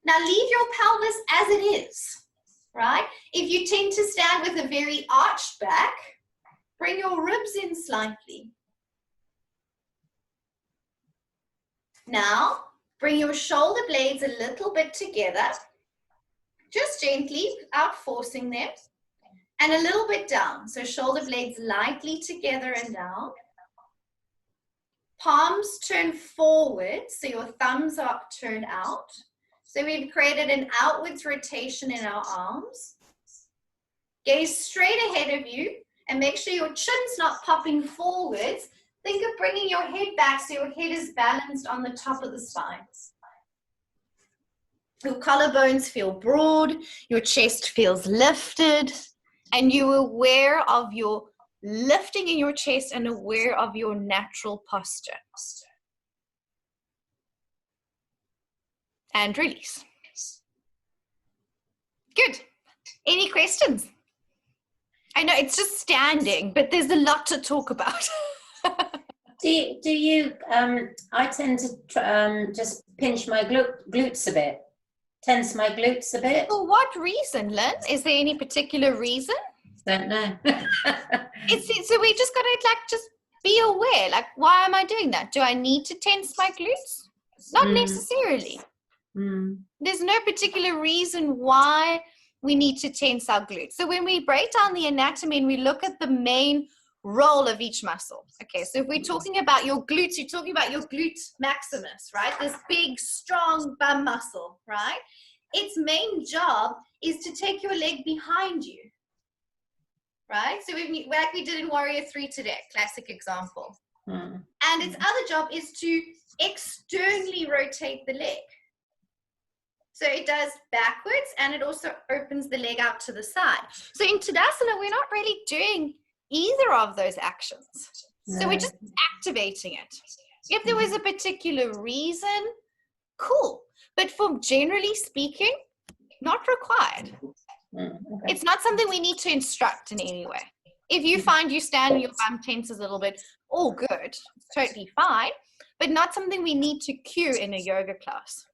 Now leave your pelvis as it is, right? If you tend to stand with a very arched back, bring your ribs in slightly. Now, bring your shoulder blades a little bit together, just gently, without forcing them, and a little bit down. So shoulder blades lightly together and down. Palms turn forward, so your thumbs are turned out. So we've created an outwards rotation in our arms. Gaze straight ahead of you and make sure your chin's not popping forwards. Think of bringing your head back so your head is balanced on the top of the spine. Your collarbones feel broad, your chest feels lifted, and you're aware of your lifting in your chest and aware of your natural posture. And release. Good. Any questions? I know it's just standing, but there's a lot to talk about. Do you, I tend to just pinch my glutes a bit, tense my glutes a bit. For what reason, Lynn? Is there any particular reason? Don't know. So we just got to just be aware, why am I doing that? Do I need to tense my glutes? Not necessarily. There's no particular reason why we need to tense our glutes. So when we break down the anatomy and we look at the main role of each muscle. Okay, so if we're talking about your glutes, you're talking about your glute maximus, right? This big, strong bum muscle, right? Its main job is to take your leg behind you, right? So like we did in Warrior 3 today, classic example. And its other job is to externally rotate the leg. So it does backwards and it also opens the leg out to the side. So in Tadasana, we're not really doing either of those actions. So we're just activating it. If there was a particular reason, cool. But for generally speaking, not required. It's not something we need to instruct in any way. If you find you stand and your bum tenses a little bit, all good, totally fine, but not something we need to cue in a yoga class.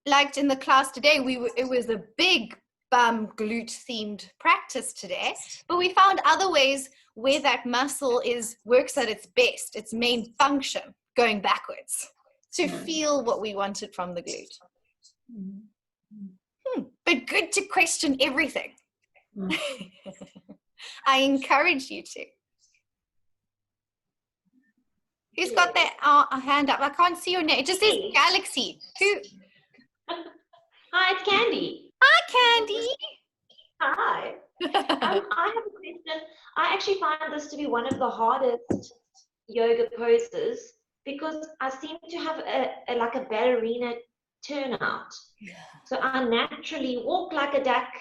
Like in the class today, it was a big bum glute themed practice today, but we found other ways where that muscle works at its best, its main function, going backwards to feel what we wanted from the glute. But good to question everything. I encourage you to. Who's got their hand up? I can't see your name. It just says Galaxy. Who? Hi, it's Candy. Hi, Candy. Hi. I have a question. I actually find this to be one of the hardest yoga poses because I seem to have a ballerina turnout. So I naturally walk like a duck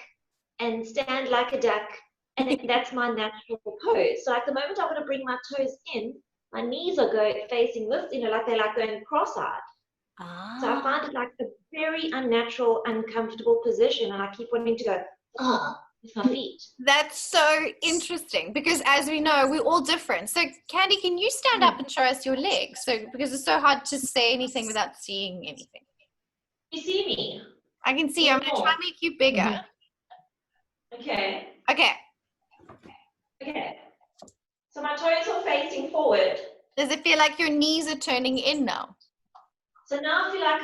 and stand like a duck, and that's my natural pose. So at the moment I want to bring my toes in, my knees are facing this, like they're going cross-eyed. So I find it like a very unnatural, uncomfortable position, and I keep wanting to go, with my feet. That's so interesting because, as we know, we're all different. So, Candy, can you stand up and show us your legs? So, because it's so hard to say anything without seeing anything. You see me? I can see you. I'm going to try and make you bigger. Okay. Okay. Okay. So my toes are facing forward. Does it feel like your knees are turning in now? So now I feel like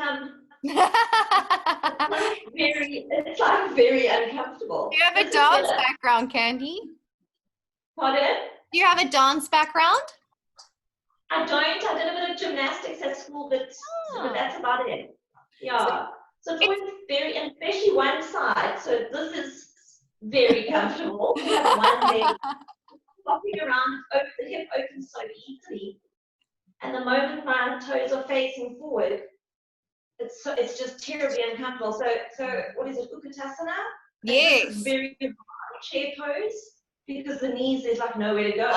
it's like very uncomfortable. Do you have a dance background, Candy? Pardon? Do you have a dance background? I don't. I did a bit of gymnastics at school, but that's about it. Yeah. So it's always and especially one side. So this is very comfortable. We have one leg hopping around, the hip opens so easily. And the moment my toes are facing forward, it's just terribly uncomfortable. So what is it, Utkatasana? Yes. Very hard chair pose because the knees, there's like nowhere to go.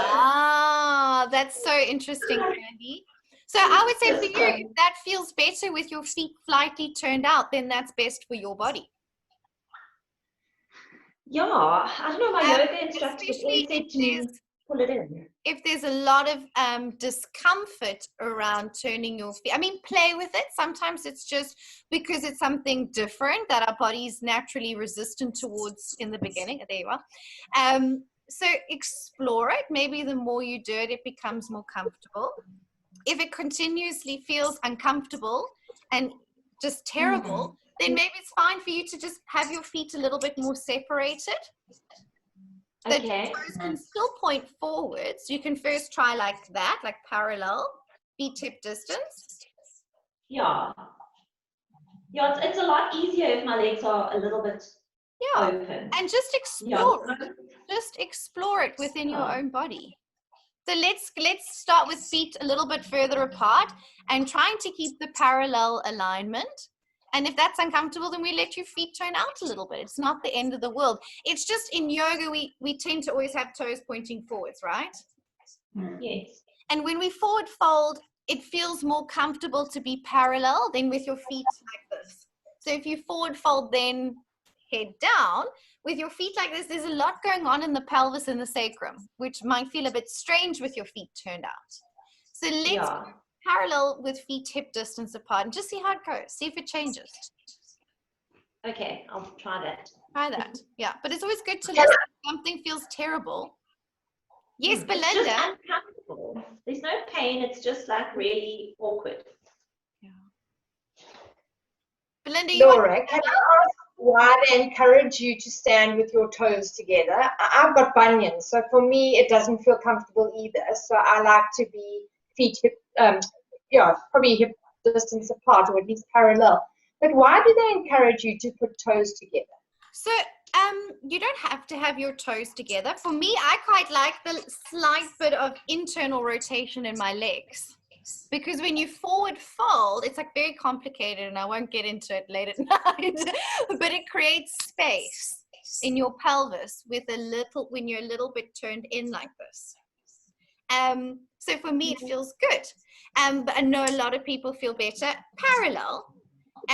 That's so interesting, Candy. So I would say for you, if that feels better with your feet slightly turned out, then that's best for your body. Yeah, I don't know, my yoga instructor always said to me, pull it in. If there's a lot of discomfort around turning your feet, play with it. Sometimes it's just because it's something different that our body's naturally resistant towards in the beginning. There you are. So explore it. Maybe the more you do it, it becomes more comfortable. If it continuously feels uncomfortable and just terrible, then maybe it's fine for you to just have your feet a little bit more separated. The toes can still point forwards. You can first try like that, like parallel, feet hip distance. Yeah. Yeah, it's a lot easier if my legs are a little bit Yeah, open. and just explore it. Just explore it within your own body. So let's start with feet a little bit further apart and trying to keep the parallel alignment. And if that's uncomfortable, then we let your feet turn out a little bit. It's not the end of the world. It's just in yoga, we tend to always have toes pointing forwards, right? Yes. And when we forward fold, it feels more comfortable to be parallel than with your feet like this. So if you forward fold, then head down, with your feet like this, there's a lot going on in the pelvis and the sacrum, which might feel a bit strange with your feet turned out. So let's parallel with feet hip distance apart and just see how it goes. See if it changes. Okay, I'll try that. Try that. Yeah, but it's always good to listen if something feels terrible. Yes, Belinda. It's just uncomfortable. There's no pain. It's just like really awkward. Yeah. Belinda, Laura, can I ask why they encourage you to stand with your toes together? I've got bunions, so for me it doesn't feel comfortable either. So I like to be feet hip, probably hip distance apart or at least parallel. But why do they encourage you to put toes together? So you don't have to have your toes together. For me, I quite like the slight bit of internal rotation in my legs. Because when you forward fold, it's like very complicated and I won't get into it late at night, but it creates space in your pelvis with when you're a little bit turned in like this. So for me, it feels good. But I know a lot of people feel better parallel.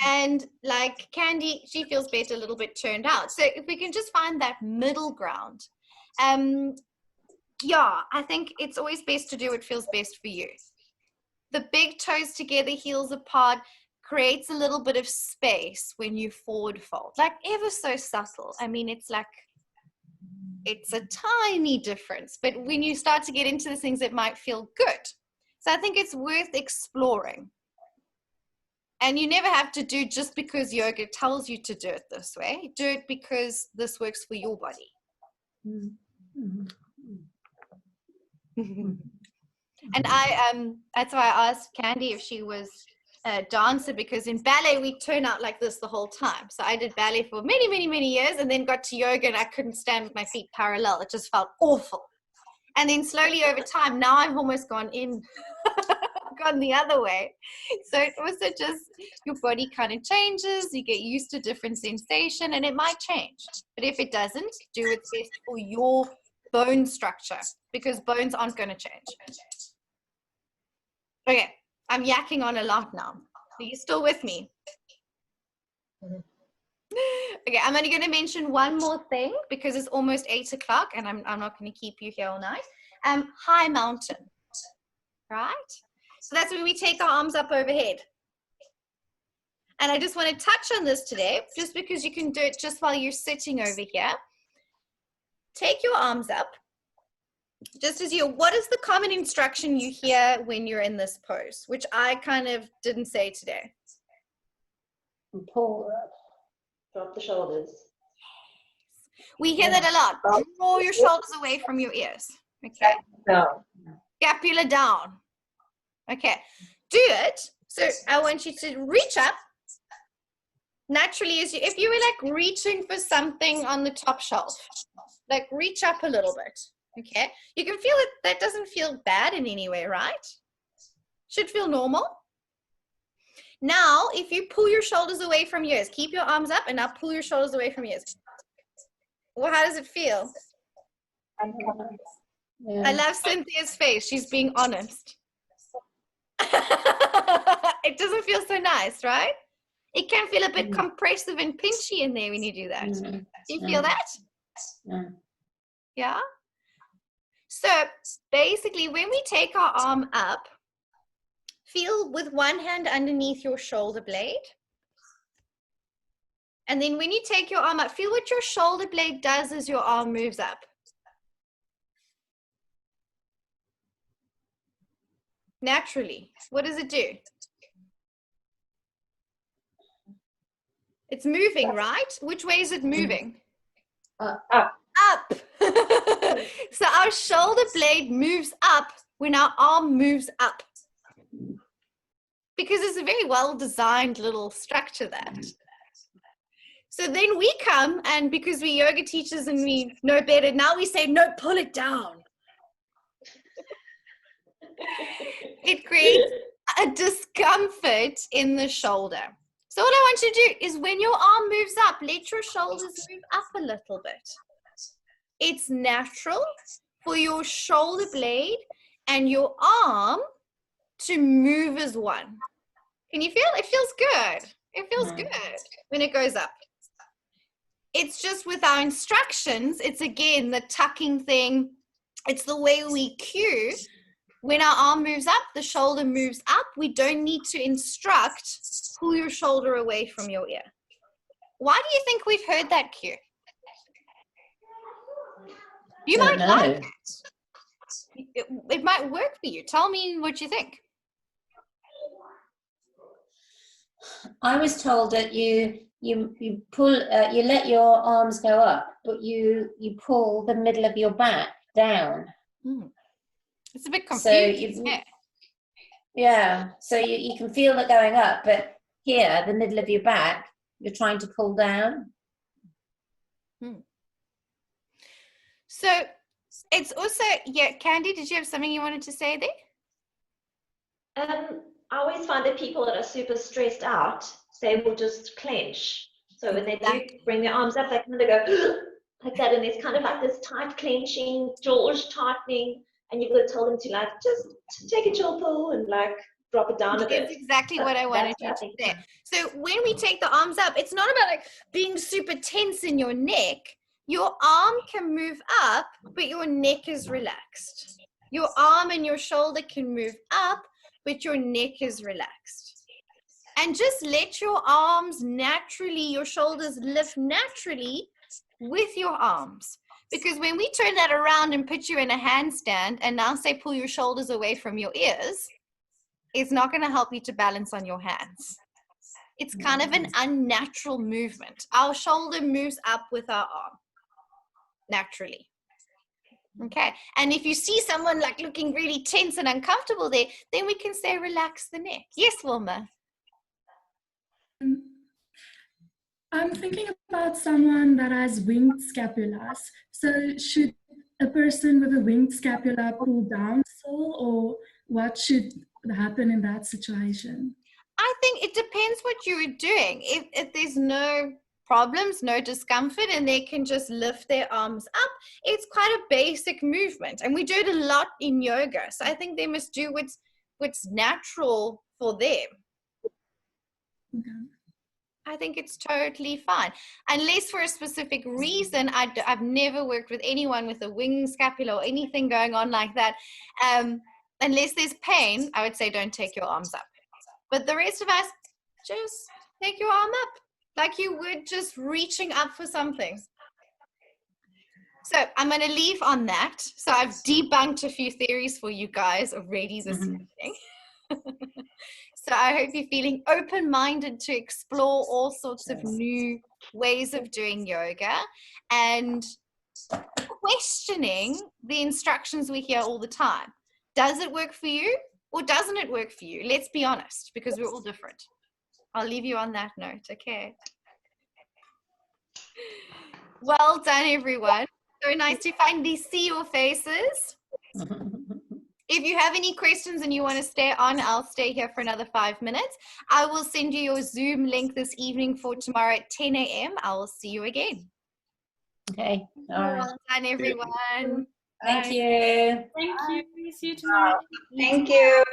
And like Candy, she feels better a little bit turned out. So if we can just find that middle ground, yeah, I think it's always best to do what feels best for you. The big toes together, heels apart, creates a little bit of space when you forward fold, like ever so subtle. I mean, it's a tiny difference, but when you start to get into these things, it might feel good. So I think it's worth exploring. And you never have to do just because yoga tells you to do it this way. Do it because this works for your body. And that's why I asked Candy if she was a dancer, because in ballet we turn out like this the whole time. So I did ballet for many, many, many years and then got to yoga and I couldn't stand with my feet parallel. It just felt awful. And then slowly over time, now I've almost gone the other way. So it also just, your body kind of changes, you get used to different sensation and it might change. But if it doesn't, do what's best for your bone structure, because bones aren't going to change. Okay, I'm yakking on a lot now. Are you still with me? Okay, I'm only going to mention one more thing because it's almost 8 o'clock and I'm not going to keep you here all night. High mountain, right? So that's when we take our arms up overhead. And I just want to touch on this today, just because you can do it just while you're sitting over here. Take your arms up. Just as what is the common instruction you hear when you're in this pose, which I kind of didn't say today? Pull up. Drop the shoulders. We hear that a lot. Draw your shoulders away from your ears. Okay. No. Scapula down. Okay. Do it. So I want you to reach up. Naturally, if you were like reaching for something on the top shelf, like reach up a little bit. Okay, you can feel it. That doesn't feel bad in any way, right? Should feel normal. Now, if you pull your shoulders away from your ears, keep your arms up and now pull your shoulders away from your ears. Well, how does it feel? Yeah. I love Cynthia's face. She's being honest. It doesn't feel so nice, right? It can feel a bit compressive and pinchy in there when you do that. Do you feel that? Yeah? So basically, when we take our arm up, feel with one hand underneath your shoulder blade. And then when you take your arm up, feel what your shoulder blade does as your arm moves up. Naturally, what does it do? It's moving, right? Which way is it moving? Up. Up. So our shoulder blade moves up when our arm moves up. Because it's a very well designed little structure that. So then we come, and because we're yoga teachers and we know better, now we say, no, pull it down. It creates a discomfort in the shoulder. So what I want you to do is when your arm moves up, let your shoulders move up a little bit. It's natural for your shoulder blade and your arm to move as one. Can you feel? It feels good. It feels good when it goes up. It's just with our instructions, it's again the tucking thing. It's the way we cue. When our arm moves up, the shoulder moves up. We don't need to instruct, pull your shoulder away from your ear. Why do you think we've heard that cue? You might like it. It might work for you. Tell me what you think. I was told that you pull, you let your arms go up, but you pull the middle of your back down. It's a bit confusing. So yeah, so you can feel it going up, but here, the middle of your back, you're trying to pull down. So it's also, yeah, Candy, did you have something you wanted to say there? I always find that people that are super stressed out, they will just clench. So when they do bring their arms up, they kind of go like that, and there's kind of like this tight clenching, jaws tightening, and you've got to tell them to like just take a chill pull and like drop it down a bit. That's exactly what I wanted you to say. So when we take the arms up, it's not about like being super tense in your neck. Your arm can move up, but your neck is relaxed. Your arm and your shoulder can move up, but your neck is relaxed. And just let your arms naturally, your shoulders lift naturally with your arms. Because when we turn that around and put you in a handstand and now say pull your shoulders away from your ears, it's not going to help you to balance on your hands. It's kind of an unnatural movement. Our shoulder moves up with our arm naturally. Okay, and if you see someone like looking really tense and uncomfortable there, then we can say relax the neck. Yes, Wilma? I'm thinking about someone that has winged scapulas. So should a person with a winged scapula pull down still, or what should happen in that situation? I think it depends what you're doing. If there's no problems, no discomfort, and they can just lift their arms up, it's quite a basic movement. And we do it a lot in yoga. So I think they must do what's natural for them. Okay. I think it's totally fine. Unless for a specific reason, I've never worked with anyone with a wing scapula or anything going on like that. Unless there's pain, I would say don't take your arms up. But the rest of us, just take your arm up like you would just reaching up for something. So I'm going to leave on that. So I've debunked a few theories for you guys already this evening. So I hope you're feeling open-minded to explore all sorts of new ways of doing yoga and questioning the instructions we hear all the time. Does it work for you or doesn't it work for you? Let's be honest, because we're all different. I'll leave you on that note, okay? Well done, everyone. So nice to finally see your faces. If you have any questions and you want to stay on, I'll stay here for another 5 minutes. I will send you your Zoom link this evening for tomorrow at 10 a.m. I will see you again. Okay. All right. Well done, everyone. Thank you. Thank you. See you tomorrow. Thank you.